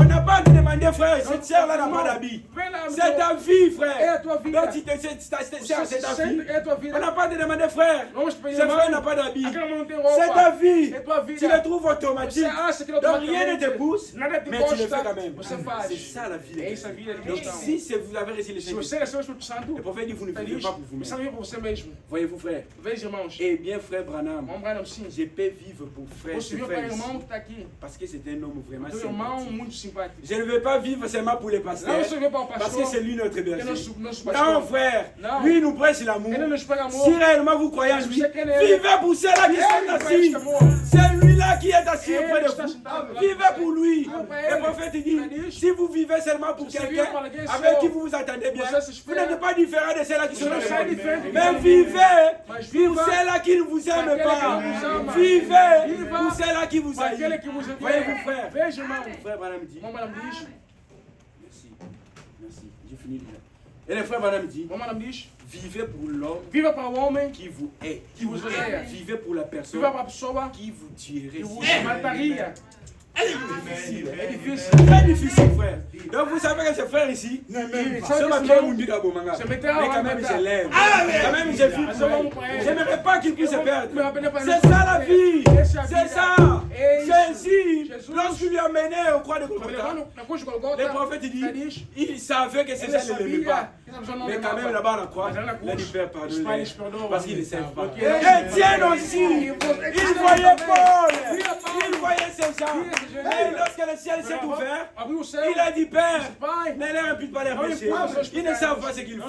on n'a pas à te demander, frère, cette sœur-là n'a pas d'habit. Vem lá, C'est ta vie, É frère. a tua vida. Donc, cette sœur, c'est ta vie. É a tua On vida. n'a pas à te demander, frère, Não vamos te pedir ce frère n'a irmão. pas d'habit. Aquela mão não tem C'est ta roupa. vie. É tua Tu vida. le trouves automatique. Você acha que ele Donc, rien ne te automaticamente pousse, nada te mais tu le fais gosta, quand même. você faz. C'est ça la vie. É isso a vida de Donc, cristão. si vous avez reçu le Se você Saint-Esprit, recebeu o Espírito Santo, le prophète dit, vous ne ele vivez diz, pas pour você vous-même. não vive para você mesmo. Voyez-vous, frère. Veja, irmãos. Eh bien, frère Branham, Vamos lá, sim. je peux vivre pour frère, Você ce viu para frère o irmão ici, que está aqui. parce que c'est un homme vraiment Teu irmão sympathique. muito simpático. Je ne veux pas vivre seulement pour les Não pasteurs, você vê para o parce que pastor, c'est lui notre que é berger. nosso Non, pastor. frère, Non. lui il nous prêche l'amour. Ele nos prega amor. Si réellement vous croyez en Mas lui, você quer nele. vivez pour ceux-là qui Ele sont presta assis. amor. C'est lui-là qui est assis Ele auprès de está vous. sentado lá. Vivez pour lui. Viva para Le ele. prophète dit, Ele diz, si vous vivez seulement pour se você quelqu'un vive para alguém avec só, qui vous vous entendez bien, você se vous espera. n'êtes pas différent de ceux-là qui Você sont dans não le sai monde. diferente. Mais vivez Mas pour viva ceux-là qui ne vous aiment aquele pas. que não vos ama. Vivez Viva pour ceux-là qui vous para aquele haïssent. que vos odeia. Voyez-vous, frère. Veja, irmão. Frère Branham dit, Vamos lá, diz. merci, merci, j'ai fini déjà. Et le frère Branham dit, Vamos lá, diz. vivez pour l'homme Viva para o homem qui vous hait, que vos odeia. vivez pour la personne Viva para a pessoa qui vous tuerait. que si vos jamais. mataria. C'est difficile. É difícil. Très difficile, frère. Donc vous savez que ce frère ici, Sabe ça m'a que bien senão mondu d'Abomanga. se meter Mais a quand même, matar. je l'aime. Quand même, je vis pour elle. J'aimerais pas qu'il puisse se perdre. C'est ça la vie. C'est ça. Jésus, lorsqu'il lui a mené au croix de Golgotha, Na cruz de le Golgotha, prophète dit, ele diz, il savait que ces ele gens ne l'aimaient sabia pas. que essa pessoa não Mais quand même, amava. là-bas à la croix, Mas lá na il a dit, cruz, Père, os pardonne-les. pais perdoam. Parce qu'ils ne savent pas. Porque Et eles- Étienne aussi, il voyait Paul. Il voyait ces gens. Et lorsque le ciel s'est ouvert, Abriu o céu. il a dit, Père, Pai, ne leur impute pas les péchés. Ils ne savent pas ce qu'ils font.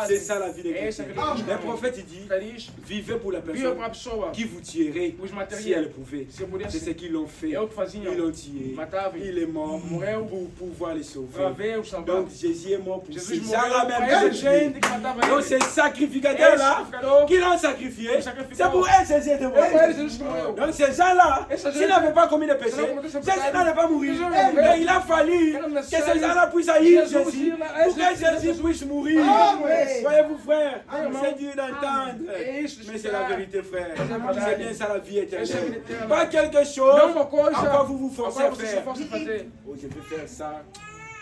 C'est ça la vie des chrétiens. Le prophète il dit, ele diz, vivez pour la viva personne para a pessoa qui vous tuerait os si mataria. elle pouvait. Se eu pudesse, C'est ce qu'ils l'ont fait. é o que faziam. Ils l'ont tué. Matavam. Il est mort Morreu. pour pouvoir les sauver. Para ver o salvar. Donc Jésus est mort pour ces Jesus gens-là morreu para même. essa que gente que matava donc ele. ces sacrificateurs-là sacrificador, qui l'ont sacrifié, Os sacrificadores. c'est pour eux Jésus est é para mort. eles Jesus que morreu. Donc ces gens-là, Essa s'ils gente- n'avaient pas commis de péché, Se não cometesse Jésus pecado, n'allait pas mourir. Jesus não morreu. Mais il a fallu que ces gens-là puissent haïr Jesus Jésus ia- pour que Jésus puisse mourir. Amen. Voyez-vous, frère, Amen. c'est dur d'entendre. É isso, Mais c'est la vérité, frère. verdade. C'est bien ça la vie Essa é a vida éternelle. eterna. Pas quelque Não chose uma coisa. encore vous vous forcez à Agora você se faire. força a fazer. Oh, je peux faire ça.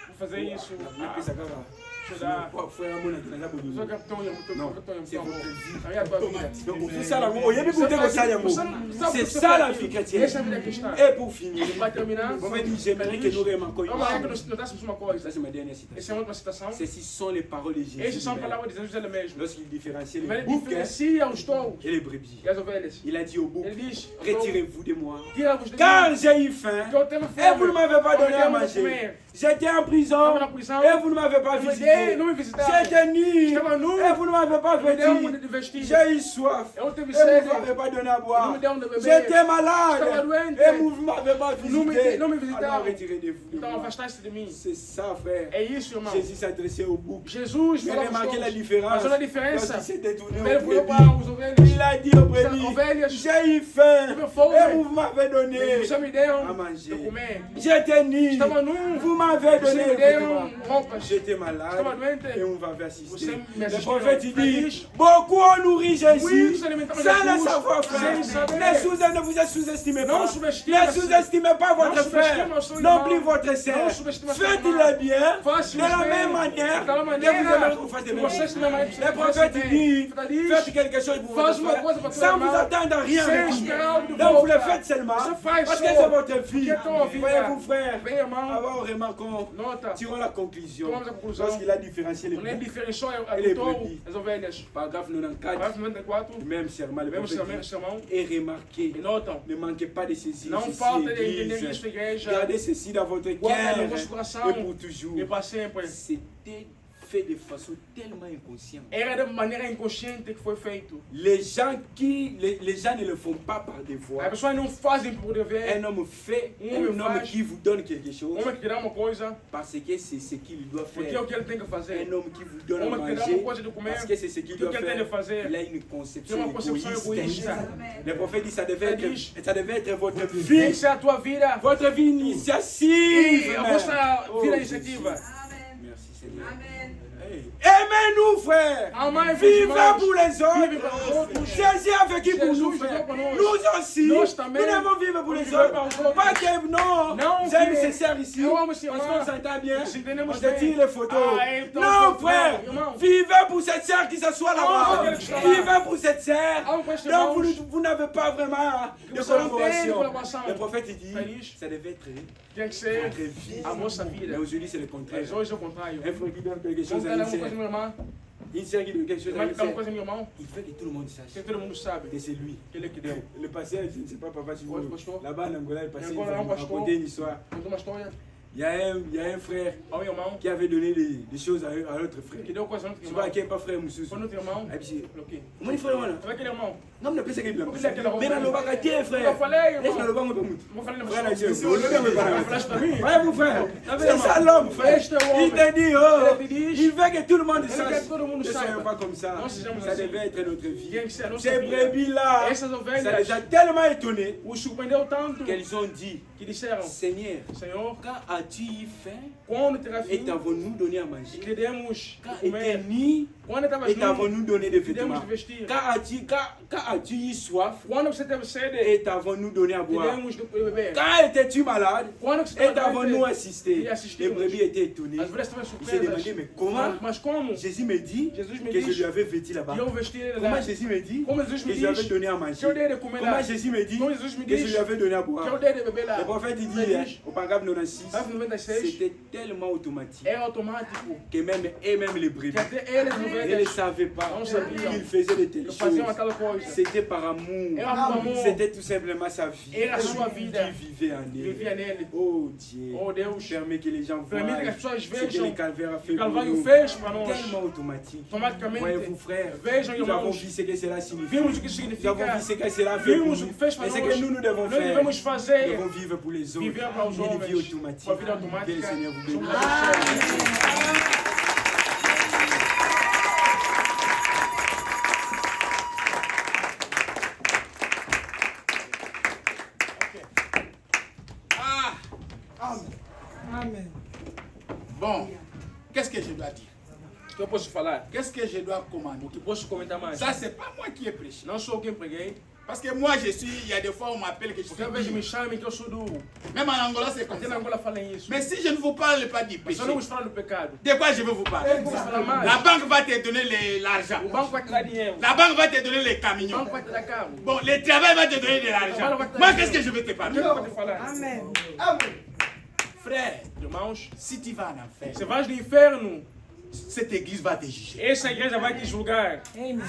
Vou fazer isso. Mais puis ça va. Estudar. Frère, mon entendant, vous Só nous- que eu tô Non, em c'est votre vie. Aí a tua vida. Donc, tout ça, l'amour. Oh, il y a des bouteilles comme ça, l'amour. C'est ça la vie chrétienne. Essa é a vida cristã. Et pour finir, Para terminar, on va dire, j'aimerais que nous remarquions une vamos lá que chose. nós notássemos uma Ça, coisa. c'est ma dernière Essa citation. é uma citação. Ceci sont les paroles de Jésus. Essas são lui-même. palavras de Jesus ele mesmo. Lorsqu'il différencie Mas les ele boucs diferencia os touros et les brebis, e as ovelhas. il a dit aux boucs, Ele diz, retirez-vous de moi. tira-vos de Car mim, j'ai eu faim que eu tenho et vous ne fome. m'avez pas donné à Não me deu manger. comer. J'étais en prison Estava na prisão. et vous ne m'avez pas Não me visité. dei, não me visitaram. J'étais nu Estava nu. et vous ne m'avez pas Não me deu onde vêtu. de vestir. J'ai eu soif Eu teve et sede. vous ne m'avez pas donné à Não boire. me deu onde beber. J'étais Estava malade doente. et vous ne m'avez pas Não me visité. visitaram. Alors retirez-vous de Então moi. afastaste de mim. C'est ça, frère. É isso, irmão. Jésus s'adressait aux boucs. Jesus Mais falou aos remarquez la touros. différence. Mas olha a diferença. Lorsqu'il s'est détourné Ele aux falou brebis, para os ovelhas. il a dit aux brebis, Ovelhas. j'ai eu faim Tive fome. et vous m'avez donné Você me deu à manger. de comer. J'étais nu, Estava nu. vous m'avez Você donné me vêtements. deu roupas. J'étais malade Estava doente. et on m'avait assisté. Você me Le assistiu. prophète il dit, Feliz. beaucoup ont nourri Oui, Jésus vous alimentamos sans le Jesus. savoir faire. Sem saber. Ne vous sous-estimez Não pas. subestime Ne assim. sous-estimez pas votre Não frère, subestime o seu non irmão. plus votre sœur. Não subestime a sua Faites-le irmã. bien Faça de la bem. même manière Da que vous maneira aimez qu'on fasse de que même. vocês também vão Le prophète dit, faites quelque chose pour Faz votre uma coisa frère para sans tua vous irmã. attendre à rien Sem avec lui. esperar algo de Donc vous le volta. faites seulement Você faz parce que só. c'est votre vie. Que é tua vida. Voyez-vous, frère, Bem, irmão. avant remarquons, Nota. tirons la conclusion. Tomamos a conclusão. Lorsqu'il a différencié les Quando ele boucs, diferenciou a Ele é do touro, brebis. as ovelhas. paragraphe 94, Parágrafo 94. même serment, le Mesmo prophète dit, sermão. et remarquez, E notam. ne manquez pas de saisir Não ceci, falta de entender Église. isso, igreja. Gardez ceci dans votre Guarda no cœur vosso coração. et pour toujours. E para sempre. C'était fait de façon tellement inconsciente. Era de maneira inconsciente que foi feito. Les gens ne le font pas par devoir. As pessoas não fazem por dever. Un homme fait, Homem un homme faz. qui vous donne quelque chose Homem que te dá uma coisa, parce que c'est ce qu'il doit porque é faire. o que ele tem que fazer. Un homme qui vous donne à Homem que te dá uma manger coisa de comer, parce que c'est ce qu'il que doit ele tem de faire. fazer. Il a une Tem conception uma concepção égoïste. egoísta. Le prophète dit ça devait être votre Tem que vie, ser a tua vida. votre vie initiative. E a vossa Oh, vida Jésus. iniciativa. Merci Seigneur. Amen. Hey. Aimez-nous, frères. Amai-vos, Vivez irmãos. pour les Vive autres. para os outros. Jésus a vécu pour Jesus nous, viveu frères. para nós. Nous aussi, Nós nous também. devons vivre pour les Vivemos para os autres. outros. Pas que non, Não j'aime que- ces sœurs ici. Eu amo esse Parce irmão. qu'on s'entend bien. Se On entendemos se bem. tire les photos. Ah, então, Non, então, frère. irmão. Vivez pour cette sœur qui s'assoit Ah, là-bas. aquele que está lá. Vivez pour cette sœur. Ah, com este Donc, irmãos. vous n'avez pas vraiment de Você não tem collaboration. colaboração. Le prophète il dit, Feliz. ça devait être Tem que ser votre vie. a vossa Mais vida. aujourd'hui, c'est le contraire. Mas hoje é o contrário. Un frère qui donne quelque chose Vamos à dar une uma coisa, sœur. meu irmão. Une sœur qui donne quelque chose à Irmã une que dá uma sœur. coisa, meu irmão. Il veut que tout le monde sache Que todo mundo sabe. que c'est lui. Que ele é que deu. Le passé, je ne sais pas, papa, si vous Ouais, pasteur. là-bas en Angola, le passé, il Angola, va nous pasteur. raconter une histoire. Conta uma história. Il y a un frère Ao irmão. qui avait donné des choses à l'autre frère. Que deu coisa ao outro Je sais pas, irmão. qui n'est pas frère Moussous. Foi no outro irmão. Ah, puis, O quê? comment il faut le voir là? Sabe aquele irmão? Non, mais c'est qu'il a. Porque aquele Mais dans le bac, tiens, frère. Eu falei, irmão. Laisse-moi le bac, mon père. Vou falar na Frère, pessoa. Dieu, c'est le Falaste pra mim? Ouais, mon frère. Tá vendo, C'est ça irmão? l'homme, frère. Este é o Il homem. te dit, oh, Ele te diz. il veut que tout le monde Ele sache. quer que todo mundo Ne soyons saiba. pas comme ça. Não sejamos Ça assim. devait être notre vie. Tem que ser a nossa Ces vida. brebis-là, Essas ça ovelhas les a tellement étonnés os surpreendeu tanto qu'elles ont dit, que disseram: Seigneur, Senhor, quand as-tu eu faim quando terá et fim, t'avons-nous donné à manger? que demos Quand de était comer. nu Quando estavas et t'avons-nous donné des que demos vêtements? de vestir. Quand as-tu eu soif Quando você teve sede, et t'avons-nous donné à que boire? demos de beber. Quand étais-tu malade Quando você et t'avons-nous doente, assisté? e assistimos. Les brebis étaient étonnés. as ovelhas estavam Il s'est demandé, surpresas. mais comment? Mas como? Jésus me dit Jesus me que je diz lui avais vêtu là-bas. que eu vesti ele Comment lá. Jésus me dit Como Jesus que me je lui avais diz donné à que eu manger? dei de comer Comment lá. Jésus me dit Como Jesus me que je diz lui avais donné à que boire? eu dei de beber lá. Le prophète il dit, Ele hein, diz, au paragraphe 96, Verso 96 c'était tellement automatique é automático. que même les brebis, Que até eles ils ne ovelhas savaient pas não sabiam qu'il faisait de telles que faziam choses. aquela coisa. C'était par amour. Era por amor. C'était tout simplement sa vie Era a sua vida. qui vivait en Vivia elle. nele. Oh Dieu, Oh Deus, permets que les gens voient permite que as pessoas ce que vejam le calvaire a fait o pour Calvário nous. fez para nós. Tellement automatique. Automaticamente. Voyez-vous frères, Vejam, nous avons irmãos. vu ce que cela signifie. Vimos o que Nous significa. avons vu ce que cela fait pour Vimos o nous. que fez para Et ce nós. que nous devons Nós faire. devemos Nous fazer. devons vivre pour les autres. Viver para os Une vie homens. automatique. Uma vida Que le automática. Seigneur vous Somos bénisse. abençoados. Amen. Bon, qu'est-ce que je dois dire? O que eu posso falar? Qu'est-ce que je dois commander? O que posso comentar mais? Ça, c'est pas moi qui ai prêché. Não sou eu quem preguei. Parce que moi, il y a des fois, on m'appelle que je suis Porque às vezes me dur. chamam que eu sou duro. Même en Angola, c'est comme Até na ça. Angola falam isso. Mais si je ne vous parle pas du Mas péché, só não vos falam do pecado. de quoi je vais vous parler? Vamos falar mais. La banque va te donner l'argent. O banco vai te dar dinheiro. La banque va te donner les O camions. banco vai te dar carro. Bon, le travail va te donner de l'argent. Moi, qu'est-ce que je vais te O que parler? eu vou te falar? Amen. Frère, Irmãos, si tu vas en enfer, você vai no inferno. cette église va te juger. Essa igreja vai te julgar.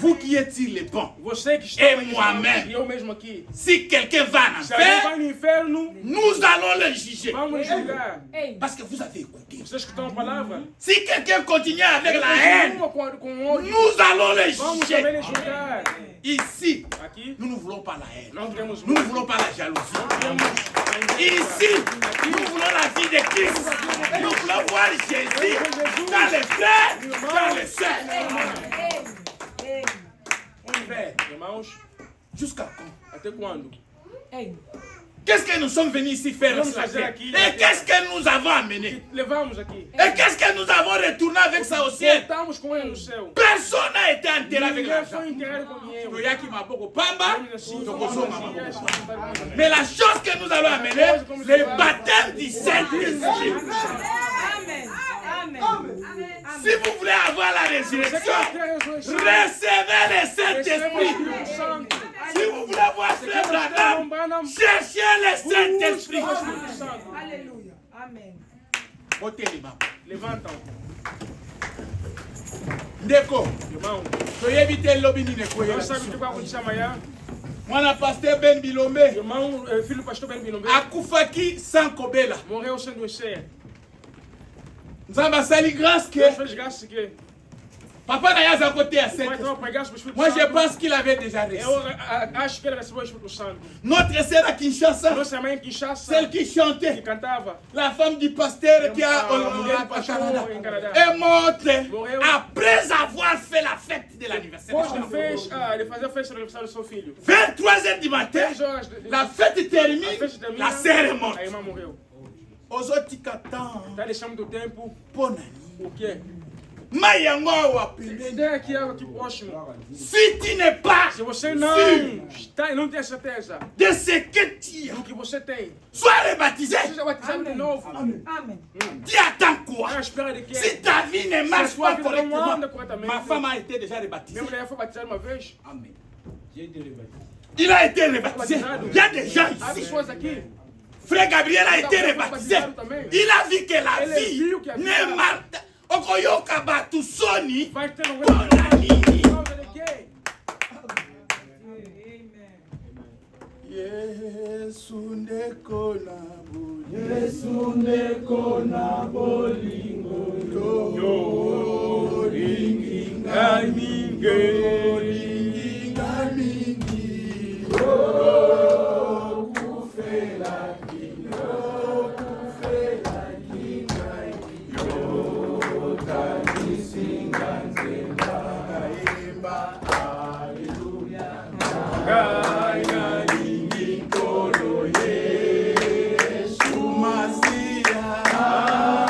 Vous qui êtes-ils les bons? Você que está E aqui, moi-même. e eu mesmo aqui. Si quelqu'un va en Se alguém enfer, vai no inferno, nous allons le juger. vamos julgar. Parce que vous avez écouté. Vocês que estão a palavra. Si quelqu'un continue avec la haine, Continua com ódio. nous allons le Vamos também juger. lhe julgar. Ici, Aqui, nous ne voulons pas la haine. nós temos Nous ne voulons pas la jalousie. temos Ici, nous voulons la vie de Christ. Nous voulons voir Jésus dans les frères, dans les sœurs. Frère, Irmãos, jusqu'à quand? até quando? Qu'est-ce que nous sommes venus ici faire sur la terre? Et qu'est-ce que nous avons amené? Levamos aqui. Et qu'est-ce que nous avons retourné avec ça au ciel? Voltamos com ele no céu. Personne n'a été enterré avec Ninguém l'argent. foi enterrado com dinheiro. Toyaki maboko pamba, Ainda assim, tokozonga vamos maboko assim, pamba. assim. Mais la chose que nous allons amener, le baptême du Saint-Esprit. Amen. Amen. Si vous voulez avoir la résurrection, recevez le Saint-Esprit. Si vous voulez avoir frère Branham, cherchez le Saint-Esprit. Alléluia. Amen. Ôtez les mains. Levantam. Ndeko, Irmão, toyebi te lobi ni neko não ye. sabe o que vai acontecer amanhã. Mwana pasteur Ben Bilombe Irmão, filho do pastor Ben Bilombe, akufaki sans kobela. morreu sem doer. Nzamba sali grâce que Deus fez graça que papa n'a pas à côté à o pai 7. estava pregando para o Espírito Moi, je Santo. pense qu'il avait déjà reçu. Eu acho que ele recebeu o Espírito Santo. Notre sœur à Kinshasa, Nossa mãe em Kinshasa, celle qui que chantait, cantava, la femme du pasteur qui a a mulher do pastor em Canadá, est morte morreu après avoir fait la fête de l'anniversaire. Quando ele fazia a festa do aniversário do seu filho. 23h du matin, 10 horas la fête termine, a festa termina, la sœur est morte. a irmã morreu. Aux autres Katan, Está deixando do tempo Ponani. o quê? Mayango apelé. Tem aqui algo aqui próximo. Si tu n'es pas Se você não sûr está, não tem certeza de ce que tu do que você tem, sois rebaptisé, seja batizado de novo. Amen. tu attends quoi? À la espera de quê? Si ta vie ne Se a marche sua pas vida não anda correctement, corretamente, ma femme a été déjà rebaptisée. minha mulher foi batizada uma vez. Amen. J'ai été rebaptisé. Il a été rebaptisé. Il y a des gens Há ici. pessoas aqui, Frère Gabriel a été rebaptisé. Il a vu que la Elle vie viu que a vida- ne marche. Okoyoka batu soni. vai ter um Ponani. Por causa de quê? Yesu ndeko na bolingo. Yesu ndeko na bolingo yo linginga mingi linginga mingi yo kufela kinga yo tanisinga nzela kaimba haleluya kaya lingi kolo Yesu Masia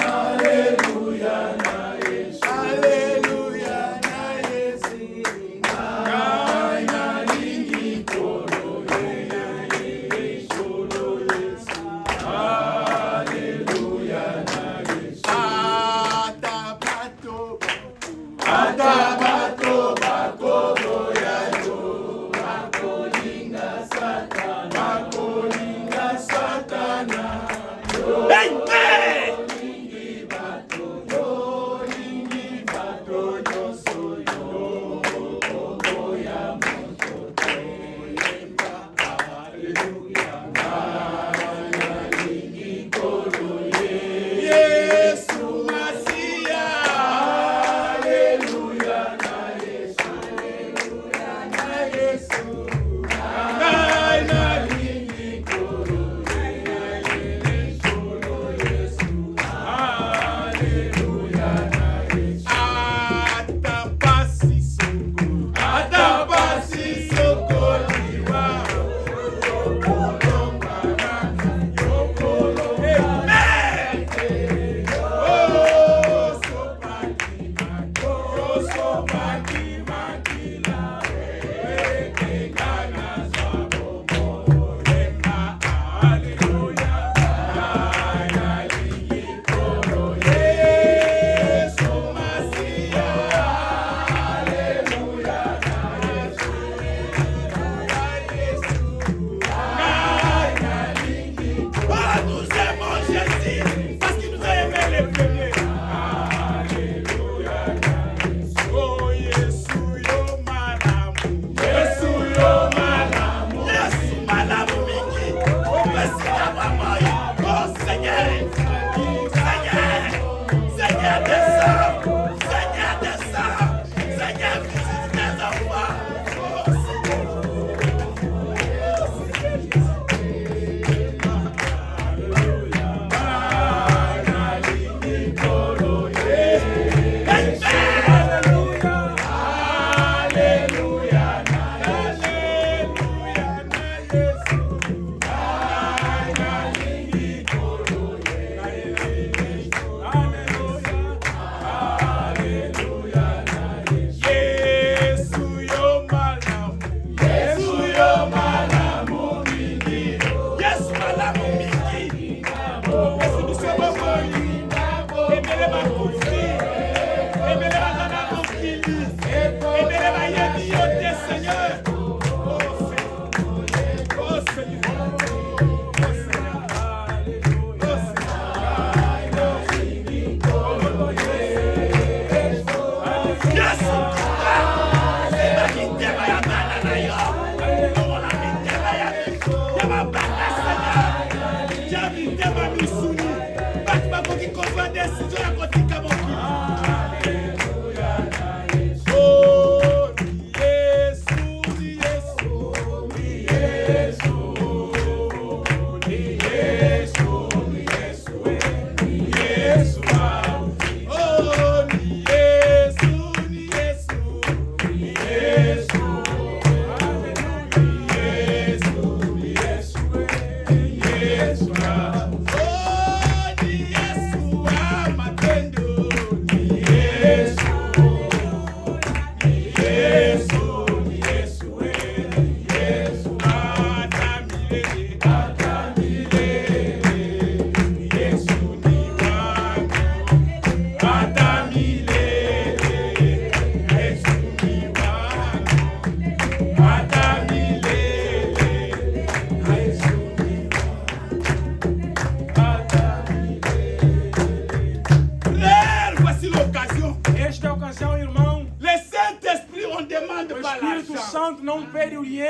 haleluya na Yesu haleluya na Yesu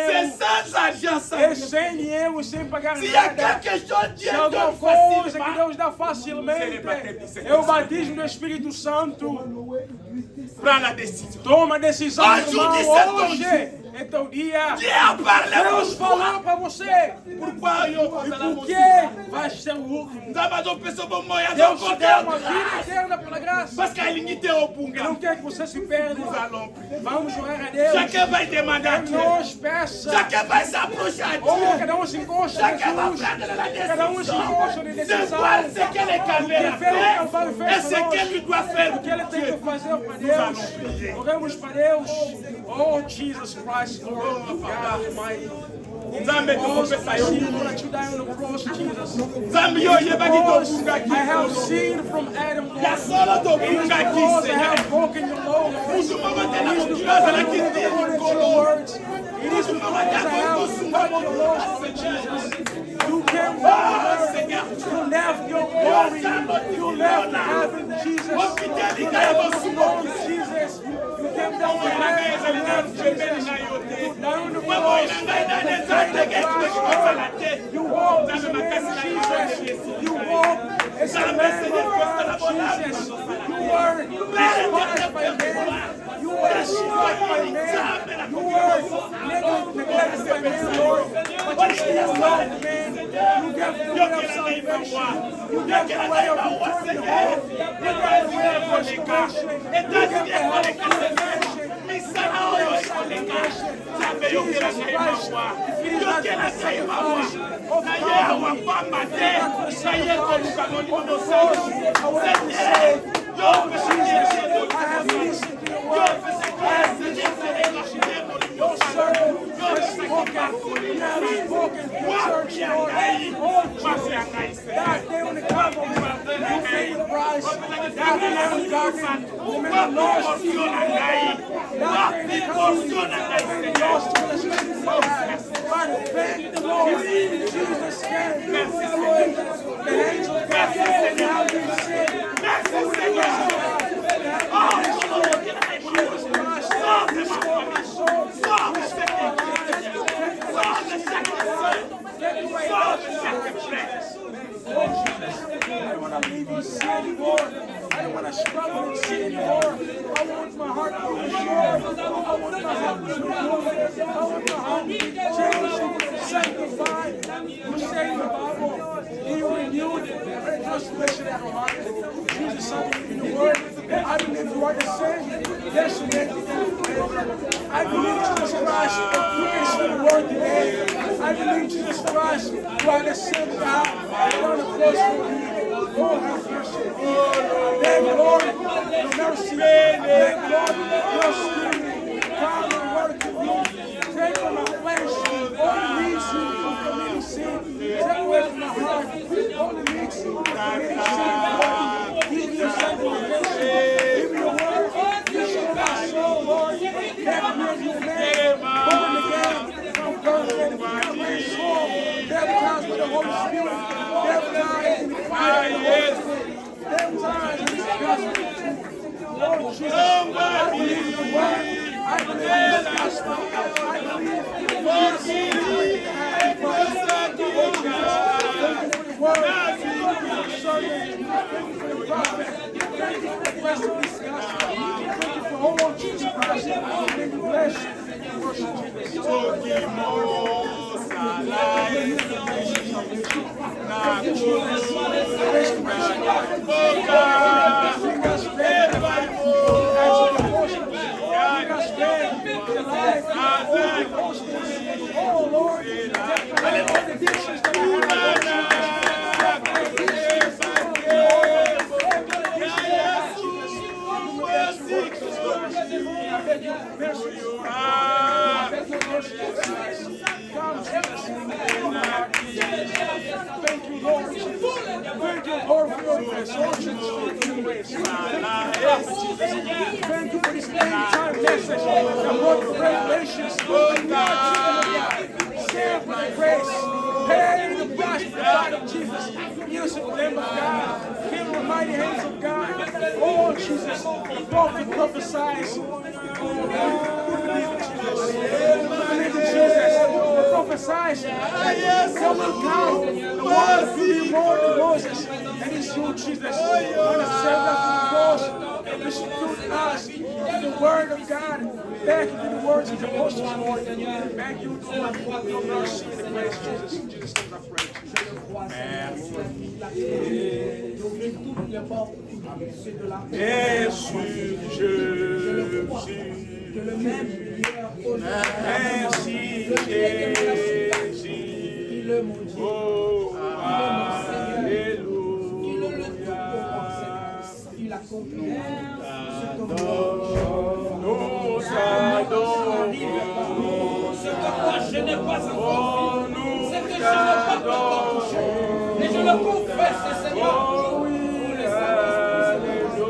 dinheiro. sans argent, sans É sem dinheiro, sem pagar S'il y a nada. quelque chose, Dieu Se alguma donne coisa que facilement. Deus dá facilmente é o batismo do Espírito Santo. Prends la décision. Toma a decisão, Aujourd'hui, irmão. c'est ton Hoje é teu dia. Dieu a parlé Deus pour toi. falou para você. Pourquoi yo E por que vai ser o último? Nous avons fait ce bon moyen Deus te de deu uma vida eterna pela graça. Parce qu'il était au Ele Bunga. não quer que você se perca. Nous allons prier. Vamos orar a Deus. Chacun va demander à Dieu. Nos peça. Chacun va s'approcher à Oh, Dieu. cada se encosta a Chacun va Jesus. prendre la Cada se encosta de décision de decisão. voir ce que le Calvaire a fait et ce que lui doit faire O que ele tem Dieu. que fazer para Nous Deus. allons prier. Oramos para Deus. Oh, Jesus Christ, Lord, God Almighty. Nzambe tukupesa yo. What you died on the cross, Jesus. Nzambe yo yebaki Because tobunga I have ki. seen from Adam, Ya Lord. solo It is tobunga ki because I Seigneur. have broken your law. Mutu mama tena It is mukilo because I azala have ki broken tini your kolo. words. It is because I have broken your laws, Jesus. You came down, Seigneur. you left your glory. You left heaven, Jesus. You left the throne, Jesus. You came down to heaven, you left Jesus. You down the cross. You walked as a man, Jesus. You walked as a man of God, Jesus. You were despised by men. You were despised by men. You were neglected by men, Lord. But you still loved men. You gave the way of salvation. You gave the way of eternity hope. You gave the way of restoration. You gave the help of salvation. Jesus Christ, if it is not for the sacrifice of I have listened to your word. I have listened to your servant has spoken. He has spoken to your church, Lord. Oh, Jesus. That day on the Calvary, you paid the price. That day on the garden, you made the lost people. That day in the Calvary, you made the lost relationship we had. But thank the Lord, Jesus came. The angel of God came. Now we say, I don't want to leave you sin anymore. I don't want to struggle in sin anymore. I want my heart to be pure. I want my heart to be pure. I want my heart to be changed, sanctified. You say in the Bible, He renewed and transformation of our heart. Jesus something in the Word. I believe you are the same. Yes, you make it. I believe Jesus Christ. You can see the Word today. I believe Jesus Christ. You are the same God. On the cross for me. Oh, have mercy. Thank you, Lord, your mercy. Thank you, Lord, your spirit. Come and work in me. Take from my flesh all the needs from committing sin. Take away from my heart all the needs from committing sin. Give me your sanctification. Give me your word. You show my soul, Lord. Let me be man. Born again from birth and from my soul. Baptized with the Holy Spirit. Baptized in the fire of the Holy Spirit. Baptized in the gospel. Lord Jesus, I believe in the word. I believe in the gospel. I believe in the word. Thank you for the word. Thank you for the sermon. Thank you for the prophet. Thank you for the rest of this gospel. Thank you for all Jesus Christ. Thank you, bless you. Worship oh Lord, thank you, Lord. Thank you, Lord, for your resurrection. Thank you for this end-time message that brought the revelations of God. Saved by grace. Pay the price for the blood of Jesus. Innocent Lamb of God. Heal the mighty hands of God. Oh, Jesus. The prophet prophesies. Oh, God. We believe in Jesus. We believe in Jesus. mensagem. Seu local, the one who be more than Moses. And it's you, Jesus. Want to save us from the cross. And institute us in the word of God. Back into the words of the apostles, Lord. Thank you, Lord, for your mercy and the grace, Jesus. In Jesus' name I pray. Merci, Jésus. Merci, Jésus. Oh, alléluia. Nous adorons. Ce que moi je n'ai pas encore vu, Nous c'est que je n'ai pas encore touché. Et je le confesse, Seigneur. Oh oui, alléluia.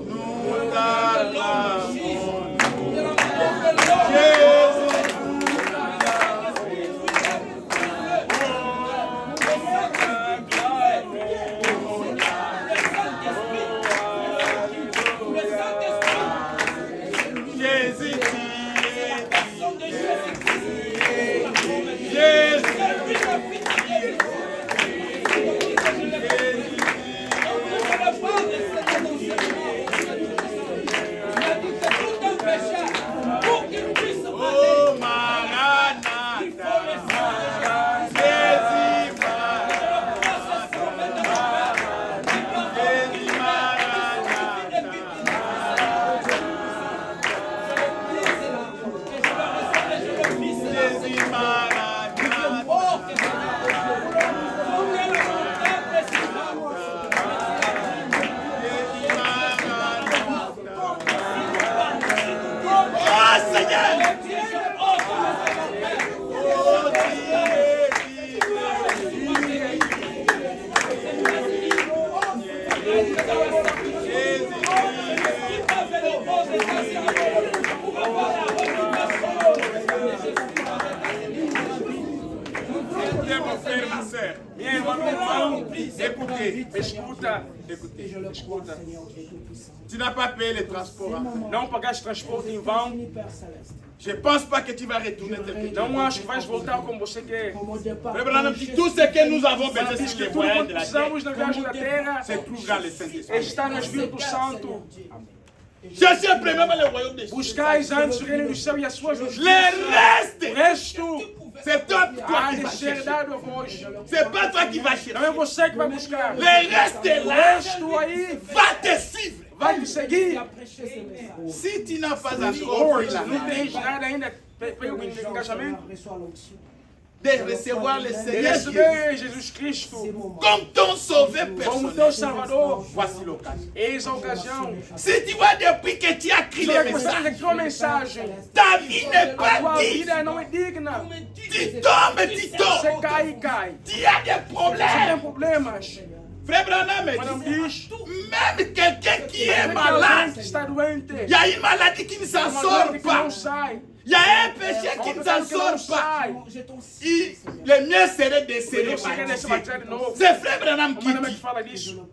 Nous t'acclamons. Escuta. Tu n'as pas payé les transports. Não pagaste transporte em vão. Je ne pense pas que tu vas retourner tel que tu Não acho que vais voltar como você quer. Tout ce que nous avons besoin, c'est les Tudo moyens quanto de la terre. precisamos na viagem da terra C'est trouver dans le Saint-Esprit. está no Espírito Santo. Cherchez premièrement le royaume des cieux. Buscais antes o reino do céu e a sua justiça. Le O resto c'est toi há qui de vas ser chercher. dado a vós. C'est pas toi qui vas Não é chercher. você que vai buscar. Le reste est O là. resto aí Va te suivre. vai te seguir. Si tu n'as pas encore pris la Não main tens nada ainda pelo engajamento de recevoir le de Seigneur Jésus receber Jesus Cristo comme ton sauveur como personnel, teu Salvador. voici l'occasion. Eis a ocasião. Si tu vois depuis que tu as écrit Se les você messages, a tua mensagem, ta vie n'est a pas tua digne. vida não é digna. Tu tombes, tu Você tombes. cai e cai. Tu as des Você tem problèmes. problemas. Frère Branham me Mas não dit, diz. même quelqu'un qui est Alguém malade, que está doente. il y a une maladie qui ne s'en Uma sort doente que pas. não sai. Il y a un péché qui Um ne pecado s'en que não sort pas. sai. Le mieux serait de se Eu cheguei nesse rebaptiser. batizado de novo. C'est Frère Branham qui Mas não é que dit. fala disso.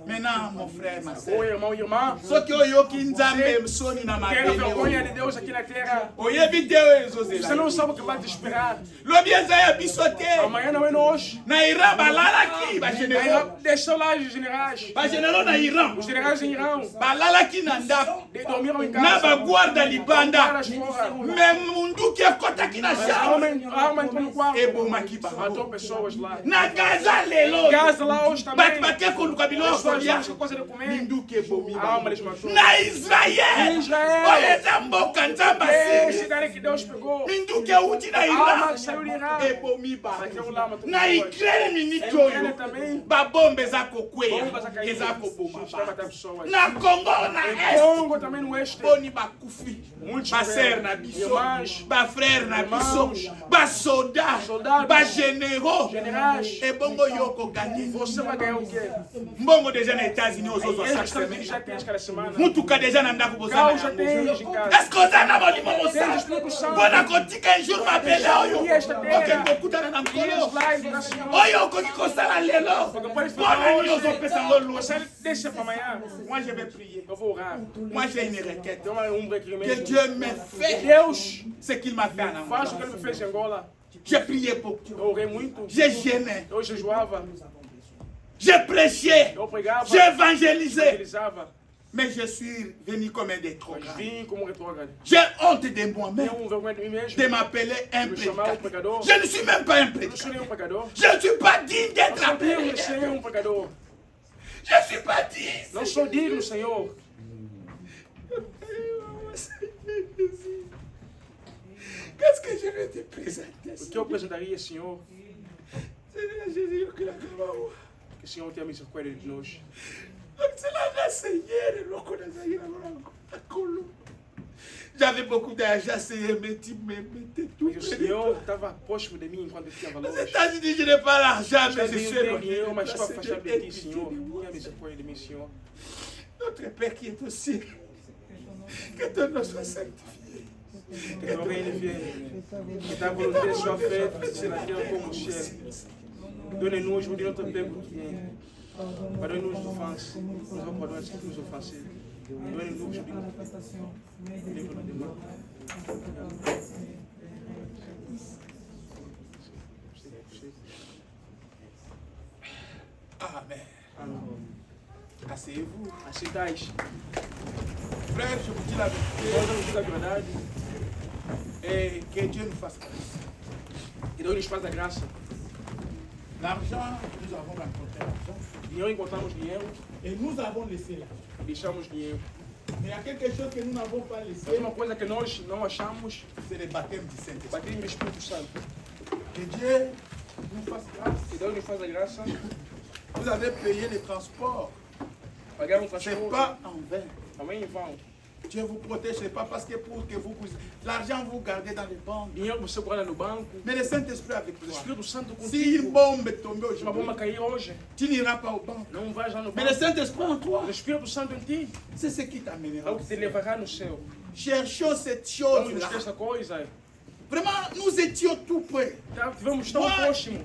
Maintenant, mon frère, ma Oi, soeur. irmão e irmã. Ce que oyoki nzambe msoni na Tenha vergonha mabele. de Deus aqui na terra. Oyebi te oyo Você ezozela. não sabe o que vai te esperar. Lobi eza ya biso te. Amanhã não é nós. Na Iran balalaki bagénéraux. Deixou lá os generais. Bagénéraux na Iran. Os generais em Irão Balalaki na ndako. dormiram em Na casa. baguarda libanda. Caras fora. Me munduki ekotaki na A chambre. alma entrou no quarto. Ebomaki Matou bango. pessoas lá. Na Gaza lelo. Gaza lá hoje também. Bato bake koluka biloko Pessoas kolia. acham coisa de comer. Minduki ebomi A alma bango. eles matou. Na Israel. Israel. Oyo eza mboka nzambe Esse asili. cara que Deus pegou. Minduki euti na A alma Iran. que saiu de Irã. Ebomi Bateu bango. lá, matou Na pessoas. Ukraine miniki Em Ucrânia oyo. também. Babombe eza kokweya. Bombas a cair. Eza koboma Vai matar bango. pessoas. Na Congo na Em Est. Congo também no oeste. Boni bakufi. Muitos Basere na morreram. biso. Irmãs. Bafrère na biso. Irmãos. Basoda. Soldados. Bagénéraux. Generais. Ebongo yoko gagné. Você vai ganhar o quê? Mbongo déjà na États-Unis ozozwa Eles chaque estão semaine. já tem cada semana. Mutuka déjà na ndako bozana Carro já yango. tem em casa. Est-ce que oza na molimo Tem mosala Espírito Santo. mpona kotika un jour mabele oyo E esta terra. okende kokutana na Dias nkolo lá e da Senhor. oyo okoki kosala lelo mpona nini ozopesa ngo lwa Você deixa para amanhã. moi je vais prier Eu vou orar. moi j'ai une requête Tem um que requerimento. Dieu me fait Deus ce qu'il m'a fait en faz o que Angola. ele me fez em Angola. J'ai prié beaucoup. Eu orei muito. J'ai gêné. Eu jejuava. J'ai prêché. Eu pregava. J'ai évangélisé. Evangelizava. Mais je suis venu comme un Mas détrogane. vim como retrógrado. J'ai honte de moi-même Tenho vergonha de mim mesmo. de m'appeler un Me chamar um prédicateur. pecador. Je ne suis même pas un Eu não sou prédicateur. nenhum pecador. Je ne suis pas digne Não d'être sou appelé. digno de ser um pecador. Je ne suis pas digne. Não sou digno, Senhor. Qu'est-ce que je vais te présenter? O que eu apresentaria, Senhor? Seigneur Jésus, que la gloire. Que o Senhor tenha misericórdia de nós. J'avais beaucoup d'argent, Seigneur, mais tu me mettais tout Mas o près de Senhor toi. estava próximo de mim enquanto eu estava Aux longe. États-Unis, je n'ai pas l'argent, mais je Eu suis tenho éloigné. dinheiro, mas de estou toi, afastado Seigneur. de ti, Senhor. Tenha misericórdia de mim, Senhor. Notre Père qui est au ciel, que ton nom soit sanctifié. Que teu reino venha. Que ta volonté soit faite, ici na terre como no ciel. Donne-nous aujourd'hui notre pain quotidien. Pardonne-nous nos offenses. Nous avons pardonné à ceux qui nous ont offensés. Donne-nous aujourd'hui notre pain. Livre-nous du mal. Amen. Amen. Asseyez-vous. Aceitais. Frère, je vous dis la Nós vérité. vamos dizer a verdade. Et que Dieu nous fasse grâce. Que Deus nos faz a graça. L'argent, nous avons rencontré l'argent. Dinheiro encontramos dinheiro. Et nous avons laissé l'argent. Deixamos dinheiro. Mais il y a quelque chose que nous n'avons pas Mas laissé. uma coisa que nós não achamos, C'est le baptême du Saint-Esprit. batismo do Espírito Santo. Que Dieu nous fasse grâce. Que Deus nos faz a graça. Vous avez payé le transport. Pagamos o Ce n'est transporte. pas en vain. Também em vão. Dieu vous protège, ce n'est pas parce que pour que vous... L'argent, vous gardez dans les banques. Dinheiro que você guarda no banco. Mais le Saint-Esprit avec O toi. Espírito Santo Si une contigo. bombe tombe Se uma bomba aujourd'hui, cair hoje, tu n'iras pas aux banques. não vais lá no Mais le banco. Saint-Esprit en toi, O Espírito Santo em ti c'est ce qui é t'amènera. o que te levará no céu. Cherchons cette Vamos chose-là. buscar essa coisa. Vraiment, nous étions tout près. Tivemos tão Moi, próximo.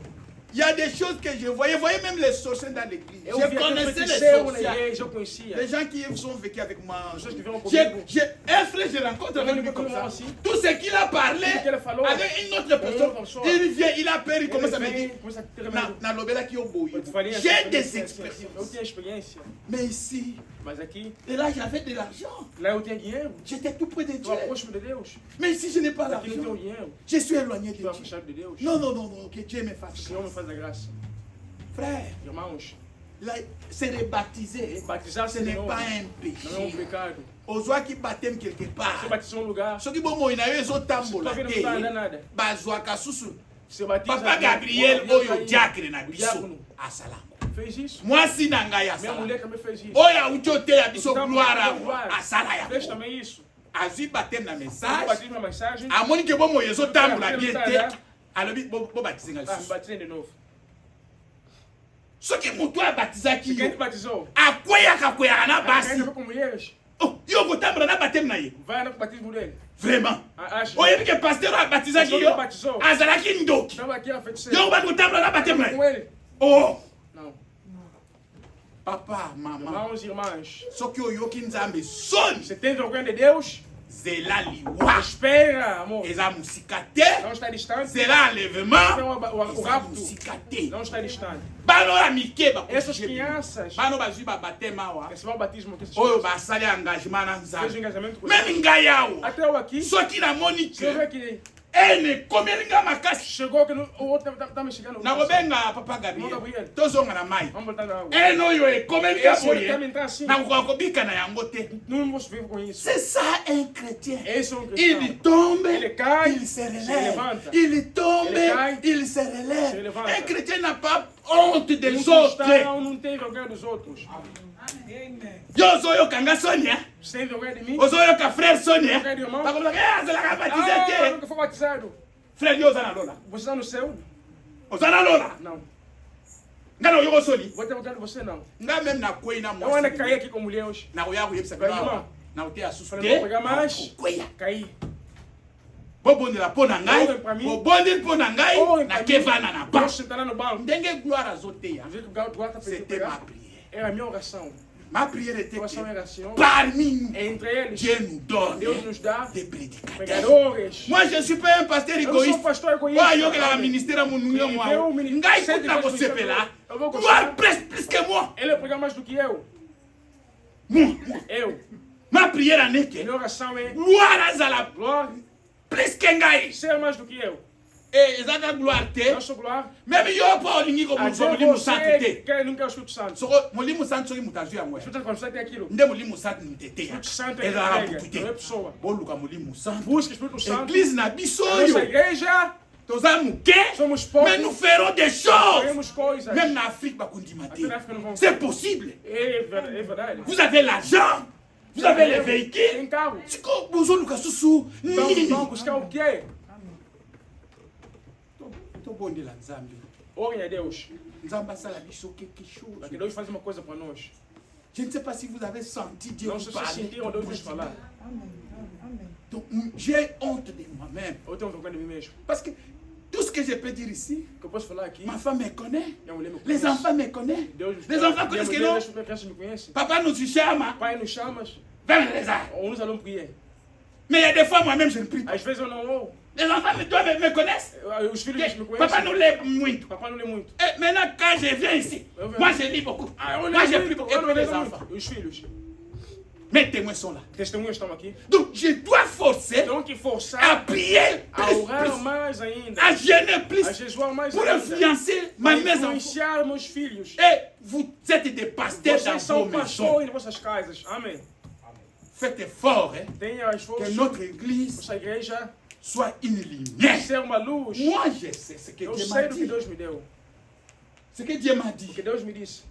Il y a des choses que je voyais. Voyez même les sorciers dans l'église. Eu Je via aquele connaissais les feiticeiro na sorciers. igreja, eu conhecia. Les gens qui sont vécus avec moi. Pessoas que viveram J'ai, comigo. un frère, je rencontre avec lui comme ça. Tout ce qu'il a parlé Tudo que ele falou. avec une autre personne, pessoa. il vient, il a peur, il commence à me Ele dire. vem, começa a ter Na, medo. na lobela qui est au bout. Eu te falei J'ai essa des experiência. Eu expériences. tinha experiência. Mais ici, Mas aqui, et là, j'avais de l'argent. lá eu tinha dinheiro. J'étais tout près de Dieu. Estou próximo de Deus. Mais ici, je n'ai pas Aqui não tenho l'argent. dinheiro. Je suis éloigné de Estou Dieu. afastado de Deus. Non, non, non, non, que Dieu me O fasse Senhor me grâce. faz a graça. Frère, Irmãos, là, se rebaptiser, batizar ce se de n'est novo pas un não é um péché. pecado. Ozwaki baptême quelque Você part. batizou em um lugar, soki bomoi na yo ezotambola Só que não tá andando te nada. bazwaka susu você batiza. papa gabriel Deus oyo aí, diacre na o biso diácono asala fez isso. mwasi na ngai Minha asala mulher também fez isso. oyo awuti oteya biso Então, gloire Glória, asala fez yango também isso. azwi baptême na Eu message batizo na mensagem. amoni ke bomoi ezotambola Então, bien tá, te alobi bobatize ngai Ah, lisusu batizei de novo. soki motu abatizaki Quem te yo batizou? akweyaka na Quem basi foi com mulheres? Oh, yo kotambola na baptême na ye Vai no batismo dele. vraiment Acha. oyebi ke paster oyo abatizaki Soki yo batizou. azalaki ndoki Estava aqui a feiticeira. yo bati kotambola na baptême na Com ye ele? oh Não. papa mama Irmãos e irmãs, soki oyoki nzambe soni você tem vergonha de Deus? zela liwa Espera, amor. eza mosika te Não está distante. zela enlèvement Então, o eza rapto mosika te não está distante. bano ya mike Essas bakoki crianças, bano bazwi babateme awa receberam o batismo aqui, essas oyo crianças, basali engagement na fez o nzambe engajamento com meme Deus. ngai awa Até eu aqui, soki namoni você vê ke que ene ekomeli nga makasi chegou que o outro tá me chegando. nakobenga papa Gabriel. gabriel tozonga na mai Vamos voltar na água. ene oyo ekomeli nga Esse tá me boye entrar assim. nakoka kobika na yango te Não vamos viver com isso. c'est ça un chrétien Esse é um cristão. il tombe, Il cai, il se se relève. levanta. Il tombe, Il cai, il se se relève. levanta. Un chrétien n'a pas honte des Um autres. cristão não tem vergonha dos outros. Yo ozoyo kanga Sonia, Você tem vergonha de mim? ozoyo ka frère Sonia. Vergonha de irmão? Bakola ka azala ka Ah, baptiser nunca foi batizado. Frère yo zana lola. Você está no céu? Ozana lola. Não. Ngana yo soli. Vou ter vontade de você, não. Nga même na kwei na Eu ainda moi. caí aqui com mulher hoje. Na oya kuyebisa Vai, bino. irmão. Na ote asusu Falei, vou pegar mais. Kweya. Caí. Bobondela po na ngai. Ore pra mim. Bobondela po na ngai. Ore Na pra kevana na Vou ba. sentar lá no banco. Ndenge gloire azoteya. Do jeito que o gato tá pedindo C'était ma pegar. prière. Era a minha oração. Ma prière était Nossa que oração parmi nous, é entre eles. Dieu nous donne Deus nos dá des prédicateurs. pregadores. Moi, je ne suis pas un pasteur Eu não sou um égoïste. pastor Ouais, egoísta. yo que la ministère mon numéro moi. Vê o ministério, Ngai sente écoute la Deus gospel ministério. là. Eu vou Toi gostar. prêches plus que moi. Ele prega mais do que eu. Moi. Eu. Ma prière en est que Minha oração é gloire azala glória, plus que ngai. ser mais do que eu. Et ezaka gloire te. Nossa glória. Même yo pas olingi ko A mulimu Deus santu você te. quer nunca o Espírito Santo. Soko mulimu santu soki mutazu ya mwe. Espírito Santo quando você tem aquilo. Nde mulimu santu mutete ya. Espírito Santo é Ezala entrega, bukute. não é pessoa. Boluka mulimu santu. Busca o Espírito Santo. Église na biso A nossa yo. igreja, Toza muke. somos poucos. Mais nous ferons des choses. Faremos coisas. Même en Afrique bakundima te. Até na África não vão. C'est possible. É verdade. Vous avez l'argent. Vous avez les véhicules. Tem carro. Siko bozoluka susu Então nini. vão buscar o quê? Tobondela Nzambe. Orem a Deus. Nzambe asala biso quelque Para que chose. Deus faça uma coisa para nós. Je ne sais pas si vous avez senti Dieu Não vous sei se parler. sentiram Deus nos falar. Donc j'ai honte de moi-même. Eu tenho vergonha de mim mesmo. Parce que tout ce que je peux dire ici, O que eu posso falar aqui? ma femme me connaît. Minha mulher me Les conhece. enfants me connaissent. Deus, Les enfants connaissent que non. As crianças me conhecem. Papa nous chama. Pai nos chamas. Vers les arts. Ou nos allons prier. Mais il y a des fois moi-même je ne prie pas. Às vezes eu não vou. Les enfants me connaissent. Os filhos me Papa conhecem. nous lève muito. Papai não lê muito. Et maintenant quand je viens ici, moi je lis beaucoup. Eu Moi leio je prie muito. beaucoup. Eu Et não puis les leio enfants. muito. Os filhos. Mes témoins sont là. Testemunhas estão aqui. Donc je dois forcer Tenho que à forçar prier a plus, orar mais ainda. à jeûner plus A jejuar mais pour ainda. influencer Para mes enfants. influenciar meus filhos. Et vous êtes des pasteurs dans Vocês são vos maisons. pastores em vossas casas. Amém. Faites effort hein, Tenha que esforço. notre église Nossa igreja soit une lumière. ser uma luz. Moi je sais ce que Eu Dieu sei m'a do que dit. Deus me deu. Ce que Dieu m'a dit. O que Deus me disse.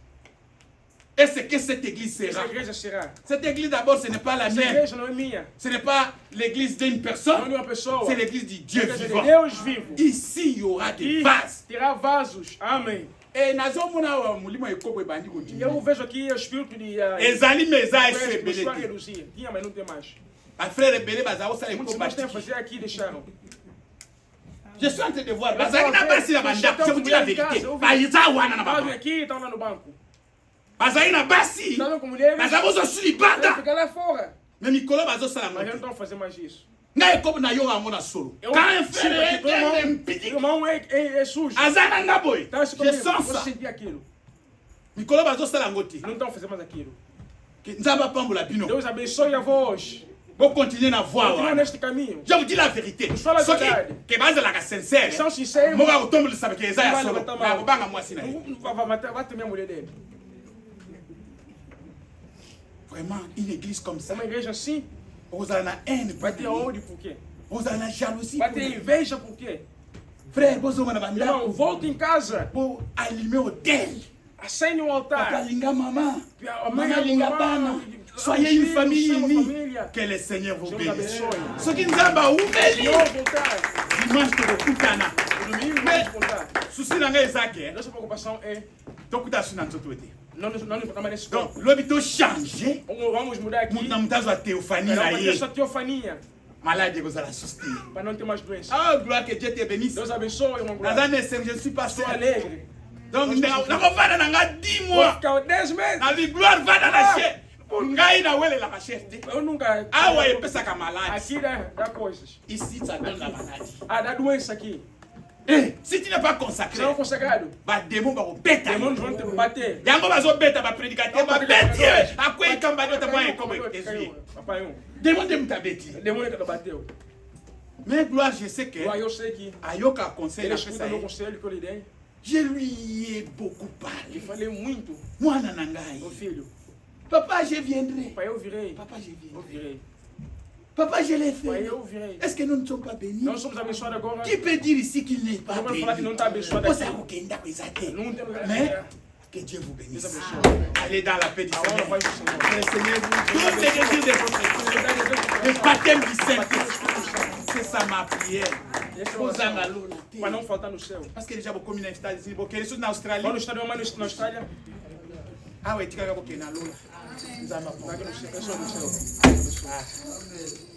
Et ce que cette église sera. Essa igreja será. Cette église d'abord ce n'est pas la Essa mienne. igreja não é minha. Ce n'est pas l'église d'une Não é personne. de uma pessoa. C'est l'église du Dieu É a igreja de vivant. Deus vivo. Ici il y aura des E vases. terá vasos. Amém. Et nazomona wa mulimo ekoko ebandi E eu continue. vejo aqui o espírito de. Ezali meza Começou a esebelete. reduzir. Tinha, mas não tem mais. A frère ebele baza osala Muitos ekoko mais têm a batiki. fazer aqui e deixaram. Je suis en train de voir. Eu Bazali na vou basi na ver. banda. Je vous dis la vérité. Eu vi. Baza wana na Estava baba. aqui e estava lá no banco. Bazali na basi. Estavam com mulheres. Baza bozo suli Eles banda. ficar lá fora. Mais mikolo bazo sala Mas já não ngote. estão a fazer mais isso. Na ekoko na yo yango na solo. Eu Quand un sinto frère que est o impidi. irmão é sujo. Azana na boy. Tá, isso Je comigo. sens Vou ça. sentir aquilo. Mikolo bazo sala ngote. Não estão a fazer mais aquilo. Nzamba pambola bino. Deus abençoe a voz. Vou continuer na voie. Continua wana. neste caminho. Je vous dis la vérité. Fala a Soki verdade. que bazalaka sincère. São sinceros. Moka kotombolisa ke eza ya Vai solo. levantar a Na mão. kobanga mwasi na ye. Não vai bater minha mulher dele. Vraiment, une église comme ça. Uma igreja assim Ozala na haine. vai ter onde por quê? Ozala na jalousie. Vai ter inveja por quê? Frère, bozoma na Irmão, bandako. volta em casa. Pour allumer hôtel. Acende um Papa altar. linga maman. A mãe Maman linga bana. Soyez une famille uma unie. família. Que le Seigneur vous Deus bénisse. abençoe. Soki nzamba ouveli. Senhor, voltar. Dimanche tokokutana. Domingo vamos voltar. Susi na ngai eza ke Nossa preocupação é tokuta su na nzoto ete. não nos botar nesse Donc corpo. lobi tochanger. Vamos mudar aqui. Mutu na mutu azwa théophanie na Para não ter ye. essa teofania. Malade ekozala susi te. Para não ter mais doença. Ah, gloire que Dieu te bénisse. Deus abençoe, irmão. Glória. Naza ne je ne suis pas Estou seul. alegre. Donc nakovanda na nga 10 Vou mois. ficar 10 meses. Na vi gloire vanda na chef. Ngai na welelaka chef te. Eu nunca. Awa epesaka malade. Aqui dá coisas. Ici ça donne la maladie. Ah, dá doença aqui. Eh, si tu n'es pas consacré, Você não é consagrado. bademo bakobeta. Demônios vão te bater. Yango bazobeta baprédicateur babeti ye. Akwe ikamba nyota mwa ekoma ezwi. Papai, Demo nde mutabeti. demônio que bateu. Mais gloire, je sais que Eu sei que ayoka conseil ele na pesa escuta meu ye. conselho que eu lhe dei. Je lui ai beaucoup E parlé. falei muito. Mwana na ngai. Meu filho, Papa, je viendrai. pai, eu virei. Papa, je Eu viendrai. virei. Papa, je l'ai Pai, fait. eu virei. Est-ce que nous ne sommes pas bénis? Nós somos abençoados agora. Qui peut dire ici qu'il n'est pas Não vai béni? falar que não está abençoado Osa aqui. kokenda kweza te. Não tem Mais que Dieu vous Deus bénisse. abençoe. Allez dans la paix du A honra Seigneur. vai do Senhor. Que le Seigneur vous donne les désirs de votre cœur. Le baptême du Saint-Esprit. C'est ça ma prière. Ozanga lola te. Para não faltar no céu. Parce que déjà beaucoup mina États-Unis, beaucoup les na Australie. Quando está na Austrália, Ah ouais, tu vas beaucoup na lola. aqui no céu. É só no céu. Ah.